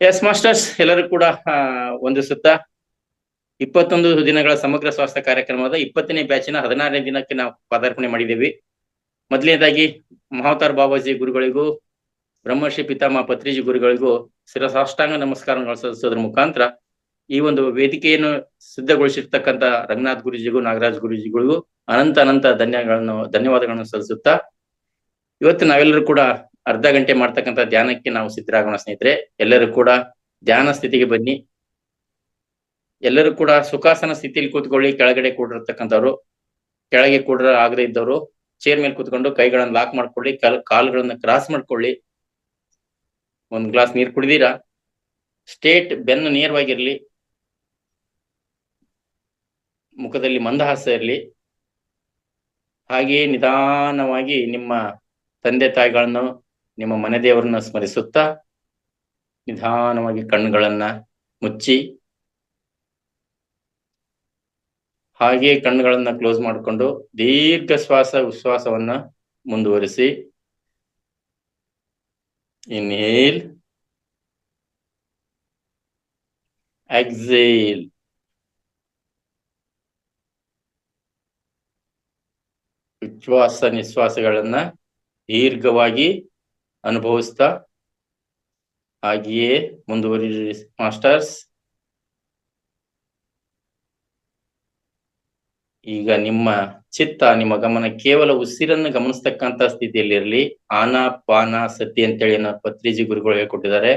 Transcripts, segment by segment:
S masters ಎಲ್ಲರೂ ಕೂಡ ಒಂದು ಸುತ್ತ 21 ದಿನಗಳ ಸಮಗ್ರ ಸ್ವಾಸ್ಥ್ಯ ಕಾರ್ಯಕ್ರಮದ 20ನೇ ಬ್ಯಾಚಿನ 16ನೇ ದಿನಕ್ಕೆ ನಾವು ಪದಾರ್ಪಣೆ ಮಾಡಿದ್ದೇವೆ. ಮೊದಲನೇದಾಗಿ ಮಹಾವತಾರ್ ಬಾಬಾಜಿ ಗುರುಗಳಿಗೂ ಬ್ರಹ್ಮರ್ಷಿ ಪಿತಾಮಹ ಪತ್ರಿಜಿ ಗುರುಗಳಿಗೂ ಶಿರಸಾಷ್ಟಾಂಗ ನಮಸ್ಕಾರಗಳು ಸಲ್ಲಿಸೋದ್ರ ಮುಖಾಂತರ ಈ ಒಂದು ವೇದಿಕೆಯನ್ನು ಸಿದ್ಧಗೊಳಿಸಿರ್ತಕ್ಕಂಥ ರಂಗನಾಥ್ ಗುರುಜಿಗೂ ನಾಗರಾಜ್ ಗುರುಜಿಗಳಿಗೂ ಅನಂತ ಧನ್ಯವಾದಗಳನ್ನು ಸಲ್ಲಿಸುತ್ತಾ ಇವತ್ತು ನಾವೆಲ್ಲರೂ ಕೂಡ ಅರ್ಧ ಗಂಟೆ ಮಾಡ್ತಕ್ಕಂಥ ಧ್ಯಾನಕ್ಕೆ ನಾವು ಸಿದ್ಧರಾಗೋಣ ಸ್ನೇಹಿತರೆ. ಎಲ್ಲರೂ ಕೂಡ ಧ್ಯಾನ ಸ್ಥಿತಿಗೆ ಬನ್ನಿ. ಎಲ್ಲರೂ ಕೂಡ ಸುಖಾಸನ ಸ್ಥಿತಿಯಲ್ಲಿ ಕೂತ್ಕೊಳ್ಳಿ. ಕೆಳಗಡೆ ಕೂಡಿರ್ತಕ್ಕಂಥವ್ರು, ಕೆಳಗೆ ಕೂಡ್ರ ಆಗದೆ ಇದ್ದವರು ಚೇರ್ ಮೇಲೆ ಕೂತ್ಕೊಂಡು ಕೈಗಳನ್ನ ಲಾಕ್ ಮಾಡ್ಕೊಳ್ಳಿ, ಕಾಲುಗಳನ್ನ ಕ್ರಾಸ್ ಮಾಡ್ಕೊಳ್ಳಿ. ಒಂದ್ ಗ್ಲಾಸ್ ನೀರು ಕುಡಿದೀರಾ? ಸ್ಟೇಟ್ ಬೆನ್ನು ನೇರವಾಗಿರ್ಲಿ, ಮುಖದಲ್ಲಿ ಮಂದಹಾಸ ಇರಲಿ. ಹಾಗೆಯೇ ನಿಧಾನವಾಗಿ ನಿಮ್ಮ ತಂದೆ ತಾಯಿಗಳನ್ನು, ನಿಮ್ಮ ಮನೆ ದೇವರನ್ನ ಸ್ಮರಿಸುತ್ತಾ ನಿಧಾನವಾಗಿ ಕಣ್ಣುಗಳನ್ನ ಮುಚ್ಚಿ, ಹಾಗೆಯೇ ಕಣ್ಣುಗಳನ್ನ ಕ್ಲೋಸ್ ಮಾಡಿಕೊಂಡು ದೀರ್ಘ ಉಶ್ವಾಸವನ್ನ ಮುಂದುವರಿಸಿ. Inhale, exhale. ಉಚ್ಛ್ವಾಸ ನಿಶ್ವಾಸಗಳನ್ನ ದೀರ್ಘವಾಗಿ ಅನುಭವಿಸ್ತಾ ಹಾಗೆಯೇ ಮುಂದುವರಿರಿ ಮಾಸ್ಟರ್ಸ್. ಈಗ ನಿಮ್ಮ ಚಿತ್ತ, ನಿಮ್ಮ ಗಮನ ಕೇವಲ ಉಸಿರನ್ನು ಗಮನಿಸ್ತಕ್ಕಂಥ ಸ್ಥಿತಿಯಲ್ಲಿರಲಿ. ಆನಾಪಾನ ಸತಿ ಅಂತೇಳಿ ಪತ್ರಿಜಿ ಗುರುಗಳು ಹೇಳ್ಕೊಟ್ಟಿದ್ದಾರೆ.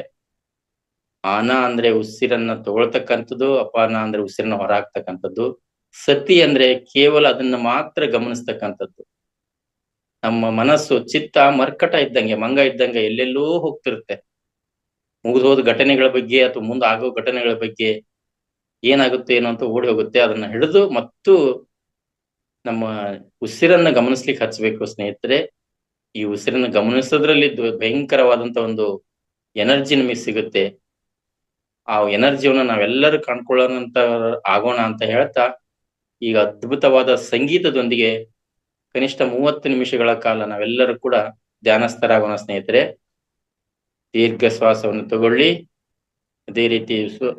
ಆನ ಅಂದ್ರೆ ಉಸಿರನ್ನ ತಗೊಳ್ತಕ್ಕಂಥದ್ದು, ಅಪಾನ ಅಂದ್ರೆ ಉಸಿರನ್ನ ಹೊರಹಾಕ್ತಕ್ಕಂಥದ್ದು, ಸತಿ ಅಂದ್ರೆ ಕೇವಲ ಅದನ್ನ ಮಾತ್ರ ಗಮನಿಸ್ತಕ್ಕಂಥದ್ದು. ನಮ್ಮ ಮನಸ್ಸು, ಚಿತ್ತ ಮರ್ಕಟ ಇದ್ದಂಗೆ, ಮಂಗ ಇದ್ದಂಗೆ ಎಲ್ಲೆಲ್ಲೂ ಹೋಗ್ತಿರುತ್ತೆ. ಮುಗಿದೋದ ಘಟನೆಗಳ ಬಗ್ಗೆ ಅಥವಾ ಮುಂದೆ ಆಗೋ ಘಟನೆಗಳ ಬಗ್ಗೆ ಏನಾಗುತ್ತೆ ಏನೋ ಅಂತ ಓಡಿ ಹೋಗುತ್ತೆ. ಅದನ್ನ ಹಿಡಿದು ಮತ್ತು ನಮ್ಮ ಉಸಿರನ್ನ ಗಮನಿಸ್ಲಿಕ್ಕೆ ಹಚ್ಬೇಕು ಸ್ನೇಹಿತರೆ. ಈ ಉಸಿರನ್ನ ಗಮನಿಸೋದ್ರಲ್ಲಿ ಭಯಂಕರವಾದಂತ ಒಂದು ಎನರ್ಜಿ ನಮಗೆ ಸಿಗುತ್ತೆ. ಆ ಎನರ್ಜಿಯನ್ನ ನಾವೆಲ್ಲರೂ ಕಂಡ್ಕೊಳ್ಳೋಣಂತ ಆಗೋಣ ಅಂತ ಹೇಳ್ತಾ, ಈಗ ಅದ್ಭುತವಾದ ಸಂಗೀತದೊಂದಿಗೆ ಕನಿಷ್ಠ 30 ನಿಮಿಷಗಳ ಕಾಲ ನಾವೆಲ್ಲರೂ ಕೂಡ ಧ್ಯಾನಸ್ಥರಾಗೋಣ ಸ್ನೇಹಿತರೆ. ದೀರ್ಘ ಶ್ವಾಸವನ್ನು ತಗೊಳ್ಳಿ, ಅದೇ ರೀತಿ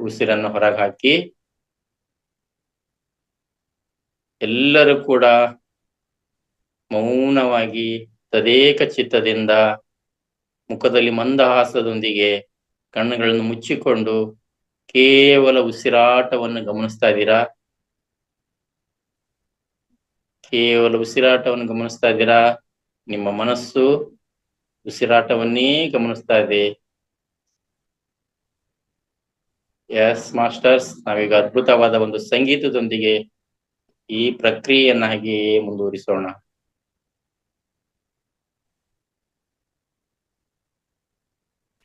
ಉಸಿರನ್ನು ಹೊರಗೆ ಹಾಕಿ. ಎಲ್ಲರೂ ಕೂಡ ಮೌನವಾಗಿ ತದೇಕ ಚಿತ್ತದಿಂದ ಮುಖದಲ್ಲಿ ಮಂದಹಾಸದೊಂದಿಗೆ ಕಣ್ಣುಗಳನ್ನು ಮುಚ್ಚಿಕೊಂಡು ಕೇವಲ ಉಸಿರಾಟವನ್ನು ಗಮನಿಸ್ತಾ ಇದ್ದೀರಾ. ಕೇವಲ ಉಸಿರಾಟವನ್ನು ಗಮನಿಸ್ತಾ ಇದ್ದೀರಾ. ನಿಮ್ಮ ಮನಸ್ಸು ಉಸಿರಾಟವನ್ನೇ ಗಮನಿಸ್ತಾ ಇದೆ. ಎಸ್ ಮಾಸ್ಟರ್ಸ್, ನಾವೀಗ ಅದ್ಭುತವಾದ ಒಂದು ಸಂಗೀತದೊಂದಿಗೆ ಈ ಪ್ರಕ್ರಿಯೆಯನ್ನ ಹಾಗೆಯೇ ಮುಂದುವರಿಸೋಣ.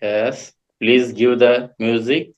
Yes, please give the music.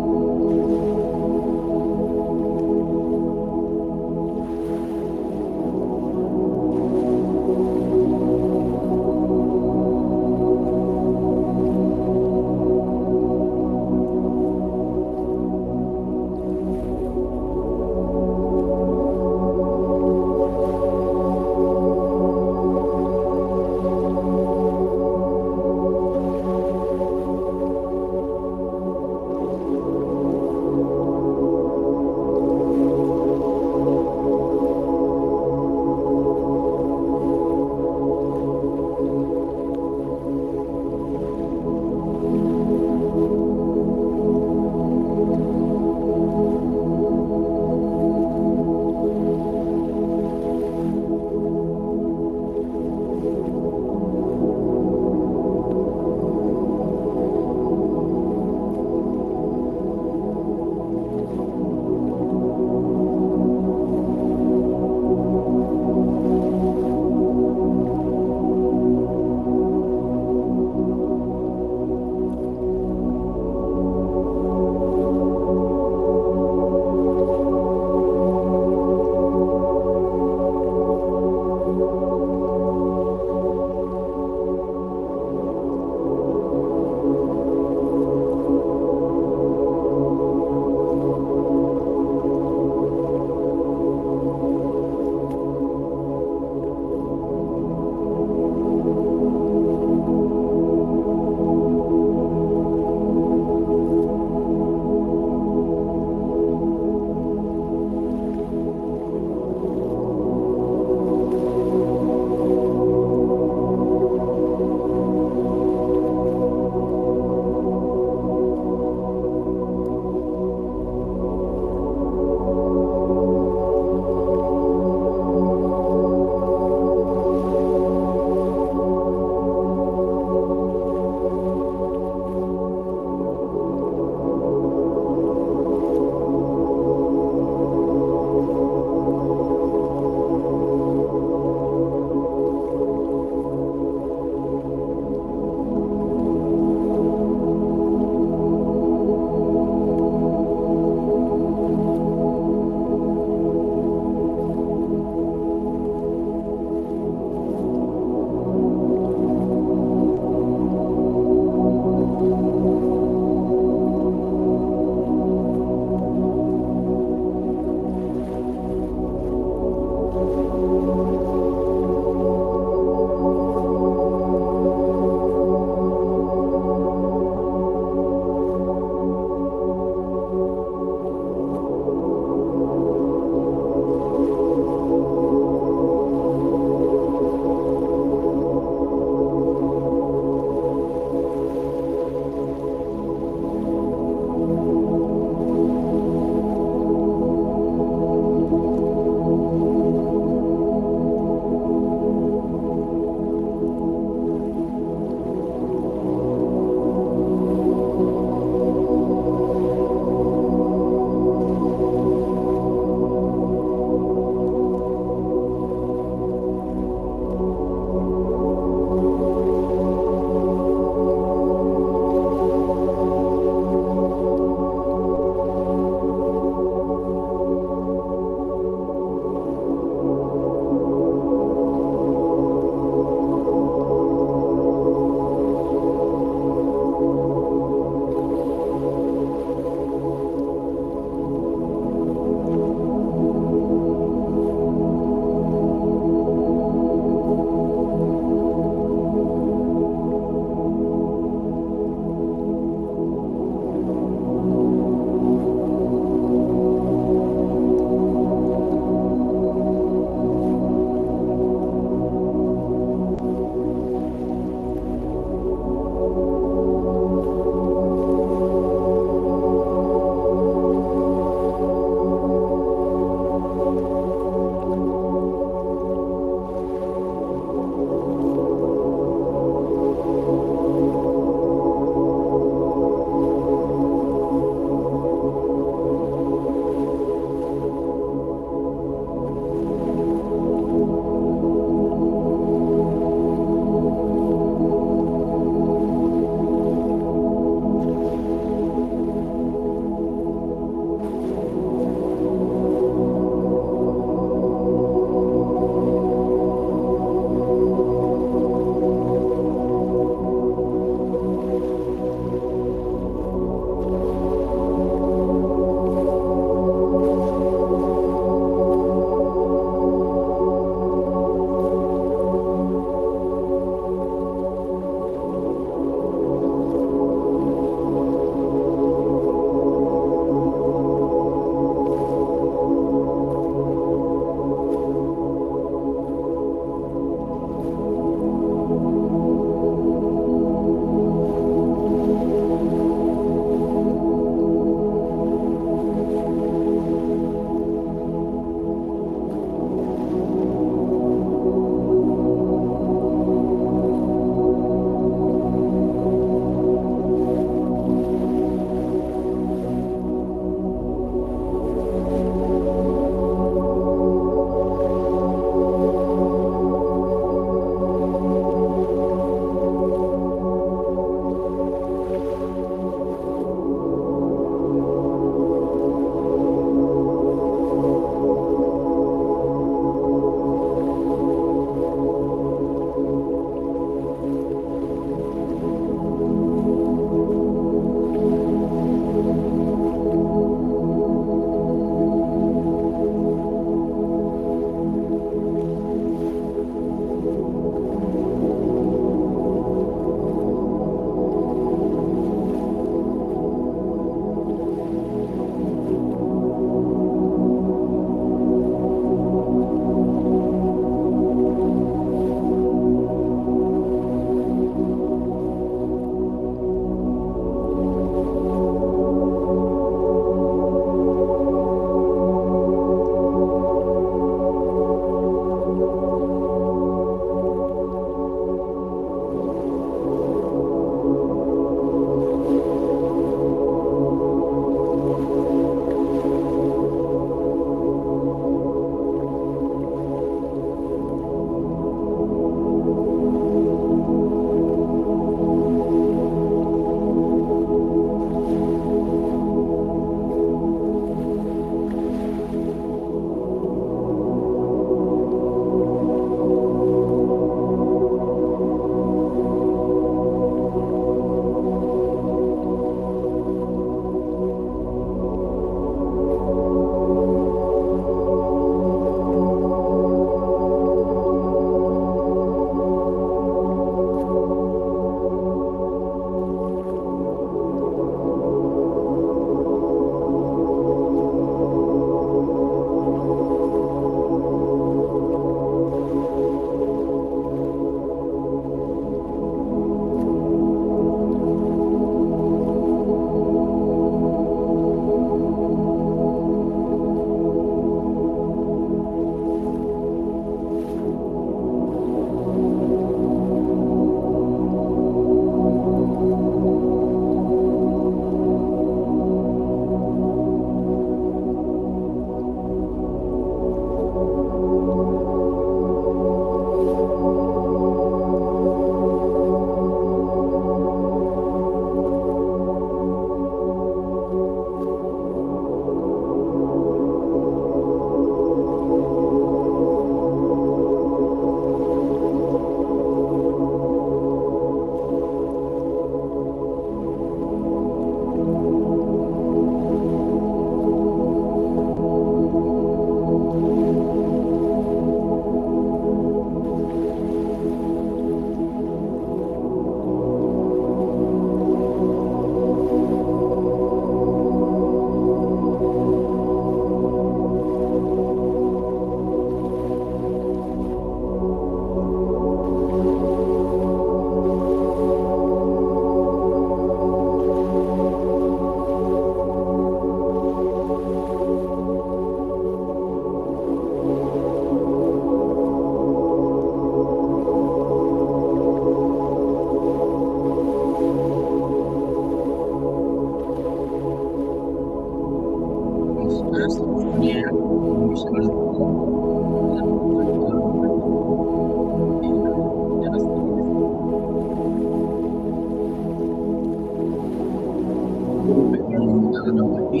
ನಿಧಾನವಾಗಿ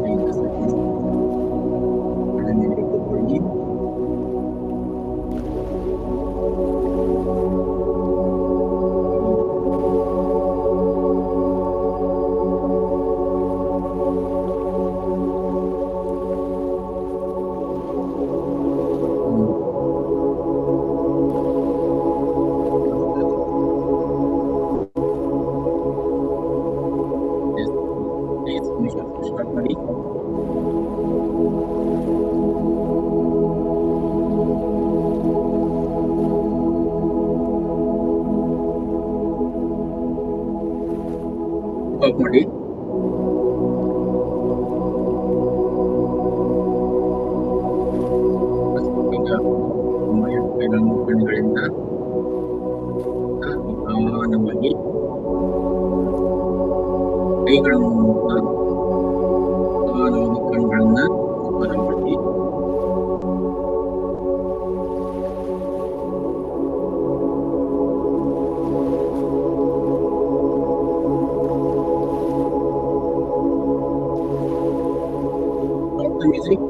ಕೈಯಿಂದ ಸರಿಸಿ ಕಡಿಮೆ ಹಿಡಿದುಕೊಳ್ಳಿ. ಸ್ಟಾರ್ಟ್ ಮಾಡಿ. ಸ್ಟಾಪ್ ಮಾಡಿ. ಈಗ ನಿಮ್ಮ ಕೈಗಳನ್ನು ಕಣ್ಣುಗಳಿಂದ ನಿಧಾನವಾಗಿ ಕೈಗಳನ್ನು ನಿಧಾನವಾಗಿ ಕಣ್ಣುಗಳನ್ನ ಓಪನ್ ಮಾಡಿ. ಮ್ಯೂಸಿಕ್.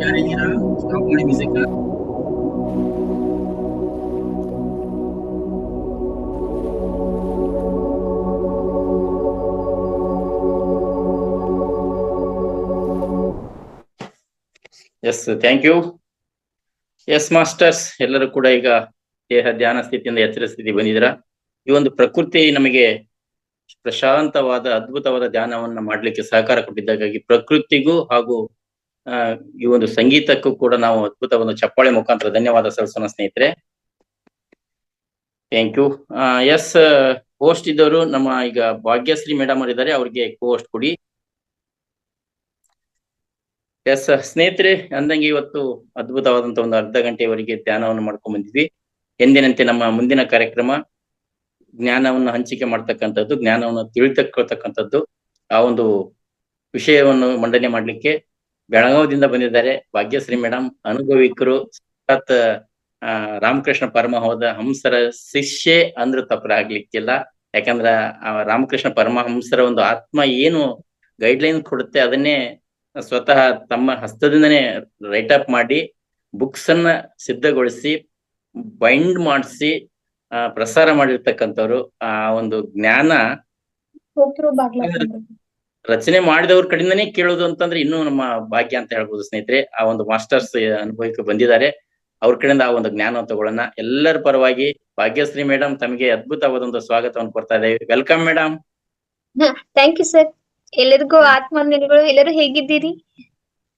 ಯಾರಿದ್ದೀರಾ? ಸ್ಟಾಪ್ ಮಾಡಿ music. Yes, thank you. Yes masters, ಎಲ್ಲರೂ ಕೂಡ ಈಗ ದೇಹ ಧ್ಯಾನ ಸ್ಥಿತಿಯಿಂದ ಎಚ್ಚರ ಸ್ಥಿತಿ ಬಂದಿದ್ದೀರಾ. ಈ ಒಂದು ಪ್ರಕೃತಿ ನಮಗೆ ಪ್ರಶಾಂತವಾದ ಅದ್ಭುತವಾದ ಧ್ಯಾನವನ್ನ ಮಾಡ್ಲಿಕ್ಕೆ ಸಹಕಾರ ಕೊಟ್ಟಿದ್ದಕ್ಕಾಗಿ ಪ್ರಕೃತಿಗೂ ಹಾಗೂ ಈ ಒಂದು ಸಂಗೀತಕ್ಕೂ ಕೂಡ ನಾವು ಅದ್ಭುತವಾದ ಚಪ್ಪಾಳೆ ಮುಖಾಂತರ ಧನ್ಯವಾದ ಸಲ್ಲಿಸೋಣ ಸ್ನೇಹಿತರೆ. Thank you. ಎಸ್, ಹೋಸ್ಟ್ ಇದ್ದವರು ನಮ್ಮ ಈಗ ಭಾಗ್ಯಶ್ರೀ ಮೇಡಮ್ ಅವರಿದ್ದಾರೆ, ಅವ್ರಿಗೆ ಹೋಸ್ಟ್ ಕೊಡಿ. ಎಸ್ ಸ್ನೇಹಿತರೆ, ಅಂದಂಗೆ ಇವತ್ತು ಅದ್ಭುತವಾದಂತ ಒಂದು ಅರ್ಧ ಗಂಟೆಯವರೆಗೆ ಧ್ಯಾನವನ್ನು ಮಾಡ್ಕೊಂಡ್ ಬಂದಿದ್ವಿ. ಎಂದಿನಂತೆ ನಮ್ಮ ಮುಂದಿನ ಕಾರ್ಯಕ್ರಮ ಜ್ಞಾನವನ್ನು ಹಂಚಿಕೆ ಮಾಡ್ತಕ್ಕಂಥದ್ದು, ಜ್ಞಾನವನ್ನು ತಿಳಿತಕ್ಕಂಥದ್ದು. ಆ ಒಂದು ವಿಷಯವನ್ನು ಮಂಡನೆ ಮಾಡ್ಲಿಕ್ಕೆ ಬೆಳಗಾವದಿಂದ ಬಂದಿದ್ದಾರೆ ಭಾಗ್ಯಶ್ರೀ ಮೇಡಮ್, ಅನುಭವಿಕರು, ರಾಮಕೃಷ್ಣ ಪರಮಹಂಸರ ಶಿಷ್ಯೆ ಅಂದ್ರೂ ತಪ್ಪರಾಗ್ಲಿಕ್ಕಿಲ್ಲ. ಯಾಕಂದ್ರ ರಾಮಕೃಷ್ಣ ಪರಮಹಂಸರ ಒಂದು ಆತ್ಮ ಏನು ಗೈಡ್ಲೈನ್ ಕೊಡುತ್ತೆ ಅದನ್ನೇ ಸ್ವತಃ ತಮ್ಮ ಹಸ್ತದಿಂದನೇ ರೈಟ್ ಅಪ್ ಮಾಡಿ ಬುಕ್ಸ್ ಅನ್ನ ಸಿದ್ಧಗೊಳಿಸಿ ಬೈಂಡ್ ಮಾಡಿಸಿ ಪ್ರಸಾರ ಮಾಡಿರ್ತಕ್ಕಂಥವ್ರು. ಆ ಒಂದು ಜ್ಞಾನ ರಚನೆ ಮಾಡಿದವ್ರ ಕಡೆಯಿಂದನೇ ಕೇಳೋದು ಅಂತಂದ್ರೆ ಇನ್ನೂ ನಮ್ಮ ಭಾಗ್ಯ ಅಂತ ಹೇಳ್ಬೋದು ಸ್ನೇಹಿತರೆ. ಆ ಒಂದು ಮಾಸ್ಟರ್ಸ್ ಅನುಭವಕ್ಕೆ ಬಂದಿದ್ದಾರೆ, ಅವ್ರ ಕಡೆಯಿಂದ ಆ ಒಂದು ಜ್ಞಾನ ತಗೊಳ್ಳೋಣ. ಎಲ್ಲರ ಪರವಾಗಿ ಭಾಗ್ಯಶ್ರೀ ಮೇಡಮ್ ತಮಗೆ ಅದ್ಭುತವಾದ ಒಂದು ಸ್ವಾಗತವನ್ನು ಕೊಡ್ತಾ ಇದ್ದೇವೆ. Welcome madam. Thank you sir. ಎಲ್ಲರಿಗೂ ಆತ್ಮವಂದನೆಗಳು. ಎಲ್ಲರೂ ಹೇಗಿದ್ದೀರಿ?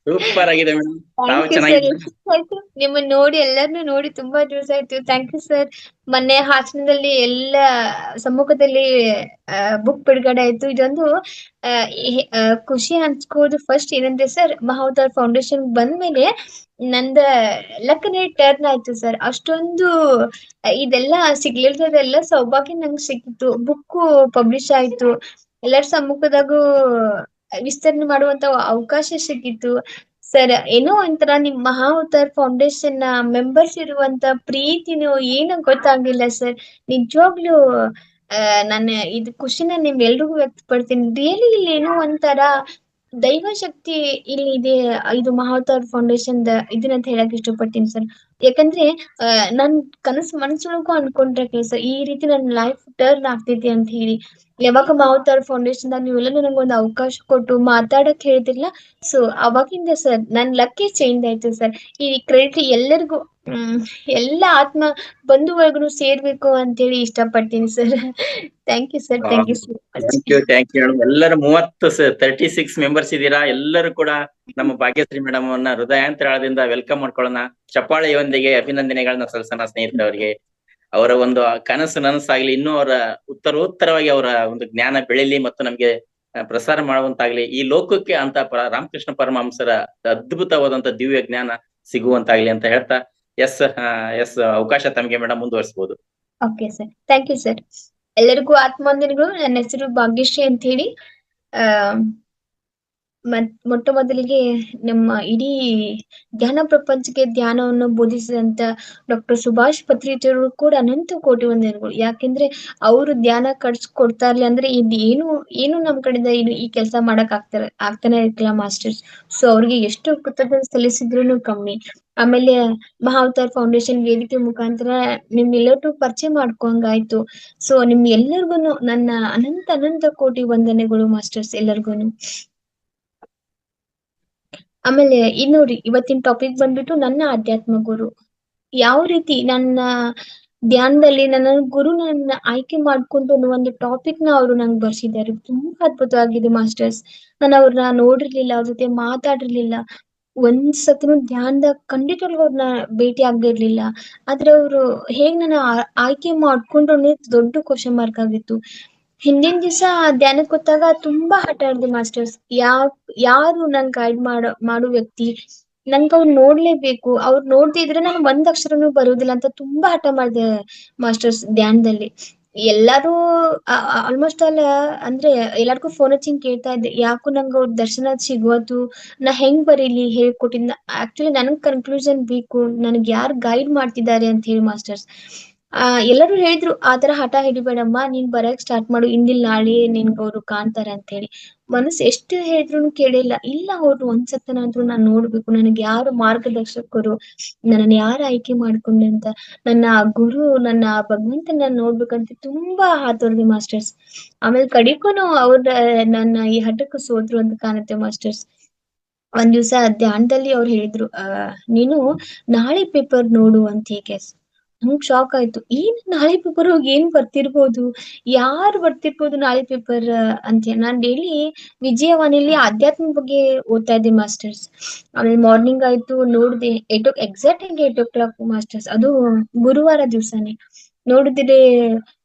ಸೂಪರ್ ಆಗಿದೆ ಮೇಡಮ್. ತಾವು ಥ್ಯಾಂಕ್ ಯು ಸರ್. ಚೆನ್ನಾಗಿದ್ದೀರಾ? ನಿಮ್ಮನ್ನ ನೋಡಿ ಎಲ್ಲರನ್ನು ನೋಡಿ ತುಂಬಾ ದಿವಸ ಆಯ್ತು. Thank you sir. ಮೊನ್ನೆ ಹಾಸನದಲ್ಲಿ ಎಲ್ಲ ಸಮ್ಮುಖದಲ್ಲಿ ಬುಕ್ ಬಿಡುಗಡೆ ಆಯ್ತು. ಇದೊಂದು ಖುಷಿ ಹಂಚ್ಕೋದು. ಫಸ್ಟ್ ಏನಂದ್ರೆ ಸರ್, ಮಹಾವತಾರ್ ಫೌಂಡೇಶನ್ ಬಂದ್ಮೇಲೆ ನಂದ ಲಕ್ಕನೇ ಟರ್ನ್ ಆಯ್ತು ಸರ್. ಅಷ್ಟೊಂದು ಇದೆಲ್ಲ ಸಿಗ್ಲಿಲ್ದದೆಲ್ಲ ಸೌಭಾಗ್ಯ ನಂಗೆ ಸಿಕ್ಕಿತ್ತು. ಬುಕ್ ಪಬ್ಲಿಷ್ ಆಯ್ತು, ಎಲ್ಲರ ಸಮ್ಮುಖದಾಗೂ ವಿಸ್ತರಣೆ ಮಾಡುವಂತ ಅವಕಾಶ ಸಿಕ್ಕಿತ್ತು ಸರ್. ಏನೋ ಒಂಥರ ನಿಮ್ ಮಹಾವತಾರ್ ಫೌಂಡೇಶನ್ ಮೆಂಬರ್ಸ್ ಇರುವಂತ ಪ್ರೀತಿನೂ ಏನೋ ಗೊತ್ತಾಗ್ಲಿಲ್ಲ ಸರ್. ನಿಜವಾಗ್ಲೂ ನಾನು ಇದು ಖುಷಿನ ನಿಮ್ಗೆಲ್ರಿಗೂ ವ್ಯಕ್ತಪಡ್ತೀನಿ. ರಿಯಲಿ ಇಲ್ಲಿ ಏನೋ ಒಂಥರ ದೈವ ಶಕ್ತಿ ಇಲ್ಲಿ ಇದೆ. ಇದು ಮಹಾವತಾರ್ ಫೌಂಡೇಶನ್ ಇದನ್ನಂತ ಹೇಳಕ್ ಇಷ್ಟಪಡ್ತೀನಿ ಸರ್. ಯಾಕಂದ್ರೆ ನನ್ ಮನಸ್ಸೊಳಗೂ ಅನ್ಕೊಂಡ್ರೆ ಸರ್, ಈ ರೀತಿ ನನ್ನ ಲೈಫ್ ಟರ್ನ್ ಆಗ್ತೈತಿ ಅಂತ ಹೇಳಿ. ಯಾವಾಗ ಮಹಾವತಾರ್ ಫೌಂಡೇಶನ್ ನೀವೆಲ್ಲ ನನಗೊಂದು ಅವಕಾಶ ಕೊಟ್ಟು ಮಾತಾಡಕ್ ಹೇಳಿದಿಲ್ಲ, ಸೊ ಅವಾಗಿಂದ ಸರ್ ನನ್ ಲಕ್ಕೇ ಚೇಂಜ್ ಆಯ್ತು ಸರ್. ಈ ಕ್ರೆಡಿಟ್ ಎಲ್ಲರಿಗೂ ಎಲ್ಲ ಆತ್ಮ ಬಂಧುವರ್ಗು ಸೇರ್ಬೇಕು ಅಂತ ಹೇಳಿ ಇಷ್ಟಪಡ್ತೀನಿ sir. Thank you sir. Thank you so much. Thank you. ಎಲ್ಲರೂ 36 ಮೆಂಬರ್ಸ್ ಇದ್ದೀರಾ. ಎಲ್ಲರೂ ಕೂಡ ನಮ್ಮ ಭಾಗ್ಯಶ್ರೀ ಮೇಡಮ್ ಅವನ್ನ ಹೃದಯಾಂತರಾಳದಿಂದ ವೆಲ್ಕಮ್ ಮಾಡ್ಕೊಳ್ಳೋಣ. ಚಪ್ಪಾಳೆಯೊಂದಿಗೆ ಅಭಿನಂದನೆಗಳನ್ನ ಸಲ್ಲಿಸೋಣ ಸ್ನೇಹಿತರವರಿಗೆ. ಅವರ ಒಂದು ಕನಸು ನನಸಾಗ್ಲಿ, ಇನ್ನೂ ಅವರ ಉತ್ತರೋತ್ತರವಾಗಿ ಅವರ ಒಂದು ಜ್ಞಾನ ಬೆಳಿಲಿ ಮತ್ತು ನಮ್ಗೆ ಪ್ರಸಾರ ಮಾಡುವಂತಾಗ್ಲಿ. ಈ ಲೋಕಕ್ಕೆ ಅಂತ ರಾಮಕೃಷ್ಣ ಪರಮಹಂಸರ ಅದ್ಭುತವಾದಂತ ದಿವ್ಯ ಜ್ಞಾನ ಸಿಗುವಂತಾಗ್ಲಿ ಅಂತ ಹೇಳ್ತಾ ಎಸ್ ಅವಕಾಶ ತಮಗೆ ಮೇಡಮ್ ಮುಂದುವರಿಸಬಹುದು. Okay sir, thank you sir. ಎಲ್ಲರಿಗೂ ಆತ್ಮವಂದನೆಗಳು. ನನ್ನ ಹೆಸರು ಭಾಗ್ಯಶ್ರೀ ಅಂತ ಹೇಳಿ. ಆ ಮೊಟ್ಟ ಮೊದಲಿಗೆ ನಮ್ಮ ಇಡೀ ಧ್ಯಾನ ಪ್ರಪಂಚಕ್ಕೆ ಧ್ಯಾನವನ್ನು ಬೋಧಿಸಿದಂತ ಡಾಕ್ಟರ್ ಸುಭಾಷ್ ಪತ್ರಿಜಿಯವರು ಕೂಡ ಅನಂತ ಕೋಟಿ ವಂದನೆಗಳು. ಯಾಕೆಂದ್ರೆ ಅವರು ಧ್ಯಾನ ಕೊಡ್ತಾ ಇರ್ಲಿ ಅಂದ್ರೆ ಇದು ಏನು ನಮ್ ಕಡೆಯಿಂದ ಇದು ಈ ಕೆಲಸ ಮಾಡಕ್ ಆಗ್ತಾನೆ ಇರ್ಲಿಲ್ಲ ಮಾಸ್ಟರ್ಸ್. ಸೊ ಅವ್ರಿಗೆ ಎಷ್ಟು ಕೃತಜ್ಞತೆ ಸಲ್ಲಿಸಿದ್ರು ಕಮ್ಮಿ. ಆಮೇಲೆ ಮಹಾವತಾರ್ ಫೌಂಡೇಶನ್ ವೇದಿಕೆ ಮುಖಾಂತರ ನಿಮ್ಗೆಲ್ಲರಿಗೂ ಪರಿಚಯ ಮಾಡ್ಕೊಂಗಾಯ್ತು. ಸೊ ನಿಮ್ ಎಲ್ಲರಿಗೂನು ನನ್ನ ಅನಂತ ಕೋಟಿ ವಂದನೆಗಳು ಮಾಸ್ಟರ್ಸ್ ಎಲ್ಲರಿಗೂನು. ಆಮೇಲೆ ಇದ್ ನೋಡಿ, ಇವತ್ತಿನ ಟಾಪಿಕ್ ಬಂದ್ಬಿಟ್ಟು ನನ್ನ ಆಧ್ಯಾತ್ಮ ಗುರು. ಯಾವ ರೀತಿ ನನ್ನ ಧ್ಯಾನದಲ್ಲಿ ನನ್ನ ಗುರು ನನ್ನ ಆಯ್ಕೆ ಮಾಡ್ಕೊಂಡು ಅನ್ನೋ ಒಂದು ಟಾಪಿಕ್ ನ ಅವರು ನಂಗೆ ಬರ್ಸಿದ್ದಾರೆ. ತುಂಬಾ ಅದ್ಭುತವಾಗಿದೆ ಮಾಸ್ಟರ್ಸ್. ನಾನು ಅವ್ರನ್ನ ನೋಡಿರ್ಲಿಲ್ಲ, ಅವ್ರ ಜೊತೆ ಮಾತಾಡಿರ್ಲಿಲ್ಲ, ಒಂದ್ ಸತಿನೂ ಧ್ಯಾನದಾಗ ಖಂಡಿತವಾಗ್ಲೂ ಅವ್ರನ್ನ ಭೇಟಿ ಆಗಿರ್ಲಿಲ್ಲ. ಆದ್ರೆ ಅವ್ರು ಹೇಗ್ ನನ್ನ ಆಯ್ಕೆ ಮಾಡ್ಕೊಂಡ್ರು ಅನ್ನೋದು ದೊಡ್ಡ ಕ್ವಶನ್ ಮಾರ್ಕ್ ಆಗಿತ್ತು. ಹಿಂದಿನ ದಿವಸ ಧ್ಯಾನಕ್ಕೆ ಕೂತಾಗ ತುಂಬಾ ಹಠ ಹಿಡ್ದೆ ಮಾಸ್ಟರ್ಸ್. ಯಾರು ನಂಗ್ ಗೈಡ್ ಮಾಡೋ ವ್ಯಕ್ತಿ, ನಂಗೆ ಅವ್ರು ನೋಡ್ಲೇಬೇಕು, ಅವ್ರು ನೋಡ್ದಿದ್ರೆ ನಾನು ಒಂದ್ ಅಕ್ಷರನೂ ಬರುದಿಲ್ಲ ಅಂತ ತುಂಬಾ ಹಠ ಮಾಡ್ದೆ ಮಾಸ್ಟರ್ಸ್ ಧ್ಯಾನದಲ್ಲಿ. ಎಲ್ಲಾರು ಆಲ್ಮೋಸ್ಟ್ ಆಲ್ ಅಂದ್ರೆ ಎಲ್ಲಾರ್ಗೂ ಫೋನ್ ಹಚ್ಚಿ ಕೇಳ್ತಾ ಇದ್ದೆ, ಯಾಕೋ ನಂಗೆ ಅವ್ರ ದರ್ಶನ ಸಿಗೋದು, ನಾ ಹೆಂಗ್ ಬರೀಲಿ ಹೇಳ್ಕೊಟ್ಟಿದ್ನ. ಆಕ್ಚುಲಿ ನನಗ್ ಕನ್ಕ್ಲೂಷನ್ ಬೇಕು, ನನಗ್ ಯಾರು ಗೈಡ್ ಮಾಡ್ತಿದ್ದಾರೆ ಅಂತ ಹೇಳಿ ಮಾಸ್ಟರ್ಸ್. ಎಲ್ಲರೂ ಹೇಳಿದ್ರು ಆತರ ಹಠ ಹಿಡಿಬೇಡಮ್ಮ, ನೀನ್ ಬರಕ್ ಸ್ಟಾರ್ಟ್ ಮಾಡು, ಇಂದಿಲ್ ನಾಳೆ ನಿನ್ಗೆ ಅವ್ರು ಕಾಣ್ತಾರೆ ಅಂತ ಹೇಳಿ. ಮನಸ್ಸು ಎಷ್ಟು ಹೇಳಿದ್ರು ಕೇಳಿಲ್ಲ. ಇಲ್ಲ, ಅವ್ರು ಒಂದ್ಸತನಾದ್ರೂ ನಾನ್ ನೋಡ್ಬೇಕು, ನನಗೆ ಯಾರು ಮಾರ್ಗದರ್ಶಕರು, ನನ್ನನ್ನು ಯಾರು ಆಯ್ಕೆ ಮಾಡ್ಕೊಂಡೆ ಅಂತ ನನ್ನ ಗುರು, ನನ್ನ ಭಗವಂತನ ನೋಡ್ಬೇಕಂತ ತುಂಬಾ ಹಾತೊರ್ದೆ ಮಾಸ್ಟರ್ಸ್. ಆಮೇಲೆ ಕಡಿಕೋನು ಅವ್ರ ನನ್ನ ಈ ಹಠಕ್ಕೆ ಸೋದ್ರು ಅಂತ ಕಾಣುತ್ತೆ ಮಾಸ್ಟರ್ಸ್. ಒಂದ್ ದಿವ್ಸ ಧ್ಯಾನದಲ್ಲಿ ಅವ್ರು ಹೇಳಿದ್ರು, ನೀನು ನಾಳೆ ಪೇಪರ್ ನೋಡು ಅಂತ ಹೇಗೆ. ನಂಗ್ ಶಾಕ್ ಆಯ್ತು. ನಾಳೆ ಪೇಪರ್ ಏನ್ ಬರ್ತಿರ್ಬೋದು, ಯಾರು ಬರ್ತಿರ್ಬೋದು ನಾಳೆ ಪೇಪರ್ ಅಂತ. ನಾನ್ ಡೈಲಿ ವಿಜಯವಾಣಿಲಿ ಆಧ್ಯಾತ್ಮ ಬಗ್ಗೆ ಓದ್ತಾ ಇದ್ದೆ ಮಾಸ್ಟರ್ಸ್. ಆಮೇಲೆ ಮಾರ್ನಿಂಗ್ ಆಯ್ತು, ನೋಡ್ದೆ ಎಕ್ಸಾಕ್ಟ್ ಆಗಿ 8 o'clock ಮಾಸ್ಟರ್ಸ್. ಅದು ಗುರುವಾರ ದಿವ್ಸನೇ ನೋಡಿದ್ರೆ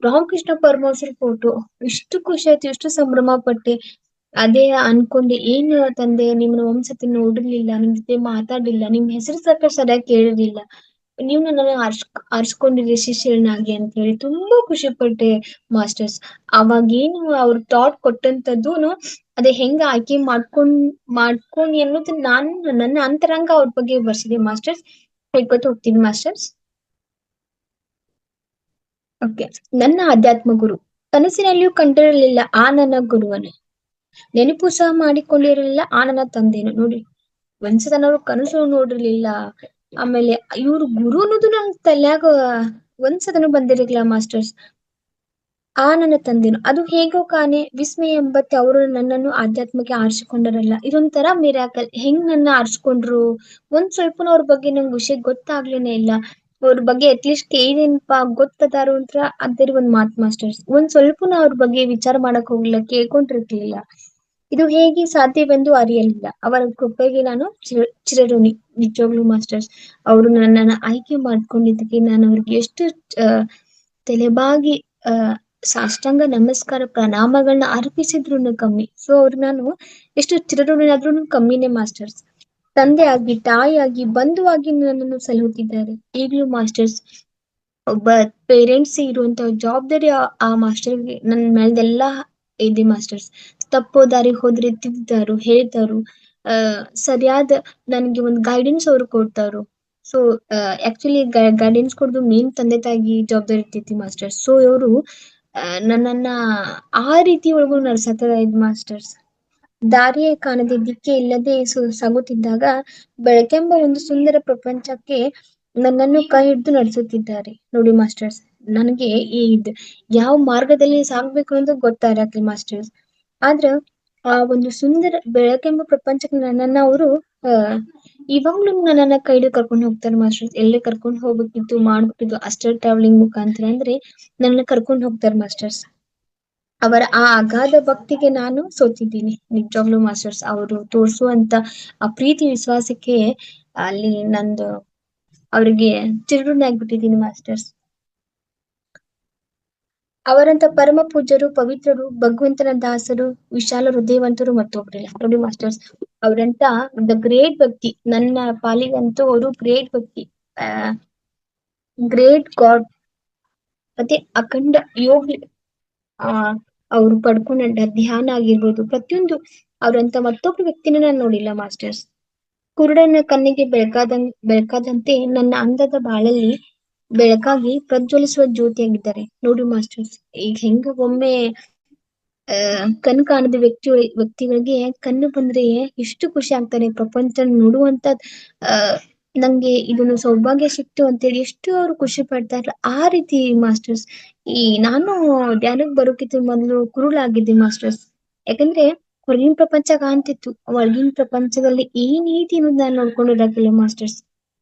ರಾಮಕೃಷ್ಣ ಪರಮಹಂಸರ ಫೋಟೋ. ಇಷ್ಟು ಖುಷಿ ಆಯ್ತು, ಎಷ್ಟು ಸಂಭ್ರಮ ಪಟ್ಟೆ. ಅದೇ ಅನ್ಕೊಂಡೆ, ಏನ್ ತಂದೆ ನಿಮ್ನ ಒಂದ್ಸತಿ ನೋಡಿರ್ಲಿಲ್ಲ, ನಿಮ್ ಜೊತೆ ಮಾತಾಡ್ಲಿಲ್ಲ, ನಿಮ್ ಹೆಸರು ಸರಿಯಾಗಿ ಕೇಳಿರ್ಲಿಲ್ಲ, ನೀವು ನನ್ನ ಆರ್ಸ್ಕೊಂಡಿದ್ರಿ ಶಿಷ್ಯನಾಗಿ ಅಂತ ಹೇಳಿ ತುಂಬಾ ಖುಷಿ ಪಟ್ಟೆ ಮಾಸ್ಟರ್ಸ್. ಅವಾಗೇನು ಅವ್ರ ಥಾಟ್ ಕೊಟ್ಟಂತದ್ದೂನು ಅದೇ ಹೆಂಗ ಆಯ್ಕೆ ಮಾಡ್ಕೊಂಡ್ ಅನ್ನೋದು ನನ್ನ ಅಂತರಂಗ ಅವ್ರ ಬಗ್ಗೆ ಬರ್ಸಿದೆ ಮಾಸ್ಟರ್ಸ್. ಹೇಳ್ಕೊತ ಹೋಗ್ತೀನಿ ಮಾಸ್ಟರ್ಸ್. ಓಕೆ. ನನ್ನ ಆಧ್ಯಾತ್ಮ ಗುರು. ಕನಸಿನಲ್ಲಿಯೂ ಕಂಡಿರಲಿಲ್ಲ ಆ ನನ್ನ ಗುರುವನು, ನೆನಪು ಸಹ ಮಾಡಿಕೊಂಡಿರಲಿಲ್ಲ ಆ ನನ್ನ ತಂದೆನು. ನೋಡಿ, ಒಂದ್ಸತನವ್ರು ಕನಸು ನೋಡಿರ್ಲಿಲ್ಲ, ಆಮೇಲೆ ಇವ್ರು ಗುರು ಅನ್ನೋದು ನನ್ ತಲ್ಯಾಗ ಒಂದ್ಸತನೂ ಬಂದಿರಲಿಲ್ಲ ಮಾಸ್ಟರ್ಸ್. ಆ ನನ್ನ ತಂದೆನು, ಅದು ಹೇಗೋ ಕಾಣೆ ವಿಸ್ಮಯ ಎಂಬತ್ತೆ ಅವರು ನನ್ನನ್ನು ಆಧ್ಯಾತ್ಮಕ್ಕೆ ಆರಿಸಿಕೊಂಡರಲ್ಲ. ಇದೊಂಥರ ಮಿರಾಕಲ್. ಹೆಂಗ್ ನನ್ನ ಆರಿಸ್ಕೊಂಡ್ರು, ಒಂದ್ ಸ್ವಲ್ಪನೂ ಅವ್ರ ಬಗ್ಗೆ ನಂಗೆ ವಿಷಯ ಗೊತ್ತಾಗ್ಲೇನೆ ಇಲ್ಲ. ಅವ್ರ ಬಗ್ಗೆ ಅಟ್ಲೀಸ್ಟ್ ಏನೇನಪ್ಪ ಗೊತ್ತದಾರು ಅಂತ ಅದೇ ಒಂದ್ ಮಾತ್ ಮಾಸ್ಟರ್ಸ್. ಒಂದ್ ಸ್ವಲ್ಪನೂ ಅವ್ರ ಬಗ್ಗೆ ವಿಚಾರ ಮಾಡಕ್ ಹೋಗ್ಲಿಲ್ಲ, ಕೇಳ್ಕೊಂಡಿರ್ಲಿಲ್ಲ. ಇದು ಹೇಗೆ ಸಾಧ್ಯವೆಂದು ಅರಿಯಲಿಲ್ಲ. ಅವರ ಕೃಪೆಗೆ ನಾನು ಚಿರಋಣಿ ನಿಜವಾಗ್ಲೂ ಮಾಸ್ಟರ್ಸ್. ಅವರು ನನ್ನನ್ನ ಆಯ್ಕೆ ಮಾಡ್ಕೊಂಡಿದ್ದಕ್ಕೆ ನಾನು ಅವ್ರಿಗೆ ಎಷ್ಟು ತಲೆಬಾಗಿ ಸಾಷ್ಟಾಂಗ ನಮಸ್ಕಾರ ಪ್ರಣಾಮಗಳನ್ನ ಅರ್ಪಿಸಿದ್ರು ಕಮ್ಮಿ. ಸೊ ಅವ್ರು ನಾನು ಎಷ್ಟು ಚಿರಋಣಿಯಾದ್ರೂ ಕಮ್ಮಿನೇ ಮಾಸ್ಟರ್ಸ್. ತಂದೆ ಆಗಿ, ತಾಯಿಯಾಗಿ, ಬಂಧುವಾಗಿ ನನ್ನನ್ನು ಸಲಹುತ್ತಿದ್ದಾರೆ ಈಗಲೂ ಮಾಸ್ಟರ್ಸ್. ಒಬ್ಬ ಪೇರೆಂಟ್ಸ್ ಇರುವಂತ ಜವಾಬ್ದಾರಿ ಆ ಮಾಸ್ಟರ್ಗೆ ನನ್ನ ಮೇಲ್ದೆಲ್ಲ ಇದೆ ಮಾಸ್ಟರ್ಸ್. ತಪ್ಪೋ ದಾರಿ ಹೋದ್ರೆ ತಿದ್ದಾರು, ಹೇಳ್ತಾರು, ಸರಿಯಾದ ನನ್ಗೆ ಒಂದು ಗೈಡೆನ್ಸ್ ಅವ್ರು ಕೊಡ್ತಾರು. ಸೊ ಆಕ್ಚುಲಿ ಗೈಡೆನ್ಸ್ ಕೊಡೋದು ಮೇನ್ ತಂದೆ ತಾಯಿಗೆ ಜವಾಬ್ದಾರಿ ಇರ್ತೈತಿ ಮಾಸ್ಟರ್ಸ್. ಸೊ ಇವರು ನನ್ನನ್ನ ಆ ರೀತಿ ಒಳಗೂ ನಡ್ಸತ್ತ ಇದ್ ಮಾಸ್ಟರ್ಸ್. ದಾರಿಯೇ ಕಾಣದೆ ದಿಕ್ಕೆ ಇಲ್ಲದೆ ಸಾಗುತ್ತಿದ್ದಾಗ ಬೆಳಕೆಂಬ ಒಂದು ಸುಂದರ ಪ್ರಪಂಚಕ್ಕೆ ನನ್ನನ್ನು ಕೈ ಹಿಡಿದು ನಡೆಸುತ್ತಿದ್ದಾರೆ ನೋಡಿ ಮಾಸ್ಟರ್ಸ್. ನನಗೆ ಯಾವ ಮಾರ್ಗದಲ್ಲಿ ಸಾಗ್ಬೇಕು ಅಂತ ಗೊತ್ತಾಗಲಿ ಮಾಸ್ಟರ್ಸ್. ಆದ್ರ ಆ ಒಂದು ಸುಂದರ ಬೆಳಕೆಂಬ ಪ್ರಪಂಚಕ್ಕೆ ನನ್ನನ್ನ ಅವರು ಇವಾಗ್ಲೂ ನನ್ನನ್ನ ಕೈ ಹಿಡಿದು ಕರ್ಕೊಂಡು ಹೋಗ್ತಾರೆ ಮಾಸ್ಟರ್ಸ್. ಎಲ್ಲೇ ಕರ್ಕೊಂಡು ಹೋಗ್ಬೇಕಿತ್ತು, ಮಾಡ್ಬೇಕಿತ್ತು ಅಷ್ಟೇ ಟ್ರಾವೆಲಿಂಗ್ ಮುಖಾಂತರ ಅಂದ್ರೆ ನನ್ನ ಕರ್ಕೊಂಡು ಹೋಗ್ತಾರೆ ಮಾಸ್ಟರ್ಸ್. ಅವರ ಆ ಅಗಾಧ ಭಕ್ತಿಗೆ ನಾನು ಸೋತಿದ್ದೀನಿ ನಿಜವಾಗ್ಲೂ ಮಾಸ್ಟರ್ಸ್. ಅವರು ತೋರಿಸುವಂತ ಆ ಪ್ರೀತಿ ವಿಶ್ವಾಸಕ್ಕೆ ಅಲ್ಲಿ ನಂದು ಅವ್ರಿಗೆ ಚಿರಋಣಿ ಆಗ್ಬಿಟ್ಟಿದ್ದೀನಿ ಮಾಸ್ಟರ್ಸ್. ಅವರಂತ ಪರಮ ಪೂಜ್ಯರು, ಪವಿತ್ರರು, ಭಗವಂತನ ದಾಸರು, ವಿಶಾಲ ಹೃದಯವಂತರು ಮತ್ತೊಬ್ರಿಲ್ಲ ನೋಡಿ ಮಾಸ್ಟರ್ಸ್. ಅವರಂತ ದ ಗ್ರೇಟ್ ವ್ಯಕ್ತಿ. ನನ್ನ ಪಾಲಿಗಂತೂ ಅವರು ಗ್ರೇಟ್ ವ್ಯಕ್ತಿ, ಗ್ರೇಟ್ ಗಾಡ್. ಮತ್ತೆ ಅಖಂಡ ಯೋಗ ಆ ಅವ್ರು ಪಡ್ಕೊಂಡ ಧ್ಯಾನ ಆಗಿರ್ಬೋದು, ಪ್ರತಿಯೊಂದು ಅವ್ರಂತ ಮತ್ತೊಬ್ಬ ವ್ಯಕ್ತಿನ ನಾನು ನೋಡಿಲ್ಲ ಮಾಸ್ಟರ್ಸ್. ಕುರುಡನ ಕಣ್ಣಿಗೆ ಬೆಳಕಾದಂತೆ ನನ್ನ ಅಂದದ ಬಾಳಲ್ಲಿ ಬೆಳಕಾಗಿ ಪ್ರಜ್ವಲಿಸುವ ಜ್ಯೋತಿಯಾಗಿದ್ದಾರೆ ನೋಡಿ ಮಾಸ್ಟರ್ಸ್. ಈಗ ಹೆಂಗ ಒಮ್ಮೆ ಕಣ್ಣು ಕಾಣದ ವ್ಯಕ್ತಿಗಳಿಗೆ ಕಣ್ಣು ಬಂದ್ರೆ ಎಷ್ಟು ಖುಷಿ ಆಗ್ತಾರೆ, ಪ್ರಪಂಚ ನೋಡುವಂತ ಆ ನಂಗೆ ಇದನ್ನು ಸೌಭಾಗ್ಯ ಸಿಕ್ತು ಅಂತೇಳಿ ಎಷ್ಟು ಅವ್ರು ಖುಷಿ ಪಡ್ತಾರೆ. ಆ ರೀತಿ ಮಾಸ್ಟರ್ಸ್ ನಾನು ಧ್ಯಾನಕ್ ಬರೋಕಿತ್ತು ಮೊದ್ಲು ಕುರುಳಾಗಿದ್ದೆ ಮಾಸ್ಟರ್ಸ್. ಯಾಕಂದ್ರೆ ಹೊರಗಿನ ಪ್ರಪಂಚ ಕಾಣ್ತಿತ್ತು, ಒಳಗಿನ ಪ್ರಪಂಚದಲ್ಲಿ ಏನೈತಿ ಅನ್ನೋದು ನಾನು ನೋಡ್ಕೊಂಡಿರಾಕಿಲ್ಲ ಮಾಸ್ಟರ್ಸ್.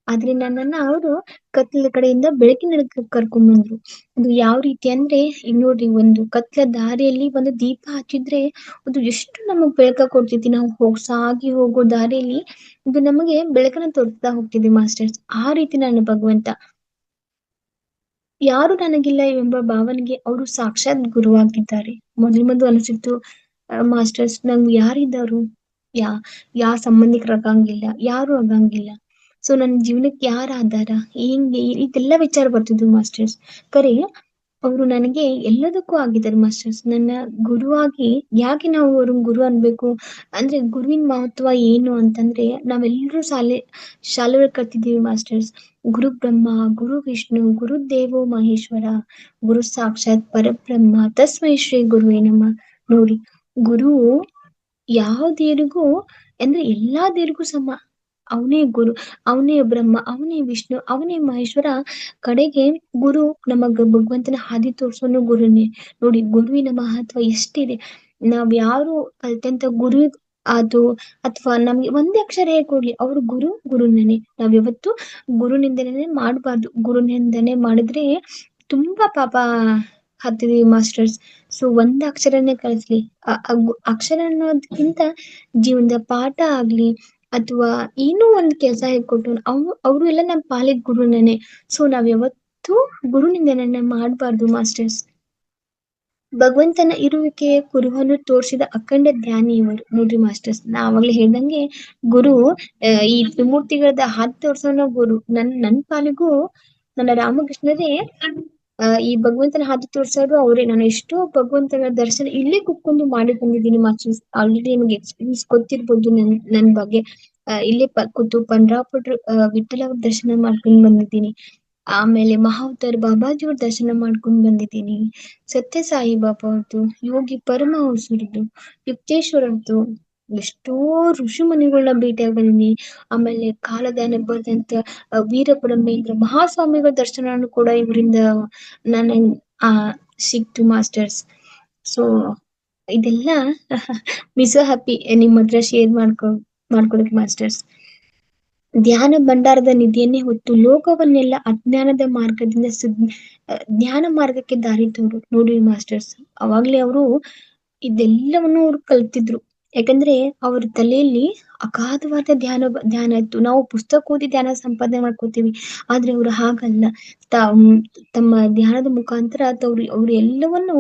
ಆದ್ರೆ ನನ್ನನ್ನ ಅವರು ಕತ್ಲ ಕಡೆಯಿಂದ ಬೆಳಕಿನ ಕರ್ಕೊಂಡ್ ಬಂದ್ರು. ಅದು ಯಾವ ರೀತಿ ಅಂದ್ರೆ, ಈಗ ನೋಡ್ರಿ, ಒಂದು ಕತ್ಲ ದಾರಿಯಲ್ಲಿ ಒಂದು ದೀಪ ಹಚ್ಚಿದ್ರೆ ಅದು ಎಷ್ಟು ನಮಗ್ ಬೆಳಕ ಕೊಡ್ತೈತಿ. ನಾವು ಸಾಗಿ ಹೋಗೋ ದಾರಿಯಲ್ಲಿ ಇದು ನಮಗೆ ಬೆಳಕನ್ನ ತೋರಿಸ್ತಾ ಹೋಗ್ತಿದೆ ಮಾಸ್ಟರ್ಸ್. ಆ ರೀತಿ ನಾನು ಭಗವಂತ ಯಾರು ನನಗಿಲ್ಲ ಎಂಬ ಭಾವನೆಗೆ ಅವರು ಸಾಕ್ಷಾತ್ ಗುರುವಾಗಿದ್ದಾರೆ. ಮೊದಲು ಅನಿಸಿತ್ತು ಮಾಸ್ಟರ್ಸ್, ನಂಗೆ ಯಾರಿದ್ದಾರು, ಯಾ ಯಾ ಸಂಬಂಧಿಕರು ಆಗಂಗಿಲ್ಲ, ಯಾರು ಆಗಂಗಿಲ್ಲ. ಸೊ ನನ್ನ ಜೀವನಕ್ಕೆ ಯಾರ ಆಧಾರ, ಹಿಂಗೆ ಇದೆಲ್ಲ ವಿಚಾರ ಬರ್ತಿದ್ವು ಮಾಸ್ಟರ್ಸ್. ಕರೆ ಅವರು ನನಗೆ ಎಲ್ಲದಕ್ಕೂ ಆಗಿದ್ದಾರೆ ಮಾಸ್ಟರ್ಸ್. ನನ್ನ ಗುರುವಾಗಿ ಯಾಕೆ ನಾವು ಅವ್ರ ಗುರು ಅನ್ಬೇಕು ಅಂದ್ರೆ, ಗುರುವಿನ ಮಹತ್ವ ಏನು ಅಂತಂದ್ರೆ, ನಾವೆಲ್ಲರೂ ಶಾಲೆ ಕಲ್ತಿದ್ದೀವಿ ಮಾಸ್ಟರ್ಸ್. ಗುರು ಬ್ರಹ್ಮ, ಗುರು ವಿಷ್ಣು, ಗುರು ದೇವೋ ಮಹೇಶ್ವರ, ಗುರು ಸಾಕ್ಷಾತ್ ಪರಬ್ರಹ್ಮ, ತಸ್ಮೈ ಶ್ರೀ ಗುರುವೇ ನಮಃ. ನೋಡಿ, ಗುರು ಯಾವ ದೇವರಿಗೂ ಅಂದ್ರೆ ಎಲ್ಲಾ ದೇವರಿಗೂ ಸಮ. ಅವನೇ ಗುರು, ಅವನೇ ಬ್ರಹ್ಮ, ಅವನೇ ವಿಷ್ಣು, ಅವನೇ ಮಹೇಶ್ವರ. ಕಡೆಗೆ ಗುರು ನಮಗ ಭಗವಂತನ ಹಾದಿ ತೋರ್ಸೋನು ಗುರುನೇ. ನೋಡಿ, ಗುರುವಿನ ಮಹತ್ವ ಎಷ್ಟಿದೆ. ನಾವ್ ಯಾರು ಕಲ್ತಂತ ಗುರು ಅದು ಅಥವಾ ನಮ್ಗೆ ಒಂದೇ ಅಕ್ಷರ ಹೇಳ್ಕೊಡ್ಲಿ, ಅವ್ರು ಗುರುನೇ. ನಾವ್ ಯಾವತ್ತು ಗುರುನಿಂದನೆ ಮಾಡಬಾರ್ದು. ಗುರುನಿಂದನೆ ಮಾಡಿದ್ರೆ ತುಂಬಾ ಪಾಪ ಹತ್ತಿದೀವಿ ಮಾಸ್ಟರ್ಸ್. ಸೊ ಒಂದ್ ಅಕ್ಷರನೇ ಕಲಿಸ್ಲಿ, ಅಕ್ಷರ ಅನ್ನೋದಕ್ಕಿಂತ ಜೀವನದ ಪಾಠ ಆಗ್ಲಿ ಅಥವಾ ಏನೋ ಒಂದ್ ಕೆಲಸ ಹೇಳ್ಕೊಟ್ಟು ಅವ್ರು ಎಲ್ಲ ನಮ್ಮ ಪಾಲಿಗೆ ಗುರುನೇ. ಸೊ ನಾವ್ ಯಾವತ್ತೂ ಗುರುನಿಂದನೆ ಮಾಡಬಾರ್ದು ಮಾಸ್ಟರ್ಸ್. ಭಗವಂತನ ಇರುವಿಕೆಯ ಕುರುಹನ್ನು ತೋರಿಸಿದ ಅಖಂಡ ಧ್ಯಾನಿ ಇವರು ನೋಡ್ರಿ ಮಾಸ್ಟರ್ಸ್. ನಾ ಅವಾಗ್ಲೇ ಹೇಳ್ದಂಗೆ ಗುರು ಈ ತ್ರಿಮೂರ್ತಿಗಳದ ಹಾದಿ ತೋರ್ಸೋನ ಗುರು. ನನ್ ಪಾಲಿಗೂ ನನ್ನ ರಾಮಕೃಷ್ಣರೇ ಈ ಭಗವಂತನ ಹಾದಿ ತೋರ್ಸೋರು ಅವ್ರೇ. ನಾನು ಎಷ್ಟೋ ಭಗವಂತನ ದರ್ಶನ ಇಲ್ಲೇ ಕುತ್ಕೊಂಡು ಮಾಡಿ ಬಂದಿದ್ದೀನಿ ಮಾಸ್ಟರ್ಸ್. ಆಲ್ರೆಡಿ ನಿಮ್ಗೆ ಎಕ್ಸ್ಪೀರಿಯನ್ಸ್ ಗೊತ್ತಿರ್ಬೋದು ನನ್ ಬಗ್ಗೆ. ಇಲ್ಲೇ ಕೂತು ಪಂಡ್ರಾಪುರ ವಿಠಲ ಅವ್ರ ದರ್ಶನ ಮಾಡ್ಕೊಂಡ್ ಬಂದಿದ್ದೀನಿ. ಆಮೇಲೆ ಮಹಾವತಾರ್ ಬಾಬಾಜಿಯವ್ರ ದರ್ಶನ ಮಾಡ್ಕೊಂಡ್ ಬಂದಿದ್ದೀನಿ. ಸತ್ಯ ಸಾಯಿ ಬಾಬಾ ಅವ್ರದ್ದು, ಯೋಗಿ ಪರಮಹಂಸರದ್ದು, ಯುಕ್ತೇಶ್ವರದ್ದು, ಎಷ್ಟೋ ಋಷಿ ಮುನಿಗಳನ್ನ ಭೇಟಿಯಾಗಿ ಬಂದಿದ್ದೀನಿ. ಆಮೇಲೆ ಕಾಲದಾನ ಬರ್ದಂತ ವೀರಬ್ರಹ್ಮೇಂದ್ರ ಮಹಾಸ್ವಾಮಿಗಳ ದರ್ಶನ ಕೂಡ ಇವರಿಂದ ನಾನು ಸಿಕ್ತು ಮಾಸ್ಟರ್ಸ್. ಸೊ ಇದೆಲ್ಲ ಮಿಸ್ ಹ್ಯಾಪಿ ನಿಮ್ ಹತ್ರ ಶೇರ್ ಮಾಡ್ಕೊಳಕ್ ಮಾಸ್ಟರ್ಸ್. ಧ್ಯಾನ ಭಂಡಾರದ ನಿಧಿಯನ್ನೇ ಹೊತ್ತು ಲೋಕವನ್ನೆಲ್ಲ ಅಜ್ಞಾನದ ಮಾರ್ಗದಿಂದ ಜ್ಞಾನ ಮಾರ್ಗಕ್ಕೆ ದಾರಿ ತೋರು ನೋಡಿ ಮಾಸ್ಟರ್ಸ್. ಅವಾಗ್ಲೇ ಅವರು ಇದೆಲ್ಲವನ್ನು ಅವ್ರು ಕಲ್ತಿದ್ರು. ಯಾಕಂದ್ರೆ ಅವ್ರ ತಲೆಯಲ್ಲಿ ಅಗಾಧವಾದ ಧ್ಯಾನ ಇತ್ತು. ನಾವು ಪುಸ್ತಕ ಓದಿ ಧ್ಯಾನ ಸಂಪಾದನೆ ಮಾಡ್ಕೋತೀವಿ, ಆದ್ರೆ ಅವ್ರು ಹಾಗಲ್ಲ. ತಮ್ಮ ಧ್ಯಾನದ ಮುಖಾಂತರ ಅವ್ರು ಎಲ್ಲವನ್ನು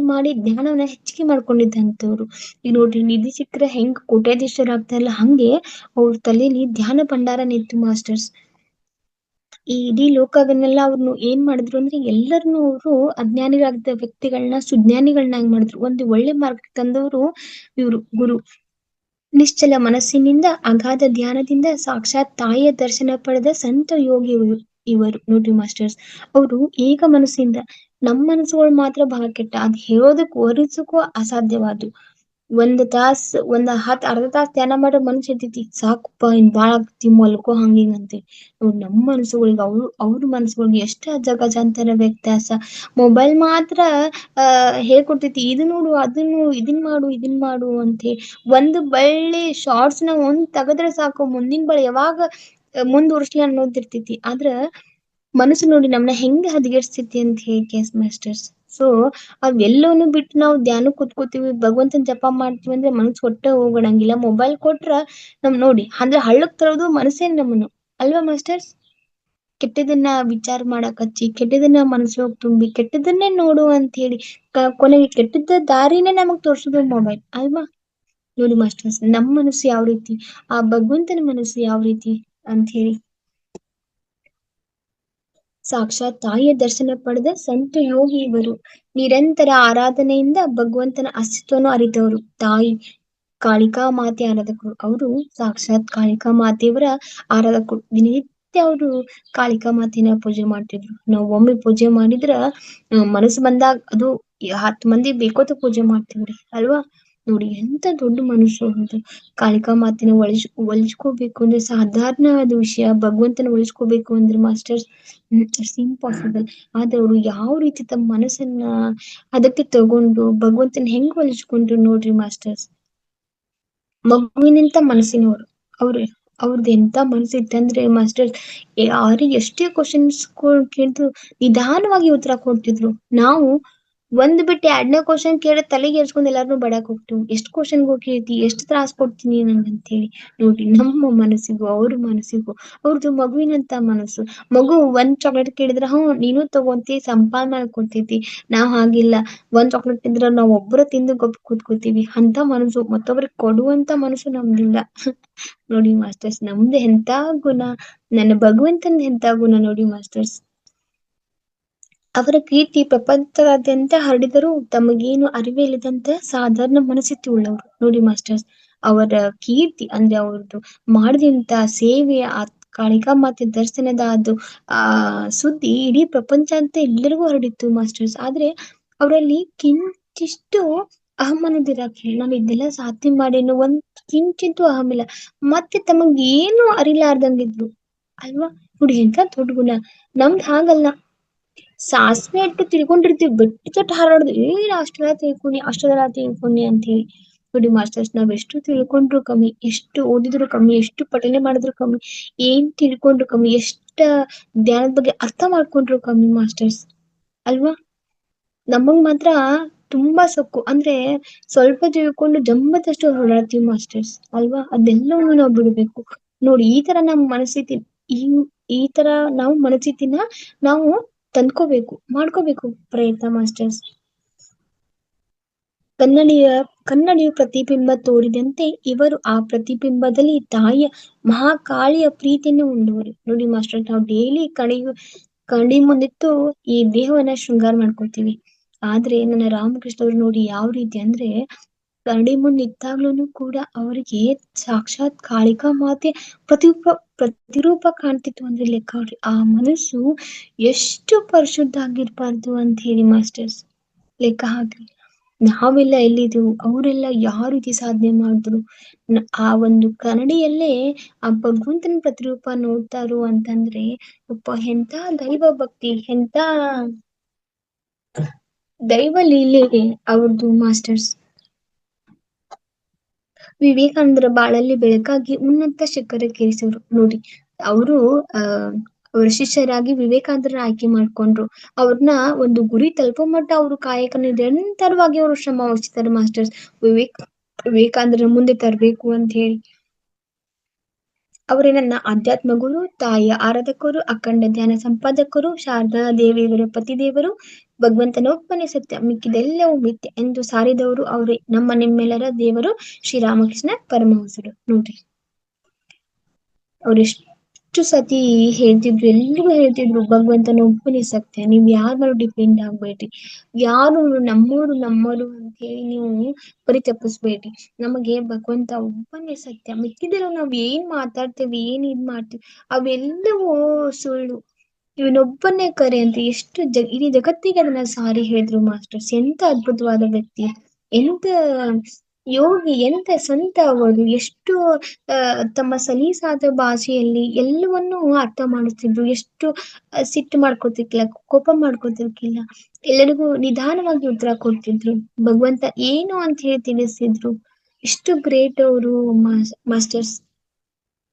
ಮಾಡಿ ಜ್ಞಾನವನ್ನ ಹೆಚ್ಚಿಗೆ ಮಾಡ್ಕೊಂಡಿದ್ದಂತವ್ರು. ಈಗ ನೋಡ್ರಿ, ನಿಧಿ ಸಿಕ್ಕರೆ ಹೆಂಗ್ ಕೋಟ್ಯಾಧೀಶರಾಗ್ತಾರಲ್ಲ, ಹಂಗೆ ಅವ್ರ ತಲೆಯಲ್ಲಿ ಧ್ಯಾನ ಭಂಡಾರನೇ ಇತ್ತು ಮಾಸ್ಟರ್ಸ್. ಈ ಇಡೀ ಲೋಕವನ್ನೆಲ್ಲ ಅವ್ರನ್ನು ಏನ್ ಮಾಡಿದ್ರು ಅಂದ್ರೆ, ಎಲ್ಲರನ್ನು ಅವರು ಅಜ್ಞಾನಿಗಳಾಗಿದ್ದ ವ್ಯಕ್ತಿಗಳನ್ನ ಸುಜ್ಞಾನಿಗಳನ್ನಾಗಿ ಮಾಡಿದ್ರು. ಒಂದು ಒಳ್ಳೆ ಮಾರ್ಗಕ್ಕೆ ತಂದವರು ಇವ್ರು ಗುರು. ನಿಶ್ಚಲ ಮನಸ್ಸಿನಿಂದ ಅಗಾಧ ಧ್ಯಾನದಿಂದ ಸಾಕ್ಷಾತ್ ತಾಯಿಯ ದರ್ಶನ ಪಡೆದ ಸಂತ ಯೋಗಿ ಇವರು ನೋಡ್ರಿ ಮಾಸ್ಟರ್ಸ್. ಅವರು ಏಕ ಮನಸ್ಸಿಂದ, ನಮ್ಮ ಮನಸ್ಸುಗಳು ಮಾತ್ರ ಬಹಳ ಕೆಟ್ಟ, ಅದ್ ಹೇಳೋದಕ್ಕೂ ವರ್ಣಿಸಕ್ಕೂ ಅಸಾಧ್ಯವಾದು. ಒಂದ್ ಅರ್ಧ ತಾಸ್ ಧ್ಯಾನ ಮಾಡೋ ಮನುಷ್ಯ ಇರ್ತೈತಿ, ಸಾಕಪ್ಪ ಇನ್ ಬಾಳ ಆಗ್ತಿ ಮಲ್ಕೋ ಹಂಗಿಂಗಂತೆ. ನಮ್ಮ ಮನಸ್ಸುಗಳಿಗೆ ಅವ್ರ ಮನಸ್ಸುಗಳಿಗೆ ಎಷ್ಟ ಅಜಗಜಾಂತರ ವ್ಯತ್ಯಾಸ. ಮೊಬೈಲ್ ಮಾತ್ರ ಹೇಳ್ಕೊಡ್ತೈತಿ, ಇದು ನೋಡು, ಅದನ್ನು ಇದನ್ ಮಾಡು ಅಂತ. ಒಂದು ಬಳ್ಳಿ ಶಾರ್ಟ್ಸ್ ನ ಒಂದ್ ತೆಗದ್ರೆ ಸಾಕು, ಮುಂದಿನ ಬಳ್ಳಿ ಯಾವಾಗ ಮುಂದುವರ್ಸ್ಲಿ ಅನ್ನೋದಿರ್ತೈತಿ. ಆದ್ರ ಮನಸ್ಸು ನೋಡಿ ನಮ್ನ ಹೆಂಗ ಹದಗೆಡ್ಸ್ತೈತಿ ಅಂತ ಹೇಳಿ ಕೇಸ್ ಮಾಸ್ಟರ್ಸ್. ಸೊ ಅವೆಲ್ಲವನ್ನೂ ಬಿಟ್ಟು ನಾವು ಧ್ಯಾನ ಕೂತ್ಕೋತೀವಿ, ಭಗವಂತನ ಜಪ ಮಾಡ್ತೀವಿ ಅಂದ್ರೆ ಮನಸ್ಸು ಒಟ್ಟ ಹೋಗಣಂಗಿಲ್ಲ. ಮೊಬೈಲ್ ಕೊಟ್ರ ನೋಡಿ ಅಂದ್ರೆ ಹಳ್ಳಕ್ ತರೋದು ಮನಸ್ಸೇನ್ ನಮ್ಮನ್ನು, ಅಲ್ವಾ ಮಾಸ್ಟರ್ಸ್? ಕೆಟ್ಟದನ್ನ ವಿಚಾರ ಮಾಡಕ್ ಹಚ್ಚಿ, ಕೆಟ್ಟದನ್ನ ಮನಸ್ಸೊಳಗ್ ತುಂಬಿ, ಕೆಟ್ಟದನ್ನೇ ನೋಡು ಅಂತ ಹೇಳಿ ಕೊನೆಗೆ ಕೆಟ್ಟದ ದಾರಿನೇ ನಮಗ್ ತೋರ್ಸೋದು ಮೊಬೈಲ್, ಅಲ್ವಾ? ನೋಡಿ ಮಾಸ್ಟರ್ಸ್, ನಮ್ಮ ಮನಸ್ಸು ಯಾವ ರೀತಿ, ಆ ಭಗವಂತನ ಮನಸ್ಸು ಯಾವ ರೀತಿ ಅಂತ ಹೇಳಿ. ಸಾಕ್ಷಾತ್ ತಾಯಿಯ ದರ್ಶನ ಪಡೆದ ಸಂತ ಯೋಗಿ ಇವರು. ನಿರಂತರ ಆರಾಧನೆಯಿಂದ ಭಗವಂತನ ಅಸ್ತಿತ್ವವನ್ನು ಅರಿತವರು. ತಾಯಿ ಕಾಳಿಕಾ ಮಾತೆ ಆರಾಧಕರು. ಅವರು ಸಾಕ್ಷಾತ್ ಕಾಳಿಕಾ ಮಾತೆಯವರ ಆರಾಧಕರು. ದಿನನಿತ್ಯ ಅವರು ಕಾಳಿಕಾ ಮಾತೆನ ಪೂಜೆ ಮಾಡ್ತಿದ್ರು. ನಾವು ಒಮ್ಮೆ ಪೂಜೆ ಮಾಡಿದ್ರ ಮನಸ್ಸು ಬಂದಾಗ ಅದು 10 ಮಂದಿ ಬೇಕೋತ ಪೂಜೆ ಮಾಡ್ತೀವ್ರಿ ಅಲ್ವಾ. ನೋಡಿ ಎಂತ ದೊಡ್ಡ ಮನುಷ್ಯ ಅವ್ರದ್ದು. ಕಾಳಿಕಾ ಮಾತೆನ ಒಲಿಸ್ಕೋಬೇಕು ಅಂದ್ರೆ ಸಾಧಾರಣವಾದ ವಿಷಯ. ಭಗವಂತನ ಒಲಿಸ್ಕೋಬೇಕು ಅಂದ್ರೆ ಮಾಸ್ಟರ್ಸ್ ಇಟ್ಸ್ ಇಂಪಾಸಿಬಲ್. ಆದ್ರೆ ಅವರು ಯಾವ ರೀತಿ ತಮ್ಮ ಮನಸ್ಸನ್ನ ಅದಕ್ಕೆ ತಗೊಂಡು ಭಗವಂತನ ಹೆಂಗ್ ಒಲಿಸ್ಕೊಂಡ್ರು ನೋಡ್ರಿ ಮಾಸ್ಟರ್ಸ್. ಮಗುವಿನಿಂತ ಮನಸ್ಸಿನವರು ಅವ್ರು. ಅವ್ರದ್ದು ಎಂತ ಮನಸ್ಸಿತ್ತಂದ್ರೆ ಮಾಸ್ಟರ್, ಯಾರಿಗೆ ಎಷ್ಟೇ ಕ್ವಶನ್ಸ್ ಕೇಳಿದ್ರು ನಿಧಾನವಾಗಿ ಉತ್ತರ ಕೊಡ್ತಿದ್ರು. ನಾವು ಒಂದ್ ಬಿಟ್ಟು 2ನೇ ಕ್ವಶನ್ ಕೇಳ ತಲೆಗೆ ಏರ್ಸ್ಕೊಂಡ್ ಎಲ್ಲಾರ್ನು ಬಡಕ್ ಹೋಗ್ತೀವಿ. ಎಷ್ಟ್ ಕ್ವಶನ್ ಕೇಳ್ತಿ, ಎಷ್ಟ್ ತ್ರಾಸ್ ಕೊಡ್ತೀನಿ ನಂಗಂತೇಳಿ. ನೋಡಿ ನಮ್ಮ ಮನಸ್ಸಿಗೂ ಅವ್ರ ಮನಸ್ಸಿಗೂ ಅವ್ರದ್ದು ಮಗುವಿನಂತ ಮನಸ್ಸು. ಮಗು 1 ಚಾಕ್ಲೇಟ್ ಕೇಳಿದ್ರ ನೀನು ತಗೊಂತಿ, ಸಂಪಾದನೆ ಮಾಡ್ಕೊಡ್ತೈತಿ. ನಾವ್ ಹಾಗಿಲ್ಲ. 1 ಚಾಕ್ಲೇಟ್ ತಿಂದ್ರ ನಾವ್ ಒಬ್ಬರ ತಿಂದು ಗಪ್ ಕೂತ್ಕೋತೀವಿ. ಅಂತ ಮನಸ್ಸು, ಮತ್ತೊಬ್ರಿಗೆ ಕೊಡುವಂತ ಮನಸ್ಸು ನಮ್ದಿಲ್ಲ. ನೋಡಿ ಮಾಸ್ಟರ್ಸ್, ನಮ್ದು ಎಂತ ಗುಣ, ನನ್ನ ಭಗವಂತನ ಎಂತ ಗುಣ ನೋಡಿ ಮಾಸ್ಟರ್ಸ್. ಅವರ ಕೀರ್ತಿ ಪ್ರಪಂಚದಾದ್ಯಂತ ಹರಡಿದರೂ ತಮಗೇನು ಅರಿವೇ ಇಲ್ಲದಂತ ಸಾಧಾರಣ ಮನಸ್ಥಿತಿ ಉಳ್ಳವರು ನೋಡಿ ಮಾಸ್ಟರ್ಸ್. ಅವರ ಕೀರ್ತಿ ಅಂದ್ರೆ ಅವ್ರದ್ದು ಮಾಡಿದಂತ ಸೇವೆ, ಆ ಕಾಳಿಕಾ ಮಾತೆ ದರ್ಶನದ ಅದು ಸುದ್ದಿ ಇಡೀ ಪ್ರಪಂಚ ಅಂತ ಎಲ್ಲರಿಗೂ ಹರಡಿತ್ತು ಮಾಸ್ಟರ್ಸ್. ಆದ್ರೆ ಅವರಲ್ಲಿ ಕಿಂಚಿಷ್ಟು ಅಹಂ ಅನ್ನೋದಿರಕ್ಕೆ, ನಾನು ಇದೆಲ್ಲ ಸಾಧನೆ ಮಾಡೇನು ಒಂದ್ ಕಿಂಚಿತ್ತು ಅಹಂ ಇಲ್ಲ. ಮತ್ತೆ ತಮಗ್ ಏನು ಅರಿಲಾರ್ದಂಗಿದ್ರು ಅಲ್ವಾ. ನೋಡಿ ಎಂತ ದೊಡ್ಡ ಗುಣ. ನಮ್ದು ಹಾಗಲ್ಲ. ಸಾಸಿವೆ ಅಟ್ಟು ತಿಳ್ಕೊಂಡಿರ್ತೀವಿ, ಬೆಟ್ಟ ತಟ್ಟು ಹಾರಾಡುದು ಅಷ್ಟೆಲ್ಲ ತಿಳ್ಕೊಂಡಿ ಅಂತ ಹೇಳಿ. ನೋಡಿ ಮಾಸ್ಟರ್ಸ್, ನಾವ್ ಎಷ್ಟು ತಿಳ್ಕೊಂಡ್ರು ಕಮ್ಮಿ, ಎಷ್ಟು ಓದಿದ್ರು ಕಮ್ಮಿ, ಎಷ್ಟು ಪಠನೆ ಮಾಡಿದ್ರು ಕಮ್ಮಿ, ಏನ್ ತಿಳ್ಕೊಂಡ್ರು ಕಮ್ಮಿ, ಎಷ್ಟ ಧ್ಯಾನದ ಬಗ್ಗೆ ಅರ್ಥ ಮಾಡ್ಕೊಂಡ್ರು ಕಮ್ಮಿ ಮಾಸ್ಟರ್ಸ್ ಅಲ್ವಾ. ನಮಗ್ ಮಾತ್ರ ತುಂಬಾ ಸೊಕ್ಕು. ಅಂದ್ರೆ ಸ್ವಲ್ಪ ತಿಳ್ಕೊಂಡು ಜಂಬತ್ತಷ್ಟು ಹೊರಡ್ತೀವಿ ಮಾಸ್ಟರ್ಸ್ ಅಲ್ವಾ. ಅದೆಲ್ಲವೂ ನಾವು ಬಿಡ್ಬೇಕು. ನೋಡಿ ಈ ತರ ನಮ್ ಮನಸ್ಥಿತಿ, ಈ ತರ ನಾವು ಮನಸ್ಥಿತಿನ ನಾವು ತಂದ್ಕೋಬೇಕು, ಮಾಡ್ಕೋಬೇಕು ಪ್ರಯತ್ನ ಮಾಸ್ಟರ್ಸ್. ಕನ್ನಡಿಯ ಪ್ರತಿಬಿಂಬ ತೋರಿದಂತೆ ಇವರು ಆ ಪ್ರತಿಬಿಂಬದಲ್ಲಿ ತಾಯಿಯ ಮಹಾಕಾಳಿಯ ಪ್ರೀತಿಯನ್ನು ಉಂಡವರು ನೋಡಿ ಮಾಸ್ಟರ್. ನಾವು ಡೈಲಿ ಕಣಿ ಮುಂದಿತ್ತು ಈ ದೇಹವನ್ನ ಶೃಂಗಾರ ಮಾಡ್ಕೊತೀವಿ. ಆದ್ರೆ ನನ್ನ ರಾಮಕೃಷ್ಣ ಅವ್ರು ನೋಡಿ ಯಾವ ರೀತಿ ಅಂದ್ರೆ, ಕರಡಿ ಮುಂದೆ ಇದ್ದಾಗ್ಲೂ ಕೂಡ ಅವರಿಗೆ ಸಾಕ್ಷಾತ್ ಕಾಳಿಕಾ ಮಾತೆ ಪ್ರತಿರೂಪ ಕಾಣ್ತಿತ್ತು ಅಂದ್ರೆ ಲೆಕ್ಕ ಅವ್ರಿ. ಆ ಮನಸ್ಸು ಎಷ್ಟು ಪರಿಶುದ್ಧ ಆಗಿರ್ಬಾರ್ದು ಅಂತ ಹೇಳಿ ಮಾಸ್ಟರ್ಸ್ ಲೆಕ್ಕ ಹಾಕ್ರಿ. ನಾವೆಲ್ಲ ಎಲ್ಲಿದೆವು, ಅವರೆಲ್ಲ ಯಾವ ರೀತಿ ಸಾಧನೆ ಮಾಡಿದ್ರು. ಆ ಒಂದು ಕನ್ನಡಿಯಲ್ಲೇ ಆ ಭಗವಂತನ ಪ್ರತಿರೂಪ ನೋಡ್ತಾರು ಅಂತಂದ್ರೆ ಎಂತ ದೈವ ಭಕ್ತಿ, ಎಂತ ದೈವ ಲೀಲೆ ಅವ್ರದ್ದು ಮಾಸ್ಟರ್ಸ್. ವಿವೇಕಾನಂದರ ಬಾಳಲ್ಲಿ ಬೆಳಕಾಗಿ ಉನ್ನತ ಶಿಖರಕ್ಕೇರಿಸೋರು ನೋಡಿ. ಅವರು ಅವ್ರ ಶಿಷ್ಯರಾಗಿ ವಿವೇಕಾನಂದರ ಆಯ್ಕೆ ಮಾಡ್ಕೊಂಡ್ರು. ಅವ್ರನ್ನ ಒಂದು ಗುರಿ ತಲುಪೋ ಮಟ್ಟ ಅವರು ಕಾಯಕ ನಿರಂತರವಾಗಿ ಅವರು ಶ್ರಮ ವಹಿಸ್ತಾರೆ ಮಾಸ್ಟರ್ಸ್. ವಿವೇಕಾನಂದರ ಮುಂದೆ ತರಬೇಕು ಅಂತ ಹೇಳಿ. ಅವರೇ ನನ್ನ ಆಧ್ಯಾತ್ಮ ಗುರು, ತಾಯಿಯ ಆರಾಧಕರು, ಅಖಂಡ ಧ್ಯಾನ ಸಂಪಾದಕರು, ಶಾರದಾ ದೇವಿಯವರ ಪತಿದೇವರು, ಭಗವಂತನೊಬ್ಬನೇ ಸತ್ಯ, ಮಿಕ್ಕಿದೆಲ್ಲವೂ ಮಿಥ್ಯ ಎಂದು ಸಾರಿದವರು ಅವರೇ. ನಿಮ್ಮೆಲ್ಲರ ದೇವರು ಶ್ರೀರಾಮಕೃಷ್ಣ ಪರಮಹಂಸರು ನೋಡ್ರಿ. ಅವ್ರೆಷ್ಟು ಸತಿ ಹೇಳ್ತಿದ್ರು, ಎಲ್ರಿಗೂ ಹೇಳ್ತಿದ್ರು ಭಗವಂತನೊಬ್ಬನೇ ಸತ್ಯ, ನೀವ್ ಯಾರ ಮೇಲೆ ಡಿಪೆಂಡ್ ಆಗ್ಬೇಡ್ರಿ, ಯಾರು ನಮ್ಮೋರು ಅಂತ ಹೇಳಿ ನೀವು ಪರಿತಪಿಸ್ಬೇಡ್ರಿ. ನಮಗೆ ಭಗವಂತ ಒಬ್ಬನೇ ಸತ್ಯ, ಮಿಕ್ಕಿದೆಲ್ಲ ನಾವ್ ಏನ್ ಮಾತಾಡ್ತೇವೆ, ಏನ್ ಇದ್ ಮಾಡ್ತೀವಿ ಅವೆಲ್ಲವೂ ಸುಳ್ಳು, ಇವನೊಬ್ಬನೇ ಕರೆ ಅಂತ ಎಷ್ಟು ಇಡೀ ಜಗತ್ತಿಗೆ ಅದನ್ನ ಸಾರಿ ಹೇಳಿದ್ರು ಮಾಸ್ಟರ್ಸ್. ಎಂತ ಅದ್ಭುತವಾದ ವ್ಯಕ್ತಿ, ಎಂತ ಯೋಗಿ, ಎಂತ ಸಂತ ಅವರು. ಎಷ್ಟು ತಮ್ಮ ಸಲೀಸಾದ ಭಾಷೆಯಲ್ಲಿ ಎಲ್ಲವನ್ನೂ ಅರ್ಥ ಮಾಡಿಸ್ತಿದ್ರು. ಎಷ್ಟು ಸಿಟ್ಟು ಮಾಡ್ಕೊತಿರ್ಕಿಲ್ಲ, ಕೋಪ ಮಾಡ್ಕೊತಿರ್ಕಿಲ್ಲ, ಎಲ್ಲರಿಗೂ ನಿಧಾನವಾಗಿ ಉತ್ತರ ಕೊಡ್ತಿದ್ರು. ಭಗವಂತ ಏನು ಅಂತ ಹೇಳಿ ತಿಳಿಸ್ತಿದ್ರು. ಎಷ್ಟು ಗ್ರೇಟ್ ಅವರು ಮಾಸ್ಟರ್ಸ್.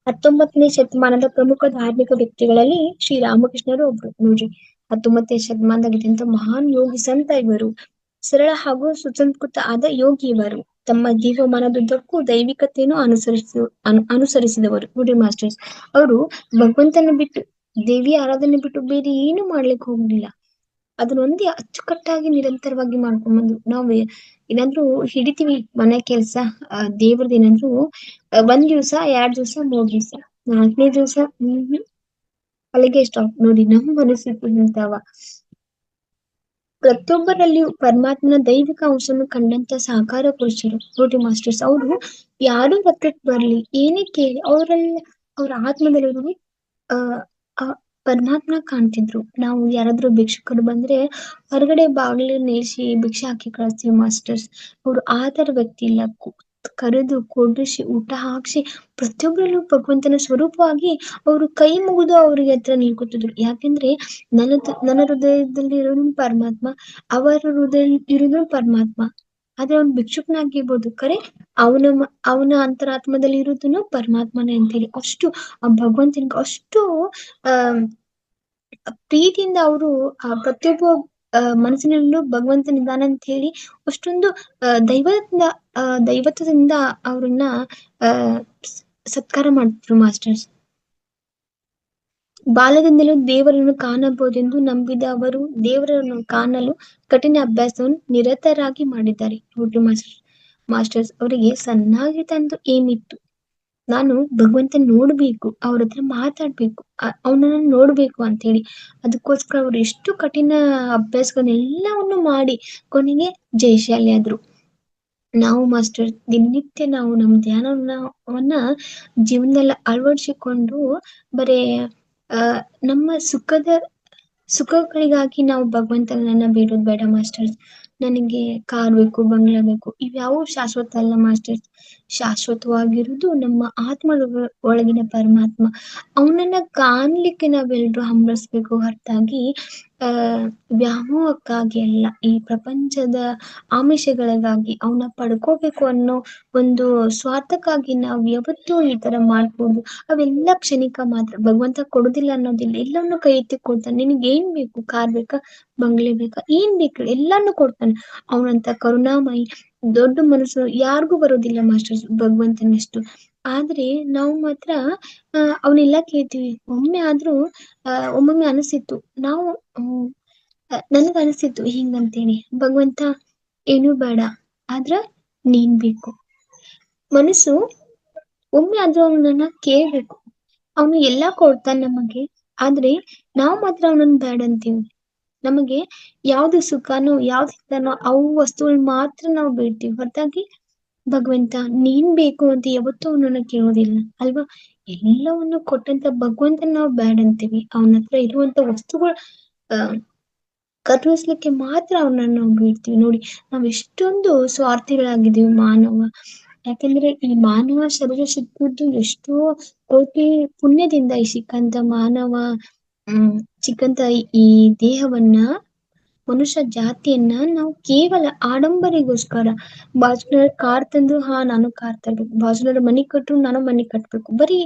19ನೇ ಶತಮಾನದ ಪ್ರಮುಖ ಧಾರ್ಮಿಕ ವ್ಯಕ್ತಿಗಳಲ್ಲಿ ಶ್ರೀರಾಮಕೃಷ್ಣರು ಒಬ್ರು ನೋಡ್ರಿ. 19ನೇ ಶತಮಾನದಾಗಿದ್ದಂತ ಮಹಾನ್ ಯೋಗಿ ಸಂತ ಇವರು. ಸರಳ ಹಾಗೂ ಸುಸಂಸ್ಕೃತ ಆದ ಯೋಗಿ ಇವರು. ತಮ್ಮ ಜೀವಮಾನದುದ್ದಕ್ಕೂ ದೈವಿಕತೆಯನ್ನು ಅನುಸರಿಸಿದವರು ನೋಡಿ ಮಾಸ್ಟರ್ಸ್. ಅವರು ಭಗವಂತನ ಬಿಟ್ಟು, ದೇವಿಯ ಆರಾಧನೆ ಬಿಟ್ಟು ಬೇರೆ ಏನು ಮಾಡ್ಲಿಕ್ಕೆ ಹೋಗ್ಲಿಲ್ಲ. ಅದನ್ನೊಂದೇ ಅಚ್ಚುಕಟ್ಟಾಗಿ ನಿರಂತರವಾಗಿ ಮಾಡ್ಕೊಂಡ್ಬಂದು ನಾವು ಏನಾದ್ರು ಹಿಡಿತೀವಿ ಮನೆ ಕೆಲ್ಸ, ದೇವ್ರದ್ದು ಏನಾದ್ರು 1 ದಿವಸ 2 ದಿವಸ 3 ದಿವಸ 4ನೇ ದಿವಸ ಅಲ್ಲಿಗೆ ಸ್ಟಾಪ್. ನೋಡಿ ನಮ್ಮ ಮನಸ್ಥಿತಿ ಇಂತವ. ಪ್ರತಿಯೊಬ್ಬರಲ್ಲಿಯೂ ಪರಮಾತ್ಮನ ದೈವಿಕ ಅಂಶವನ್ನು ಕಂಡಂತ ಸಾಕಾರ ಪುರುಷರು ನೋಡಿ ಮಾಸ್ಟರ್ಸ್. ಅವರು ಯಾರು ರಥಕ್ಕೆ ಬರ್ಲಿ ಏನೇ ಕೇಳಿ ಅವರಲ್ಲಿ ಅವ್ರ ಆತ್ಮದಲ್ಲಿ ಆ ಆ ಪರಮಾತ್ಮ ಕಾಣ್ತಿದ್ರು. ನಾವು ಯಾರಾದ್ರೂ ಭಿಕ್ಷುಕರು ಬಂದ್ರೆ ಹೊರಗಡೆ ಬಾಗಿಲು ನಿಲ್ಸಿ ಭಿಕ್ಷೆ ಹಾಕಿ ಕಳಿಸ್ತೀವಿ ಮಾಸ್ಟರ್ಸ್. ಅವ್ರು ಆ ತರ ವ್ಯಕ್ತಿ ಇಲ್ಲ. ಕರೆದು ಕೊಡಿಸಿ ಊಟ ಹಾಕ್ಸಿ ಪ್ರತಿಯೊಬ್ಬರಲ್ಲೂ ಭಗವಂತನ ಸ್ವರೂಪವಾಗಿ ಅವರು ಕೈ ಮುಗಿದು ಅವ್ರಿಗೆ ಹತ್ರ ನಿಲ್ಕೊತಿದ್ರು. ಯಾಕೆಂದ್ರೆ ನನ್ನ ಹೃದಯದಲ್ಲಿ ಇರೋನು ಪರಮಾತ್ಮ, ಅವರ ಹೃದಯ ಇರೋನು ಪರಮಾತ್ಮ. ಆದ್ರೆ ಅವ್ನ್ ಭಿಕ್ಷುಕನಾಗಿರ್ಬೋದು ಕರೆ ಅವನ ಅಂತರಾತ್ಮದಲ್ಲಿ ಇರೋದನ್ನು ಪರಮಾತ್ಮನೇ ಅಂತೇಳಿ ಅಷ್ಟು ಆ ಭಗವಂತನಿಗೆ ಅಷ್ಟು ಆ ಪ್ರೀತಿಯಿಂದ ಅವರು ಪ್ರತಿಯೊಬ್ಬ ಮನಸ್ಸಿನಲ್ಲೂ ಭಗವಂತನಿದ್ದಾನೆ ಅಂತ ಹೇಳಿ ಅಷ್ಟೊಂದು ದೈವತ್ವದಿಂದ ಅವ್ರನ್ನ ಸತ್ಕಾರ ಮಾಡ್ತಿದ್ರು ಮಾಸ್ಟರ್ಸ್. ಬಾಲ್ಯದಿಂದಲೂ ದೇವರನ್ನು ಕಾಣಬಹುದೆಂದು ನಂಬಿದ ಅವರು ದೇವರನ್ನು ಕಾಣಲು ಕಠಿಣ ಅಭ್ಯಾಸವನ್ನು ನಿರತರಾಗಿ ಮಾಡಿದ್ದಾರೆ. ನೋಡ್ರಿ ಮಾಸ್ಟರ್ಸ್ ಅವರಿಗೆ ಸಣ್ಣಾಗಿರ್ತಂದು ಏನಿತ್ತು, ನಾನು ಭಗವಂತನ ನೋಡ್ಬೇಕು, ಅವ್ರ ಹತ್ರ ಮಾತಾಡ್ಬೇಕು, ಅವನನ್ನ ನೋಡ್ಬೇಕು ಅಂತ ಹೇಳಿ ಅದಕ್ಕೋಸ್ಕರ ಅವ್ರು ಎಷ್ಟು ಕಠಿಣ ಅಭ್ಯಾಸಗಳನ್ನೆಲ್ಲವನ್ನು ಮಾಡಿ ಕೊನೆಗೆ ಜಯಶಾಲಿ ಆದ್ರು. ನಾವು ಮಾಸ್ಟರ್ ದಿನನಿತ್ಯ ನಾವು ನಮ್ಮ ಧ್ಯಾನವನ್ನ ಜೀವನದಲ್ಲಿ ಅಳವಡಿಸಿಕೊಂಡು ಬರೇ ನಮ್ಮ ಸುಖಗಳಿಗಾಗಿ ನಾವು ಭಗವಂತನನ್ನ ಬೇಡೋದು ಬೇಡ ಮಾಸ್ಟರ್ಸ್. ನನಗೆ ಕಾರ್ ಬೇಕು, ಬಂಗ್ಲಾ ಬೇಕು, ಇವ್ಯಾವು ಶಾಶ್ವತ ಅಲ್ಲ ಮಾಸ್ಟರ್ಸ್. ಶಾಶ್ವತವಾಗಿರುವುದು ನಮ್ಮ ಆತ್ಮ ಒಳಗಿನ ಪರಮಾತ್ಮ. ಅವನನ್ನ ಕಾಣ್ಲಿಕ್ಕೆ ನಾವೆಲ್ರೂ ಹಂಬಲಿಸ್ಬೇಕು ಹೊರತಾಗಿ ವ್ಯಾಮೋಹಕ್ಕಾಗಿ ಅಲ್ಲ, ಈ ಪ್ರಪಂಚದ ಆಮಿಷಗಳಿಗಾಗಿ ಅವನ್ನ ಪಡ್ಕೋಬೇಕು ಅನ್ನೋ ಒಂದು ಸ್ವಾರ್ಥಕ್ಕಾಗಿ ನಾವು ಯಾವತ್ತೂ ಈ ತರ ಮಾಡ್ಬೋದು. ಅವೆಲ್ಲ ಕ್ಷಣಿಕ ಮಾತ್ರ. ಭಗವಂತ ಕೊಡುದಿಲ್ಲ ಅನ್ನೋದಿಲ್ಲ, ಎಲ್ಲಾನು ಕೈ ಎತ್ತಿ ಕೊಡ್ತಾನೆ. ನಿನಗೆ ಏನ್ ಬೇಕು, ಕಾರ್ ಬೇಕಾ, ಬಂಗ್ಲೆ ಬೇಕಾ, ಏನ್ ಬೇಕು ಎಲ್ಲಾನು ಕೊಡ್ತಾನೆ. ಅವನಂತ ಕರುಣಾಮಯಿ ದೊಡ್ಡ ಮನಸ್ಸು ಯಾರಿಗೂ ಬರೋದಿಲ್ಲ ಮಾಸ್ಟರ್ಸ್ ಭಗವಂತನಷ್ಟು. ಆದ್ರೆ ನಾವು ಮಾತ್ರ ಅವನ್ನೆಲ್ಲ ಕೇಳ್ತೀವಿ. ಒಮ್ಮೆ ಆದ್ರೂ ಒಮ್ಮೊಮ್ಮೆ ಅನಿಸಿತ್ತು, ನಾವು ನನಗ ಅನಿಸಿತ್ತು ಹಿಂಗಂತೇಳಿ, ಭಗವಂತ ಏನೂ ಬೇಡ ಆದ್ರ ನೀನ್ ಬೇಕು. ಮನಸ್ಸು ಒಮ್ಮೆ ಆದ್ರೂ ಅವನನ್ನ ಕೇಳ್ಬೇಕು. ಅವನು ಎಲ್ಲಾ ಕೊಡ್ತಾನೆ ನಮಗೆ, ಆದ್ರೆ ನಾವು ಮಾತ್ರ ಅವನನ್ನ ಬೇಡ ಅಂತೀವಿ. ನಮಗೆ ಯಾವ್ದು ಸುಖನೋ ಯಾವ್ದು ಹಿತನೋ ಅವು ವಸ್ತುಗಳು ಮಾತ್ರ ನಾವು ಬೇಡ್ತೀವಿ ಹೊರತಾಗಿ ಭಗವಂತ ನೀನ್ ಬೇಕು ಅಂತ ಯಾವತ್ತೂ ಅವನನ್ನ ಕೇಳೋದಿಲ್ಲ ಅಲ್ವಾ. ಎಲ್ಲವನ್ನು ಕೊಟ್ಟಂತ ಭಗವಂತನ ನಾವು ಬ್ಯಾಡ್ ಅಂತೀವಿ. ಅವನ ಹತ್ರ ಇರುವಂತ ವಸ್ತುಗಳು ಕರುಣಿಸ್ಲಿಕ್ಕೆ ಮಾತ್ರ ಅವನನ್ನ ನಾವು ಬೇಡ್ತೀವಿ. ನೋಡಿ ನಾವ್ ಎಷ್ಟೊಂದು ಸ್ವಾರ್ಥಿಗಳಾಗಿದ್ದೀವಿ ಮಾನವ. ಯಾಕೆಂದ್ರೆ ಈ ಮಾನವ ಶರೀರ ಸಿಕ್ಕದ್ದು ಎಷ್ಟೋ ಕೋಟಿ ಪುಣ್ಯದಿಂದ ಈ ಸಿಕ್ಕಂತ ಮಾನವ ಸಿಕ್ಕಂತ ಈ ದೇಹವನ್ನ, ಮನುಷ್ಯ ಜಾತಿಯನ್ನ ನಾವು ಕೇವಲ ಆಡಂಬರಿಗೋಸ್ಕರ ಬಾಜುನವ್ರ ಕಾರ್ ತಂದ್ರು ನಾನು ಕಾರ್ ತರ್ಬೇಕು, ಬಾಜುನವ್ರ ಮನಿ ಕಟ್ರು ನಾನು ಮನಿ ಕಟ್ಬೇಕು, ಬರೀ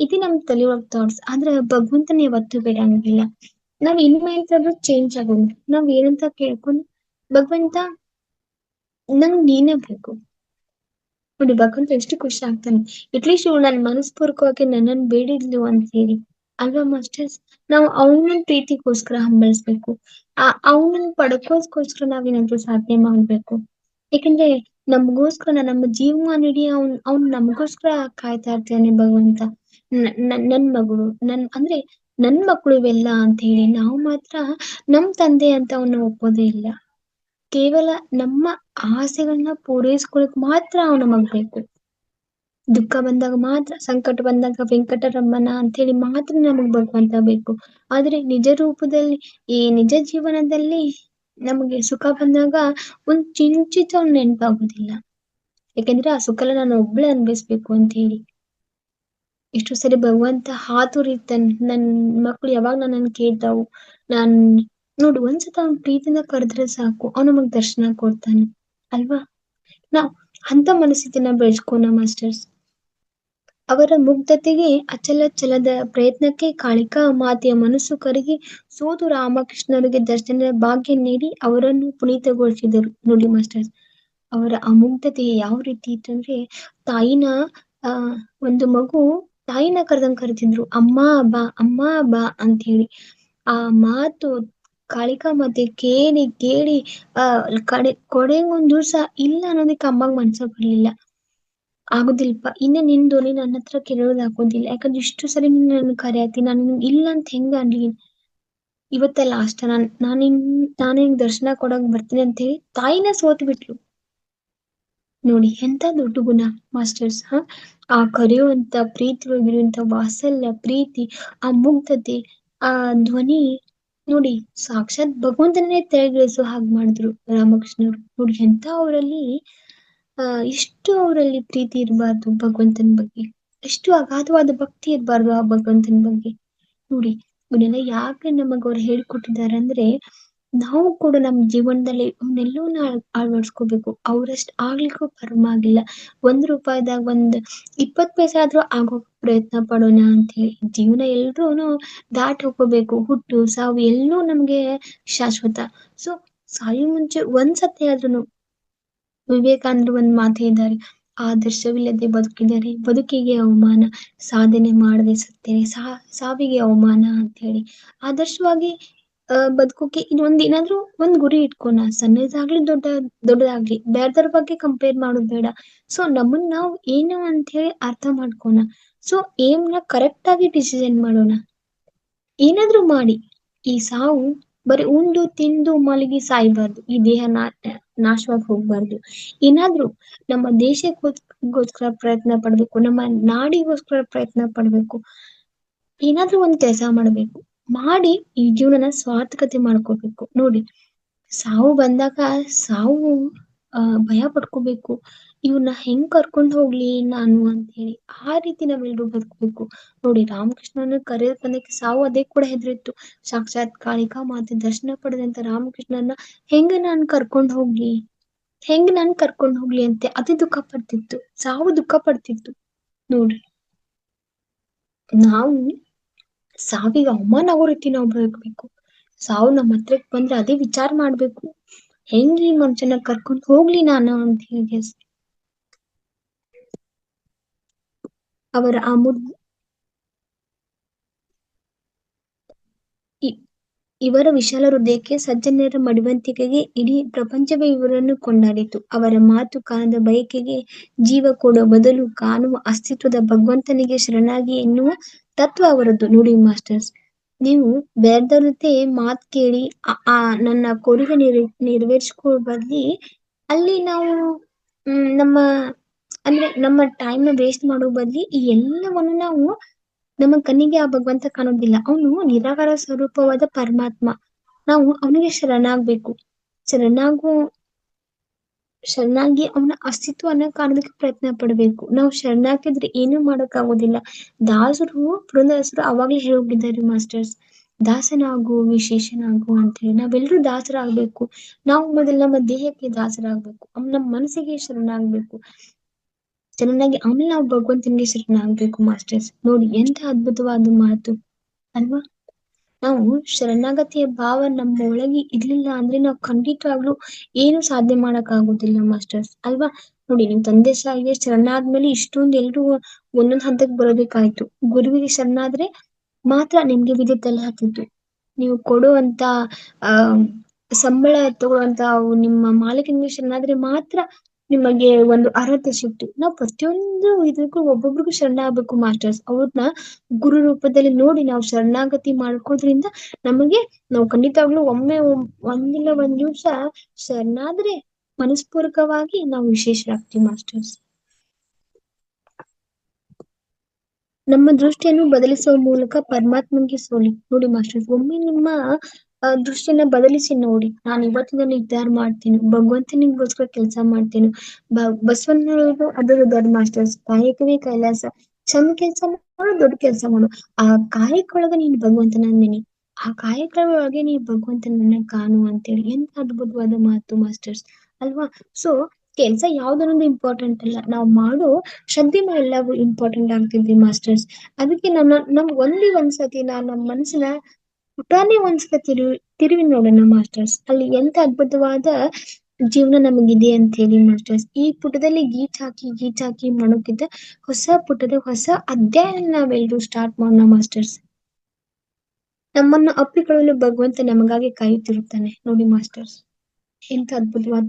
ಇದೇ ನಮ್ ತಲೆ ಒಳಗ್ ಥಾಟ್ಸ್. ಆದ್ರೆ ಭಗವಂತನ ಯಾವತ್ತೂ ಬೇಡಂಗಿಲ್ಲ. ನಾವ್ ಇನ್ಮೇಲೆ ಚೇಂಜ್ ಆಗೋಣ. ನಾವ್ ಏನಂತ ಕೇಳ್ಕೊಂಡು ಭಗವಂತ ನಂಗ್ ನೀನೇ ಬೇಕು. ನೋಡಿ ಭಗವಂತ ಎಷ್ಟು ಖುಷಿ ಆಗ್ತಾನೆ, ಅಟ್ಲೀಸ್ಟ್ ಇವ್ಳು ನನ್ ಮನಸ್ಪೂರ್ವಕವಾಗಿ ನನ್ನನ್ ಬೇಡಿದ್ಲು ಅಂತ ಹೇಳಿ ಅಲ್ವಾ ಮಾಸ್ಟರ್ಸ್. ನಾವು ಅವನ ಪ್ರೀತಿಗೋಸ್ಕರ ಹಂಬಲಿಸ್ಬೇಕು, ಅವನನ್ನ ಪಡ್ಕೋಸ್ಕರ ನಾವೇನಾದ್ರೂ ಸಾಧನೆ ಮಾಡ್ಬೇಕು. ಯಾಕಂದ್ರೆ ನಮಗೋಸ್ಕರ ನಮ್ಮ ಜೀವಮಾನಿಡೀ ಅವ್ನ್ ನಮಗೋಸ್ಕರ ಕಾಯ್ತಾ ಇರ್ತಾನೆ ಭಗವಂತ. ನನ್ ಮಗಳು ಅಂದ್ರೆ ನನ್ ಮಕ್ಳು ಇವೆಲ್ಲ ಅಂತ ಹೇಳಿ ನಾವು ಮಾತ್ರ ನಮ್ ತಂದೆ ಅಂತ ಅವನ್ನ ಒಪ್ಪೋದೇ ಇಲ್ಲ. ಕೇವಲ ನಮ್ಮ ಆಸೆಗಳನ್ನ ಪೂರೈಸ್ಕೊಳಕ್ ಮಾತ್ರ ಅವನ ಮಗ್ಬೇಕು. ದುಃಖ ಬಂದಾಗ ಮಾತ್ರ, ಸಂಕಟ ಬಂದಾಗ ವೆಂಕಟರಮಣ ಅಂತ ಹೇಳಿ ಮಾತ್ರ ನಮಗ್ ಭಗವಂತ ಬೇಕು. ಆದ್ರೆ ನಿಜ ರೂಪದಲ್ಲಿ ಈ ನಿಜ ಜೀವನದಲ್ಲಿ ನಮಗೆ ಸುಖ ಬಂದಾಗ ಒಂದ್ ಚಿಂಚಿತ ನೆನಪಾಗೋದಿಲ್ಲ. ಯಾಕೆಂದ್ರೆ ಆ ಸುಖ ನಾನು ಒಬ್ಳೆ ಅನ್ಭವಿಸ್ಬೇಕು ಅಂತ ಹೇಳಿ. ಎಷ್ಟು ಸರಿ ಭಗವಂತ ಹಾತುರಿರ್ತಾನೆ, ನನ್ ಮಕ್ಳು ಯಾವಾಗ ನನ್ನನ್ನು ಕೇಳ್ತಾವು. ನೋಡು ಒಂದ್ಸತ ಅವ್ನ ಪ್ರೀತಿಯಿಂದ ಕರೆದ್ರೆ ಸಾಕು, ಅವ್ನು ನಮಗ್ ದರ್ಶನ ಕೊಡ್ತಾನೆ ಅಲ್ವಾ. ನಾವ್ ಅಂತ ಮನಸ್ಥಿತಿನ ಬೆಳೆಸ್ಕೋಣ ಮಾಸ್ಟರ್ಸ್. ಅವರ ಮುಗ್ಧತೆಗೆ ಅಚಲ ಪ್ರಯತ್ನಕ್ಕೆ ಕಾಳಿಕಾ ಮಾತೆಯ ಮನಸ್ಸು ಕರಗಿ ಸೋದು ರಾಮಕೃಷ್ಣರಿಗೆ ದರ್ಶನದ ಭಾಗ್ಯ ನೀಡಿ ಅವರನ್ನು ಪುನೀತಗೊಳಿಸಿದರು. ನೋಡಿ ಮಾಸ್ಟರ್ಸ್, ಅವರ ಅಮುಗ್ಧತೆ ಯಾವ ರೀತಿ ಇತ್ತಂದ್ರೆ, ತಾಯಿನ ಒಂದು ಮಗು ತಾಯಿನ ಕರೆದಂಗ್ ಕರಿತಿದ್ರು, ಅಮ್ಮ ಬಾ ಅಮ್ಮ ಬಾ ಅಂತ ಹೇಳಿ. ಆ ಮಾತು ಕಾಳಿಕಾ ಮಾತೆ ಕೇಳಿ ಕೊಡೆಗೊಂದ್ ದಿವ್ಸ ಇಲ್ಲ ಅನ್ನೋದಕ್ಕೆ ಅಮ್ಮಗ್ ಮನ್ಸ ಬರ್ಲಿಲ್ಲ. ಆಗುದಿಲ್ಪ ಇನ್ನ ನಿನ್ ಧ್ವನಿ ನನ್ನ ಹತ್ರ ಕೇಳೋದಾಗೋದಿಲ್ಲ. ಯಾಕಂದ್ರೆ ಇಷ್ಟು ಸರಿ ನೀನ್ ನನ್ನ ಕರೆಯತಿ, ನಾನು ನಿನ್ಗ್ ಇಲ್ಲ ಅಂತ ಹೆಂಗ ಅನ್ಲಿ. ಇವತ್ತ ಲಾಸ್ಟ್ ನಾನಿನ್ ದರ್ಶನ ಕೊಡಕ್ ಬರ್ತೀನಿ ಅಂತ ಹೇಳಿ ತಾಯಿನ ಸೋತ್ ಬಿಟ್ಲು. ನೋಡಿ ಎಂತ ದೊಡ್ಡ ಗುಣ ಮಾಸ್ಟರ್ಸ್. ಆ ಕರೆಯುವಂತ ಪ್ರೀತಿ ಒಳಗಿರುವಂತ ವಾತ್ಸಲ್ಯ, ಪ್ರೀತಿ, ಆ ಮುಗ್ಧತೆ, ಆ ಧ್ವನಿ ನೋಡಿ ಸಾಕ್ಷಾತ್ ಭಗವಂತನೇ ತೆರೆಗಿಳಿಸೋ ಹಾಗೆ ಮಾಡಿದ್ರು ರಾಮಕೃಷ್ಣರು. ನೋಡಿ ಎಂತ ಅವರಲ್ಲಿ ಎಷ್ಟು ಅವರಲ್ಲಿ ಪ್ರೀತಿ ಇರಬಾರ್ದು ಭಗವಂತನ ಬಗ್ಗೆ, ಎಷ್ಟು ಅಗಾಧವಾದ ಭಕ್ತಿ ಇರಬಾರ್ದು ಆ ಭಗವಂತನ ಬಗ್ಗೆ. ನೋಡಿ ಇವನ್ನೆಲ್ಲ ಯಾಕೆ ನಮಗ್ ಅವ್ರು ಹೇಳ್ಕೊಟ್ಟಿದ್ದಾರೆ ಅಂದ್ರೆ ನಾವು ಕೂಡ ನಮ್ಮ ಜೀವನದಲ್ಲಿ ಅವನ್ನೆಲ್ಲವನ್ನ ಅಳವಡಿಸ್ಕೋಬೇಕು. ಅವ್ರಷ್ಟ್ ಆಗ್ಲಿಕ್ಕೂ ಪರವಾಗಿಲ್ಲ, ₹1 ಒಂದ್ 20 ಪೈಸೆ ಆದ್ರೂ ಆಗೋ ಪ್ರಯತ್ನ ಪಡೋಣ ಅಂತ ಹೇಳಿ. ಜೀವನ ಎಲ್ರೂನು ದಾಟ್ ಹೋಗ್ಕೋಬೇಕು. ಹುಟ್ಟು ಸಾವು ಎಲ್ಲೂ ನಮ್ಗೆ ಶಾಶ್ವತ. ಸೊ ಸಾಯೋ ಮುಂಚೆ ಒಂದ್ಸತಿ ಆದ್ರೂ ವಿವೇಕಾನಂದರು ಒಂದ್ ಮಾತು ಹೇಳಿದ್ದಾರೆ, ಆದರ್ಶವಿಲ್ಲದೆ ಬದುಕಿದರೆ ಬದುಕಿಗೆ ಅವಮಾನ, ಸಾಧನೆ ಮಾಡದೆ ಸತ್ತರೆ ಸಾವಿಗೆ ಅವಮಾನ ಅಂತ ಹೇಳಿ. ಆದರ್ಶವಾಗಿ ಬದುಕೋಕೆ ಏನಾದ್ರೂ ಒಂದ್ ಗುರಿ ಇಟ್ಕೋಣ. ಸಣ್ಣದಾಗ್ಲಿ ದೊಡ್ಡದಾಗ್ಲಿ ಬೇರೆದವ್ರ ಬಗ್ಗೆ ಕಂಪೇರ್ ಮಾಡೋದು ಬೇಡ. ಸೊ ನಮ್ಮನ್ನ ನಾವು ಏನು ಅಂತ ಹೇಳಿ ಅರ್ಥ ಮಾಡ್ಕೋಣ. ಸೊ ಏಮ್ನ ಕರೆಕ್ಟ್ ಆಗಿ ಡಿಸಿಷನ್ ಮಾಡೋಣ. ಏನಾದ್ರೂ ಮಾಡಿ ಈ ಸಾವು ಬರೀ ಉಂಡು ತಿಂದು ಮಲಗಿ ಸಾಯ್ಬಾರ್ದು. ಈ ದೇಹ ನಾಶವಾಗಿ ಹೋಗ್ಬಾರ್ದು. ಏನಾದ್ರೂ ನಮ್ಮ ದೇಶಕ್ಕೋಸ್ಕರ ಪ್ರಯತ್ನ ಪಡ್ಬೇಕು, ನಮ್ಮ ನಾಡಿಗೋಸ್ಕರ ಪ್ರಯತ್ನ ಪಡ್ಬೇಕು. ಏನಾದ್ರೂ ಒಂದ್ ಕೆಲಸ ಮಾಡ್ಬೇಕು, ಮಾಡಿ ಈ ಜೀವನನ ಸ್ವಾರ್ಥಕತೆ ಮಾಡ್ಕೋಬೇಕು. ನೋಡಿ ಸಾವು ಬಂದಾಗ ಸಾವು ಭಯ ಪಡ್ಕೋಬೇಕು, ಇವ್ನ ಹೆಂಗ್ ಕರ್ಕೊಂಡ್ ಹೋಗ್ಲಿ ನಾನು ಅಂತ ಹೇಳಿ. ಆ ರೀತಿ ನಾವೆಲ್ರೂ ಬದುಕ್ಬೇಕು. ನೋಡಿ ರಾಮಕೃಷ್ಣನ ಕರೆಯ ತಂದಕ್ಕೆ ಸಾವು ಅದೇ ಕೂಡ ಹೆದರಿತ್ತು. ಸಾಕ್ಷಾತ್ ಕಾಳಿಕಾ ಮಾತೆ ದರ್ಶನ ಪಡೆದಂತ ರಾಮಕೃಷ್ಣನ ಹೆಂಗ್ ನಾನ್ ಕರ್ಕೊಂಡ್ ಹೋಗ್ಲಿ ಅಂತೆ ಅದೇ ದುಃಖ ಪಡ್ತಿತ್ತು. ಸಾವು ದುಃಖ ಪಡ್ತಿತ್ತು. ನೋಡ್ರಿ ನಾವು ಸಾವಿಗೆ ಅವಮಾನ ಆಗೋ ರೀತಿ ನಾವು ಬದುಕ್ಬೇಕು. ಸಾವು ನಮ್ಮ ಹತ್ರಕ್ ಬಂದ್ರೆ ಅದೇ ವಿಚಾರ ಮಾಡ್ಬೇಕು, ಹೆಂಗ್ ಈ ಮನುಷ್ಯನ ಕರ್ಕೊಂಡ್ ಹೋಗ್ಲಿ ನಾನು ಅಂತ ಹೇಳಿ. ಅವರ ಇವರ ವಿಶಾಲ ಹೃದಯಕ್ಕೆ, ಸಜ್ಜನರ ಮಡಿವಂತಿಕೆಗೆ ಇಡೀ ಪ್ರಪಂಚವೇ ಇವರನ್ನು ಕೊಂಡಾಡಿತು. ಅವರ ಮಾತು ಕಾಣದ ಬಯಕೆಗೆ ಜೀವ ಕೊಡುವ ಬದಲು ಕಾಣುವ ಅಸ್ತಿತ್ವದ ಭಗವಂತನಿಗೆ ಶರಣಾಗಿ ಎನ್ನುವ ತತ್ವ ಅವರದ್ದು. ನೋಡಿ ಮಾಸ್ಟರ್ಸ್, ನೀವು ಬೇರೆದವ್ರ ಜೊತೆ ಮಾತ್ ಕೇಳಿ ನನ್ನ ಕೋರಿಕೆ ನೆರವೇರಿಸ್ಕೊ ಬದ್ಲಿ ಅಲ್ಲಿ ನಾವು ನಮ್ಮ ಟೈಮ್ ನ ವೇಸ್ಟ್ ಮಾಡೋ ಬದ್ಲಿ ಈ ಎಲ್ಲವನ್ನು ನಾವು ನಮ್ಮ ಕಣ್ಣಿಗೆ ಆ ಭಗವಂತ ಕಾಣೋದಿಲ್ಲ. ಅವನು ನಿರಾಕಾರ ಸ್ವರೂಪವಾದ ಪರಮಾತ್ಮ. ನಾವು ಅವನಿಗೆ ಶರಣಾಗಿ ಅವನ ಅಸ್ತಿತ್ವನ ಕಾಣೋದಕ್ಕೆ ಪ್ರಯತ್ನ ಪಡ್ಬೇಕು. ನಾವು ಶರಣಾಗಿದ್ರೆ ಏನೂ ಮಾಡಕ್ ಆಗೋದಿಲ್ಲ. ಪುರಂದರದಾಸರು ಅವಾಗ್ಲೇ ಹೇಳೋಗಿದ್ದಾರೆ ಮಾಸ್ಟರ್ಸ್, ದಾಸನಾಗು ವಿಶೇಷನಾಗು ಅಂತ ಹೇಳಿ. ನಾವೆಲ್ಲರೂ ದಾಸರಾಗ್ಬೇಕು. ನಾವು ಮೊದಲು ನಮ್ಮ ದೇಹಕ್ಕೆ ದಾಸರಾಗ್ಬೇಕು, ನಮ್ಮ ಮನಸ್ಸಿಗೆ ಶರಣಾಗ್ಬೇಕು. ಚೆನ್ನಾಗಿ ಆಮೇಲೆ ನಾವು ಭಗವಂತನಿಗೆ ಶರಣಾಗ್ಬೇಕು ಮಾಸ್ಟರ್ಸ್. ನೋಡಿ ಎಂತ ಅದ್ಭುತವಾದ ಮಾತು ಅಲ್ವಾ. ನಾವು ಶರಣಾಗತಿಯ ಭಾವ ನಮ್ಮ ಒಳಗೆ ಇರ್ಲಿಲ್ಲ ಅಂದ್ರೆ ನಾವು ಖಂಡಿತವಾಗ್ಲೂ ಏನು ಸಾಧನೆ ಮಾಡಕ್ ಆಗುದಿಲ್ಲ ಮಾಸ್ಟರ್ಸ್ ಅಲ್ವಾ. ನೋಡಿ ನಿಮ್ ತಂದೆ ತಾಯಿಗೆ ಶರಣಾದ್ಮೇಲೆ ಇಷ್ಟೊಂದು ಎಲ್ರು ಒಂದೊಂದ್ ಹಂತಕ್ಕೆ ಬರೋಬೇಕಾಯ್ತು. ಗುರುವಿಗೆ ಶರಣಾದ್ರೆ ಮಾತ್ರ ನಿಮ್ಗೆ ವಿದ್ಯುತ್ತಲ್ಲಿ ಹತ್ತಿತ್ತು. ನೀವು ಕೊಡುವಂತ ಸಂಬಳ ತಗೊಳ್ಳುವಂತ ನಿಮ್ಮ ಮಾಲೀಕನಿಗೆ ಶರಣಾದ್ರೆ ಮಾತ್ರ ನಿಮಗೆ ಒಂದು ಅರ್ಹತೆ ಸಿಕ್ತು. ನಾವು ಪ್ರತಿಯೊಂದು ಇದಕ್ಕೂ ಒಬ್ಬೊಬ್ರಿಗೂ ಶರಣ ಆಗ್ಬೇಕು ಮಾಸ್ಟರ್ಸ್. ಅವ್ರನ್ನ ಗುರು ರೂಪದಲ್ಲಿ ನೋಡಿ ನಾವು ಶರಣಾಗತಿ ಮಾಡ್ಕೋದ್ರಿಂದ ನಾವು ಖಂಡಿತವಾಗ್ಲೂ ಒಂದಿಲ್ಲ ಒಂದ್ ದಿವ್ಸ ಶರಣಾದ್ರೆ ಮನಸ್ಪೂರ್ವಕವಾಗಿ ನಾವು ವಿಶೇಷರಾಗ್ತೀವಿ ಮಾಸ್ಟರ್ಸ್. ನಮ್ಮ ದೃಷ್ಟಿಯನ್ನು ಬದಲಿಸುವ ಮೂಲಕ ಪರಮಾತ್ಮನಿಗೆ ಸೋಲಿ. ನೋಡಿ ಮಾಸ್ಟರ್ಸ್, ಒಮ್ಮೆ ನಿಮ್ಮ ದೃಷ್ಟಿಯನ್ನ ಬದಲಿಸಿ ನೋಡಿ. ನಾನು ಇವತ್ತಿನ ನಿರ್ಧಾರ ಮಾಡ್ತೀನಿ, ಭಗವಂತನಿಗೋಸ್ಕರ ಕೆಲಸ ಮಾಡ್ತೀನಿ. ಬಸವಣ್ಣನವರು ಅದರ ದೊಡ್ಡ ಮಾಸ್ಟರ್ಸ್, ಕಾಯಕವೇ ಕೈಲಾಸ. ಸಣ್ಣ ಕೆಲಸ ಮಾಡು, ದೊಡ್ಡ ಕೆಲಸ ಮಾಡು, ಆ ಕಾಯಕದೊಳಗ ನೀನು ಭಗವಂತನ ನೆನೆ, ಆ ಕಾಯಕದೊಳಗೆ ನೀನು ಭಗವಂತನನ್ನ ಕಾಣು ಅಂತೇಳಿ. ಎಂತ ಅದ್ಭುತವಾದ ಮಾತು ಮಾಸ್ಟರ್ಸ್ ಅಲ್ವಾ. ಸೊ ಕೆಲ್ಸ ಯಾವ್ದನ್ನೊಂದು ಇಂಪಾರ್ಟೆಂಟ್ ಅಲ್ಲ, ನಾವು ಮಾಡೋ ಶ್ರದ್ಧೆ ಎಲ್ಲವೂ ಇಂಪಾರ್ಟೆಂಟ್ ಆಗ್ತಿದ್ವಿ ಮಾಸ್ಟರ್ಸ್. ಅದಕ್ಕೆ ನಮ್ ಒಂದ್ಸತಿ ನಮ್ಮ ಮನಸ್ಸನ್ನ ಪುಟಾನೇ ಒಂದ್ಸತಿ ತಿರುವಿ ನೋಡೋಣ ಮಾಸ್ಟರ್ಸ್. ಅಲ್ಲಿ ಎಂತ ಅದ್ಭುತವಾದ ಜೀವನ ನಮಗಿದೆ ಅಂತ ಹೇಳಿ ಮಾಸ್ಟರ್ಸ್. ಈ ಪುಟದಲ್ಲಿ ಗೀಚ್ ಹಾಕಿ ಮಾಡೋಕ್ಕಿಂತ ಹೊಸ ಪುಟದ ಹೊಸ ಅಧ್ಯಾಯ ನಾವೆಲ್ಲರೂ ಸ್ಟಾರ್ಟ್ ಮಾಡೋಣ ಮಾಸ್ಟರ್ಸ್. ನಮ್ಮನ್ನು ಅಪ್ಪಿಕೊಳ್ಳಲು ಭಗವಂತ ನಮಗಾಗಿ ಕಾಯುತ್ತಿರುತ್ತಾನೆ ನೋಡಿ ಮಾಸ್ಟರ್ಸ್. ಎಂತ ಅದ್ಭುತವಾದ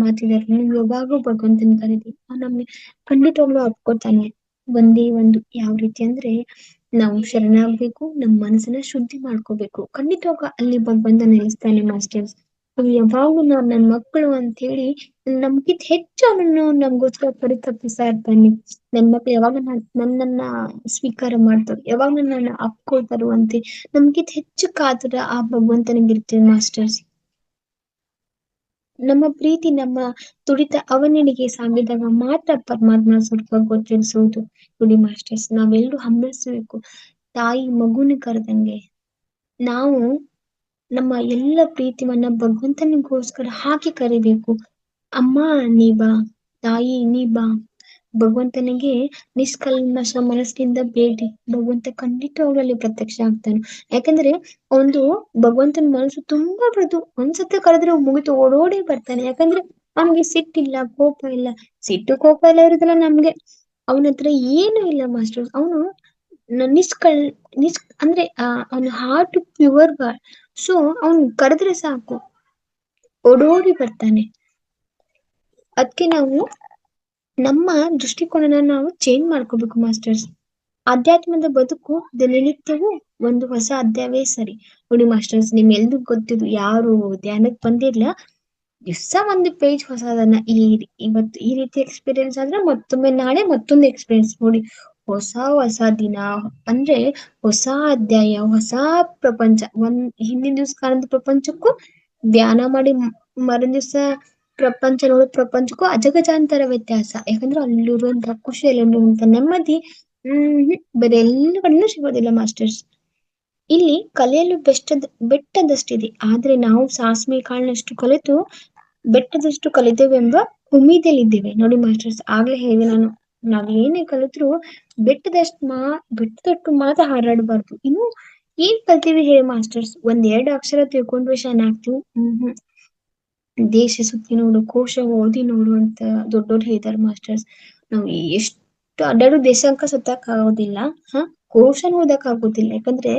ಮಾತಿದ್ದಾರೆ. ನೀವು ಯಾವಾಗೂ ಭಗವಂತನ ಕರೀರಿ, ನಮ್ಗೆ ಖಂಡಿತವಾಗ್ಲೂ ಅಪ್ಕೋತಾನೆ. ಒಂದೇ ಒಂದು ಯಾವ ರೀತಿ ಅಂದ್ರೆ ನಾವು ಶರಣಾಗ್ಬೇಕು, ನಮ್ಮ ಮನಸ್ಸನ್ನ ಶುದ್ಧಿ ಮಾಡ್ಕೋಬೇಕು. ಖಂಡಿತವಾಗ ಅಲ್ಲಿ ಭಗವಂತ ನೆಲೆಸ್ತಾನೆ ಮಾಸ್ಟರ್ಸ್. ನಾವು ಯಾವಾಗ್ಲೂ ನಾವ್ ನನ್ ಮಕ್ಕಳು ಅಂತ ಹೇಳಿ ನಮ್ಗಿಂತ ಹೆಚ್ಚು ಅವನನ್ನು ನಮ್ಗೋಸ್ಕರ ಪರಿತಪಿಸ್ತಾ ಇರ್ತಾನೆ. ನನ್ ಮಕ್ಳು ಯಾವಾಗ ನನ್ನನ್ನ ಸ್ವೀಕಾರ ಮಾಡ್ತಾರೆ, ಯಾವಾಗ ನನ್ನ ಅಪ್ಕೊಳ್ತಾರೋ ಅಂತೆ ನಮ್ಗಿಂತ ಹೆಚ್ಚು ಕಾತರ ಆ ಭಗವಂತನಿಗಿರ್ತೀವಿ ಮಾಸ್ಟರ್ಸ್. ನಮ್ಮ ಪ್ರೀತಿ, ನಮ್ಮ ತುಡಿತ ಅವನಿಗೆ ಸಾಗಿದಾಗ ಮಾತ್ರ ಪರಮಾತ್ಮ ಸ್ವಲ್ಪ ಗೋಚರಿಸುವುದು. ನೋಡಿ ಮಾಸ್ಟರ್ಸ್, ನಾವೆಲ್ಲರೂ ಹಂಬಲಿಸಬೇಕು. ತಾಯಿ ಮಗುನ ಕರೆದಂಗೆ ನಾವು ನಮ್ಮ ಎಲ್ಲ ಪ್ರೀತಿವನ್ನ ಭಗವಂತನಿಗೋಸ್ಕರ ಹಾಕಿ ಕರಿಬೇಕು. ಅಮ್ಮ ನೀ ಬಾ, ತಾಯಿ ನೀ ಬಾ. ಭಗವಂತನಿಗೆ ನಿಷ್ಕಲ್ಮಶ ಮನಸ್ಸಿನಿಂದ ಬೇಡಿ, ಭಗವಂತ ಖಂಡಿತವಾಗ್ಲೂ ಪ್ರತ್ಯಕ್ಷ ಆಗ್ತಾನೆ. ಯಾಕಂದ್ರೆ ಒಂದು ಭಗವಂತನ ಮನಸ್ಸು ತುಂಬಾ ಮೃದು. ಒಂದ್ಸತಿ ಕರೆದ್ರೆ ಮುಗಿತು ಓಡೋಡಿ ಬರ್ತಾನೆ. ಯಾಕಂದ್ರೆ ಅವನಿಗೆ ಸಿಟ್ಟಿಲ್ಲ, ಕೋಪ ಇಲ್ಲ. ಸಿಟ್ಟು ಕೋಪ ಎಲ್ಲ ಇರುದಿಲ್ಲ ನಮ್ಗೆ. ಅವನ ಹತ್ರ ಏನು ಇಲ್ಲ ಮಾಸ್ಟರ್. ಅವನು ಅಂದ್ರೆ ಅವನ ಹಾರ್ಟ್ ಪ್ಯೂರ್ ಗಾಡ್. ಸೊ ಅವನ್ ಕರೆದ್ರೆ ಸಾಕು ಓಡೋಡಿ ಬರ್ತಾನೆ. ಅದಕ್ಕೆ ನಾವು ನಮ್ಮ ದೃಷ್ಟಿಕೋನನ ನಾವು ಚೇಂಜ್ ಮಾಡ್ಕೋಬೇಕು ಮಾಸ್ಟರ್ಸ್. ಆಧ್ಯಾತ್ಮದ ಬದುಕು ದಿನನಿತ್ಯವೂ ಒಂದು ಹೊಸ ಅಧ್ಯಾಯವೇ ಸರಿ. ನೋಡಿ ಮಾಸ್ಟರ್ಸ್, ನಿಮ್ಗೆಲ್ರಿಗೂ ಗೊತ್ತಿದ್ದು, ಯಾರು ಧ್ಯಾನಕ್ಕೆ ಬಂದಿರ್ಲ, ದಿವ್ಸ ಒಂದು ಪೇಜ್ ಹೊಸದನ್ನ ಇವತ್ತು ಈ ರೀತಿ ಎಕ್ಸ್ಪೀರಿಯನ್ಸ್ ಆದ್ರೆ ಮತ್ತೊಮ್ಮೆ ನಾಳೆ ಮತ್ತೊಂದು ಎಕ್ಸ್ಪೀರಿಯನ್ಸ್. ನೋಡಿ, ಹೊಸ ದಿನ ಅಂದ್ರೆ ಹೊಸ ಅಧ್ಯಾಯ, ಹೊಸ ಪ್ರಪಂಚ. ಹಿಂದಿನ ದಿವ್ಸ ಕಾಣದ ಪ್ರಪಂಚಕ್ಕೂ ಧ್ಯಾನ ಮಾಡಿ ಮರುದಿವ್ಸ ಪ್ರಪಂಚ ನೋಡೋ ಪ್ರಪಂಚಕ್ಕೂ ಅಜಗಜಾಂತರ ವ್ಯತ್ಯಾಸ. ಯಾಕಂದ್ರೆ ಅಲ್ಲಿರುವಂತಹ ಖುಷಿ, ಅಲ್ಲಿರುವಂತಹ ನೆಮ್ಮದಿ ಬೇರೆ ಎಲ್ಲ ಕಡೆನೂ ಸಿಗೋದಿಲ್ಲ ಮಾಸ್ಟರ್ಸ್. ಇಲ್ಲಿ ಕಲಿಯಲು ಬೆಟ್ಟದಷ್ಟಿದೆ, ಆದ್ರೆ ನಾವು ಸಾಸಿವೆ ಕಾಳಿನಷ್ಟು ಕಲಿತು ಬೆಟ್ಟದಷ್ಟು ಕಲಿತೇವೆಂಬ ಉಮ್ಮೀದಲ್ಲಿದ್ದೇವೆ. ನೋಡಿ ಮಾಸ್ಟರ್ಸ್, ಆಗ್ಲೇ ಹೇಳಿ ನಾನು, ನಾವ್ ಏನೇ ಕಲಿತ್ರು ಬೆಟ್ಟದಷ್ಟು ಮಾತ್ರ ಹಾರಾಡಬಾರ್ದು. ಇನ್ನು ಏನ್ ಕಲ್ತೀವಿ ಹೇಳಿ ಮಾಸ್ಟರ್ಸ್? 1-2 ಅಕ್ಷರ ತಿಳ್ಕೊಂಡ್ರೆ ಚೆನ್ನಾಗ್ತೀವಿ. ದೇಶ ಸುತ್ತಿ ನೋಡು, ಕೋಶ ಓದಿ ನೋಡು ಅಂತ ದೊಡ್ಡೋರು ಹೇಳಿದಾರೆ ಮಾಸ್ಟರ್ಸ್. ನಾವು ಎಷ್ಟು ಅಡ್ಡಾಡು ದೇಶಾಂಕ ಸುತ್ತಕ್ ಆಗೋದಿಲ್ಲ, ಕೋಶನ ಓದಕ್ ಆಗೋದಿಲ್ಲ. ಯಾಕಂದ್ರೆ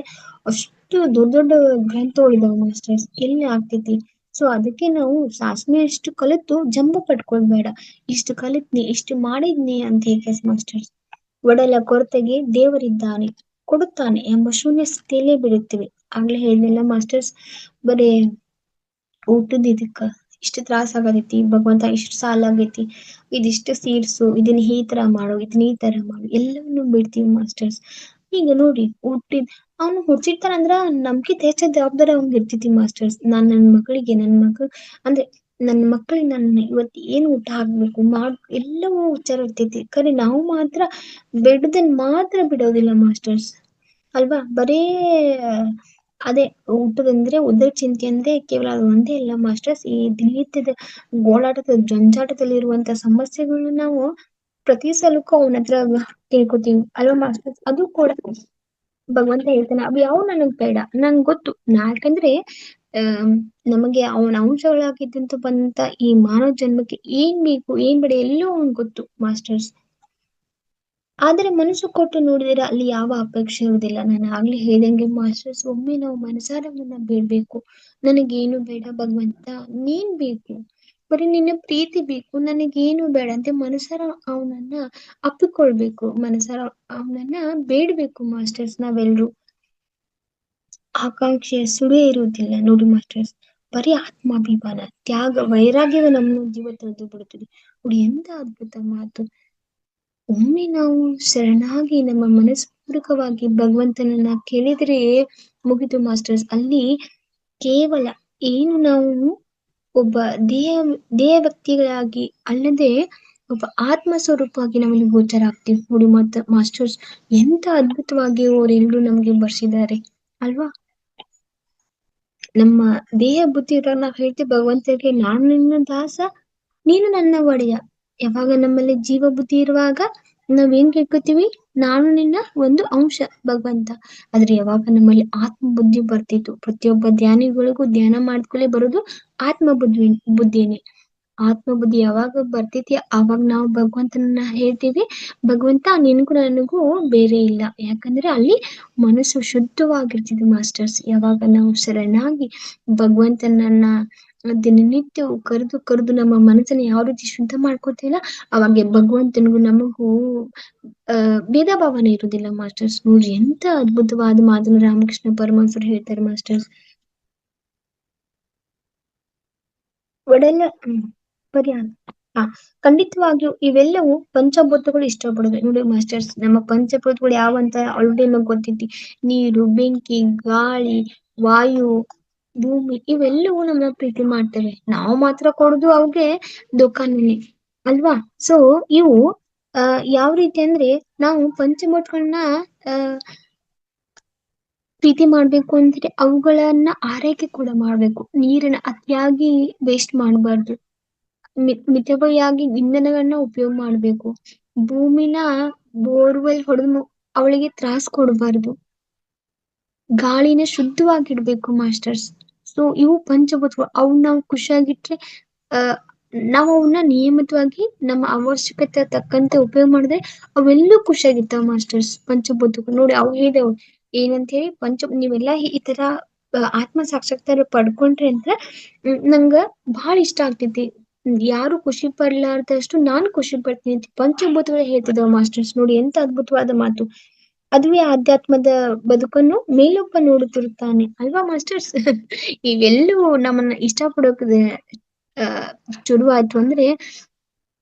ಅಷ್ಟು ದೊಡ್ಡ ಗ್ರಂಥಗಳು ಇದಾವೆ ಮಾಸ್ಟರ್ಸ್, ಎಲ್ಲಿ ಆಗ್ತೈತಿ. ಸೊ ಅದಕ್ಕೆ ನಾವು ಸಾಸ್ಮೆ ಅಷ್ಟು ಕಲಿತು ಜಂಬ ಪಟ್ಕೊಳ್ಬೇಡ. ಇಷ್ಟು ಕಲಿತ್ನಿ, ಇಷ್ಟು ಮಾಡಿದ್ನಿ ಅಂತ ಹೇಗೆ ಮಾಸ್ಟರ್ಸ್. ಒಡಲ ಕೊರತೆಗೆ ದೇವರಿದ್ದಾನೆ, ಕೊಡುತ್ತಾನೆ ಎಂಬ ಶೂನ್ಯ ಸ್ಥಿತಿಯಲ್ಲೇ ಬಿಡುತ್ತೇವೆ. ಆಗ್ಲೇ ಹೇಳಿದ್ನಲ್ಲ ಮಾಸ್ಟರ್ಸ್, ಬರೀ ಊಟದ ಇದಕ್ಕ ಇಷ್ಟು ತ್ರಾಸ ಆಗತೈತಿ, ಭಗವಂತ ಇಷ್ಟು ಸಾಲ ಆಗೈತಿ, ಇದಿಷ್ಟು ಸೀರ್ಸು, ಇದನ್ನ ಈ ತರ ಮಾಡು, ಇದನ್ನ ಈ ತರ ಮಾಡು, ಎಲ್ಲವನ್ನೂ ಬಿಡ್ತೀವಿ ಮಾಸ್ಟರ್ಸ್. ಈಗ ನೋಡಿ, ಅವನು ಹುಡ್ಸಿರ್ತಾನಂದ್ರ ನಮ್ಗಿಂತ ಹೆಚ್ಚ ಜವಾಬ್ದಾರಿ ಅವ್ನಿಗೆ ಇರ್ತೈತಿ ಮಾಸ್ಟರ್ಸ್. ನನ್ನ ಮಕ್ಕಳಿಗೆ ನನ್ನ ಮಕ್ಕಳಿಗೆ ನನ್ನ ಇವತ್ತು ಏನು ಊಟ ಹಾಕ್ಬೇಕು ಎಲ್ಲವೂ ವಿಚಾರ ಇರ್ತೈತಿ. ಖರೆ ನಾವು ಮಾತ್ರ ಬಿಡದನ್ ಮಾತ್ರ ಬಿಡೋದಿಲ್ಲ ಮಾಸ್ಟರ್ಸ್ ಅಲ್ವಾ. ಬರೇ ಅದೇ ಊಟದಂದ್ರೆ ಉದರ ಚಿಂತೆ ಅಂದ್ರೆ ಕೇವಲ ಅದು ಒಂದೇ ಇಲ್ಲ ಮಾಸ್ಟರ್ಸ್. ಈ ದಿನನಿತ್ಯದ ಗೋಳಾಟದ ಜಂಜಾಟದಲ್ಲಿರುವಂತ ಸಮಸ್ಯೆಗಳನ್ನ ನಾವು ಪ್ರತಿ ಸಲಕ್ಕೂ ಅವನ ಹತ್ರ ತಿಳ್ಕೊತೀವಿ ಅಲ್ವಾ ಮಾಸ್ಟರ್ಸ್. ಅದು ಕೂಡ ಭಗವಂತ ಹೇಳ್ತಾನೆ, ಅವ್ ಯಾವ ನನಗ್ ಬೇಡ, ನಂಗೆ ಗೊತ್ತು. ಯಾಕಂದ್ರೆ ನಮಗೆ ಅವನ ಅಂಶಗಳಾಗಿದ್ದಂತ ಬಂದಂತ ಈ ಮಾನವ ಜನ್ಮಕ್ಕೆ ಏನ್ ಬೇಕು ಏನ್ ಬೇಡ ಎಲ್ಲೋ ಅವನ್ ಗೊತ್ತು ಮಾಸ್ಟರ್ಸ್. ಆದ್ರೆ ಮನಸ್ಸು ಕೊಟ್ಟು ನೋಡಿದ್ರೆ ಅಲ್ಲಿ ಯಾವ ಅಪೇಕ್ಷೆ ಇರುವುದಿಲ್ಲ. ನಾನು ಆಗ್ಲೇ ಹೇಳ್ದಂಗೆ ಮಾಸ್ಟರ್ಸ್, ಒಮ್ಮೆ ನಾವು ಮನಸಾರ ಬೇಡ್ಬೇಕು, ನನಗೇನು ಬೇಡ ಭಗವಂತ, ನೀನ್ ಬೇಕು, ಬರೀ ನಿನ್ನ ಪ್ರೀತಿ ಬೇಕು, ನನಗೇನು ಬೇಡ ಅಂತ ಮನಸಾರ ಅವನನ್ನ ಅಪ್ಪಿಕೊಳ್ಬೇಕು, ಮನಸಾರ ಅವನನ್ನ ಬೇಡ್ಬೇಕು ಮಾಸ್ಟರ್ಸ್. ನಾವೆಲ್ರು ಆಕಾಂಕ್ಷೆಯ ಸುಳಿಯೇ ಇರುವುದಿಲ್ಲ ನೋಡಿ ಮಾಸ್ಟರ್ಸ್. ಬರೀ ಆತ್ಮಾಭಿಮಾನ, ತ್ಯಾಗ, ವೈರಾಗ್ಯವೇ ನಮ್ಮ ಜೀವ ತೆಗೆದು ಬಿಡುತ್ತದೆ. ನೋಡಿ ಎಂತ ಅದ್ಭುತ ಮಾತು. ಒಮ್ಮೆ ನಾವು ಶರಣಾಗಿ ನಮ್ಮ ಮನಸ್ಪೂರ್ವಕವಾಗಿ ಭಗವಂತನನ್ನ ಕೇಳಿದ್ರೆ ಮುಗಿದು ಮಾಸ್ಟರ್ಸ್. ಅಲ್ಲಿ ಕೇವಲ ಏನು ನಾವು ಒಬ್ಬ ದೇಹ ವ್ಯಕ್ತಿಗಳಾಗಿ ಅಲ್ಲದೆ ಒಬ್ಬ ಆತ್ಮ ಸ್ವರೂಪವಾಗಿ ನಮಗೆ ಗೋಚರ ಆಗ್ತೀವಿ ನೋಡಿ ಮಾಸ್ಟರ್ಸ್. ಎಂತ ಅದ್ಭುತವಾಗಿ ಅವರೆಲ್ಲರೂ ನಮ್ಗೆ ಬರ್ಸಿದ್ದಾರೆ ಅಲ್ವಾ. ನಮ್ಮ ದೇಹ ಬುದ್ಧಿ ಇರೋ ನಾವ್ ಹೇಳ್ತೀವಿ ಭಗವಂತನಿಗೆ, ನಾನು ನಿನ್ನ ದಾಸ, ನೀನು ನನ್ನ ಒಡೆಯ. ಯಾವಾಗ ನಮ್ಮಲ್ಲಿ ಜೀವ ಬುದ್ಧಿ ಇರುವಾಗ ನಾವೇನ್ ಕೇಳ್ಕೊತೀವಿ, ನಾನು ನಿನ್ನ ಒಂದು ಅಂಶ ಭಗವಂತ. ಆದ್ರೆ ಯಾವಾಗ ನಮ್ಮಲ್ಲಿ ಆತ್ಮ ಬುದ್ಧಿ ಬರ್ತಿತ್ತು, ಪ್ರತಿಯೊಬ್ಬ ಧ್ಯಾನಿಗಳಿಗೂ ಧ್ಯಾನ ಮಾಡ್ಕೊಳ್ಳೆ ಬರೋದು ಆತ್ಮ ಬುದ್ಧಿನೇ. ಆತ್ಮ ಬುದ್ಧಿ ಯಾವಾಗ ಬರ್ತೈತಿ ಆವಾಗ ನಾವು ಭಗವಂತನ ಹೇಳ್ತೀವಿ, ಭಗವಂತ ನಿನಗೂ ನನಗೂ ಬೇರೆ ಇಲ್ಲ. ಯಾಕಂದ್ರೆ ಅಲ್ಲಿ ಮನಸ್ಸು ಶುದ್ಧವಾಗಿರ್ತಿದೆ ಮಾಸ್ಟರ್ಸ್. ಯಾವಾಗ ನಾವು ಶರಣಾಗಿ ಭಗವಂತನನ್ನ ದಿನನಿತ್ಯವೂ ಕರೆದು ಕರೆದು ನಮ್ಮ ಮನಸ್ಸನ್ನ ಯಾವ ರೀತಿ ಶುದ್ಧ ಮಾಡ್ಕೊತೀವಲ್ಲ ಅವಾಗೆ ಭಗವಂತನಿಗೂ ನಮಗೂ ಭೇದ ಭಾವನೆ ಇರುವುದಿಲ್ಲ ಮಾಸ್ಟರ್ಸ್. ನೋಡಿ ಎಂತ ಅದ್ಭುತವಾದ ಮಾತನ್ನು ರಾಮಕೃಷ್ಣ ಪರಮಹಂಸರು ಹೇಳ್ತಾರೆ ಮಾಸ್ಟರ್ಸ್. ಒಡೆಲ್ಲ ಪರಿಹಾರ. ಹಾ, ಖಂಡಿತವಾಗಿಯೂ ಇವೆಲ್ಲವೂ ಪಂಚಭೂತಗಳು ಇಷ್ಟಪಡುದು. ನೋಡಿ ಮಾಸ್ಟರ್ಸ್, ನಮ್ಮ ಪಂಚಭೂತಗಳು ಯಾವಂತ ಆಲ್ರೆಡಿ ನಮಗೆ ಗೊತ್ತೈತಿ. ನೀರು, ಬೆಂಕಿ, ಗಾಳಿ, ವಾಯು, ಭೂಮಿ ಇವೆಲ್ಲವೂ ನಮ್ಮನ್ನ ಪ್ರೀತಿ ಮಾಡ್ತವೆ. ನಾವು ಮಾತ್ರ ಕೊಡುದು ಅವ್ಗೆ ದುಃಖನೇ ಅಲ್ವಾ? ಸೊ ಇವು ಯಾವ ರೀತಿ ಅಂದ್ರೆ ನಾವು ಪಂಚಭೂತಗಳನ್ನ ಪ್ರೀತಿ ಮಾಡ್ಬೇಕು ಅಂದ್ರೆ ಅವುಗಳನ್ನ ಆರೈಕೆ ಕೂಡ ಮಾಡ್ಬೇಕು. ನೀರನ್ನ ಅತಿಯಾಗಿ ವೇಸ್ಟ್ ಮಾಡಬಾರ್ದು. ಮಿತವ್ಯಯಾಗಿ ಇಂಧನಗಳನ್ನ ಉಪಯೋಗ ಮಾಡ್ಬೇಕು. ಭೂಮಿನ ಬೋರ್ವೆಲ್ ಹೊಡೆದು ಅವಳಿಗೆ ತ್ರಾಸ ಕೊಡಬಾರ್ದು. ಗಾಳಿನ ಶುದ್ಧವಾಗಿಡ್ಬೇಕು ಮಾಸ್ಟರ್ಸ್. ಸೊ ಇವು ಪಂಚಭೂತಗಳು. ಅವು ನಾವು ಖುಷಿಯಾಗಿಟ್ರೆ ನಾವು ಅವನ್ನ ನಿಯಮಿತವಾಗಿ ನಮ್ಮ ಅವಶ್ಯಕತೆ ತಕ್ಕಂತೆ ಉಪಯೋಗ ಮಾಡಿದ್ರೆ ಅವೆಲ್ಲೂ ಖುಷಿಯಾಗಿರ್ತಾವ ಮಾಸ್ಟರ್ಸ್. ಪಂಚಭೂತಗಳು ನೋಡಿ ಅವು ಹೇಳಿದೆವು ಏನಂತ ಹೇಳಿ ನೀವೆಲ್ಲ ಈ ತರ ಆತ್ಮ ಸಾಕ್ಷಾತ್ಕಾರ ಪಡ್ಕೊಂಡ್ರಿ ಅಂತ ನಂಗ ಬಹಳ ಇಷ್ಟ ಆಗ್ತೈತಿ. ಯಾರು ಖುಷಿ ಪಡ್ಲಾರ್ದಷ್ಟು ನಾನು ಖುಷಿ ಪಡ್ತೀನಿ ಅಂತ ಪಂಚಭೂತಗಳು ಹೇಳ್ತಿದ್ದಾವ ಮಾಸ್ಟರ್ಸ್. ನೋಡಿ ಎಂತ ಅದ್ಭುತವಾದ ಮಾತು. ಅದುವೇ ಆಧ್ಯಾತ್ಮದ ಬದುಕನ್ನು ಮೇಲೊಬ್ಬ ನೋಡುತ್ತಿರುತ್ತಾನೆ ಅಲ್ವಾ ಮಾಸ್ಟರ್ಸ್? ಇವೆಲ್ಲವೂ ನಮ್ಮನ್ನ ಇಷ್ಟಪಡೋಕೆ ಶುರುವಾಯ್ತು ಅಂದ್ರೆ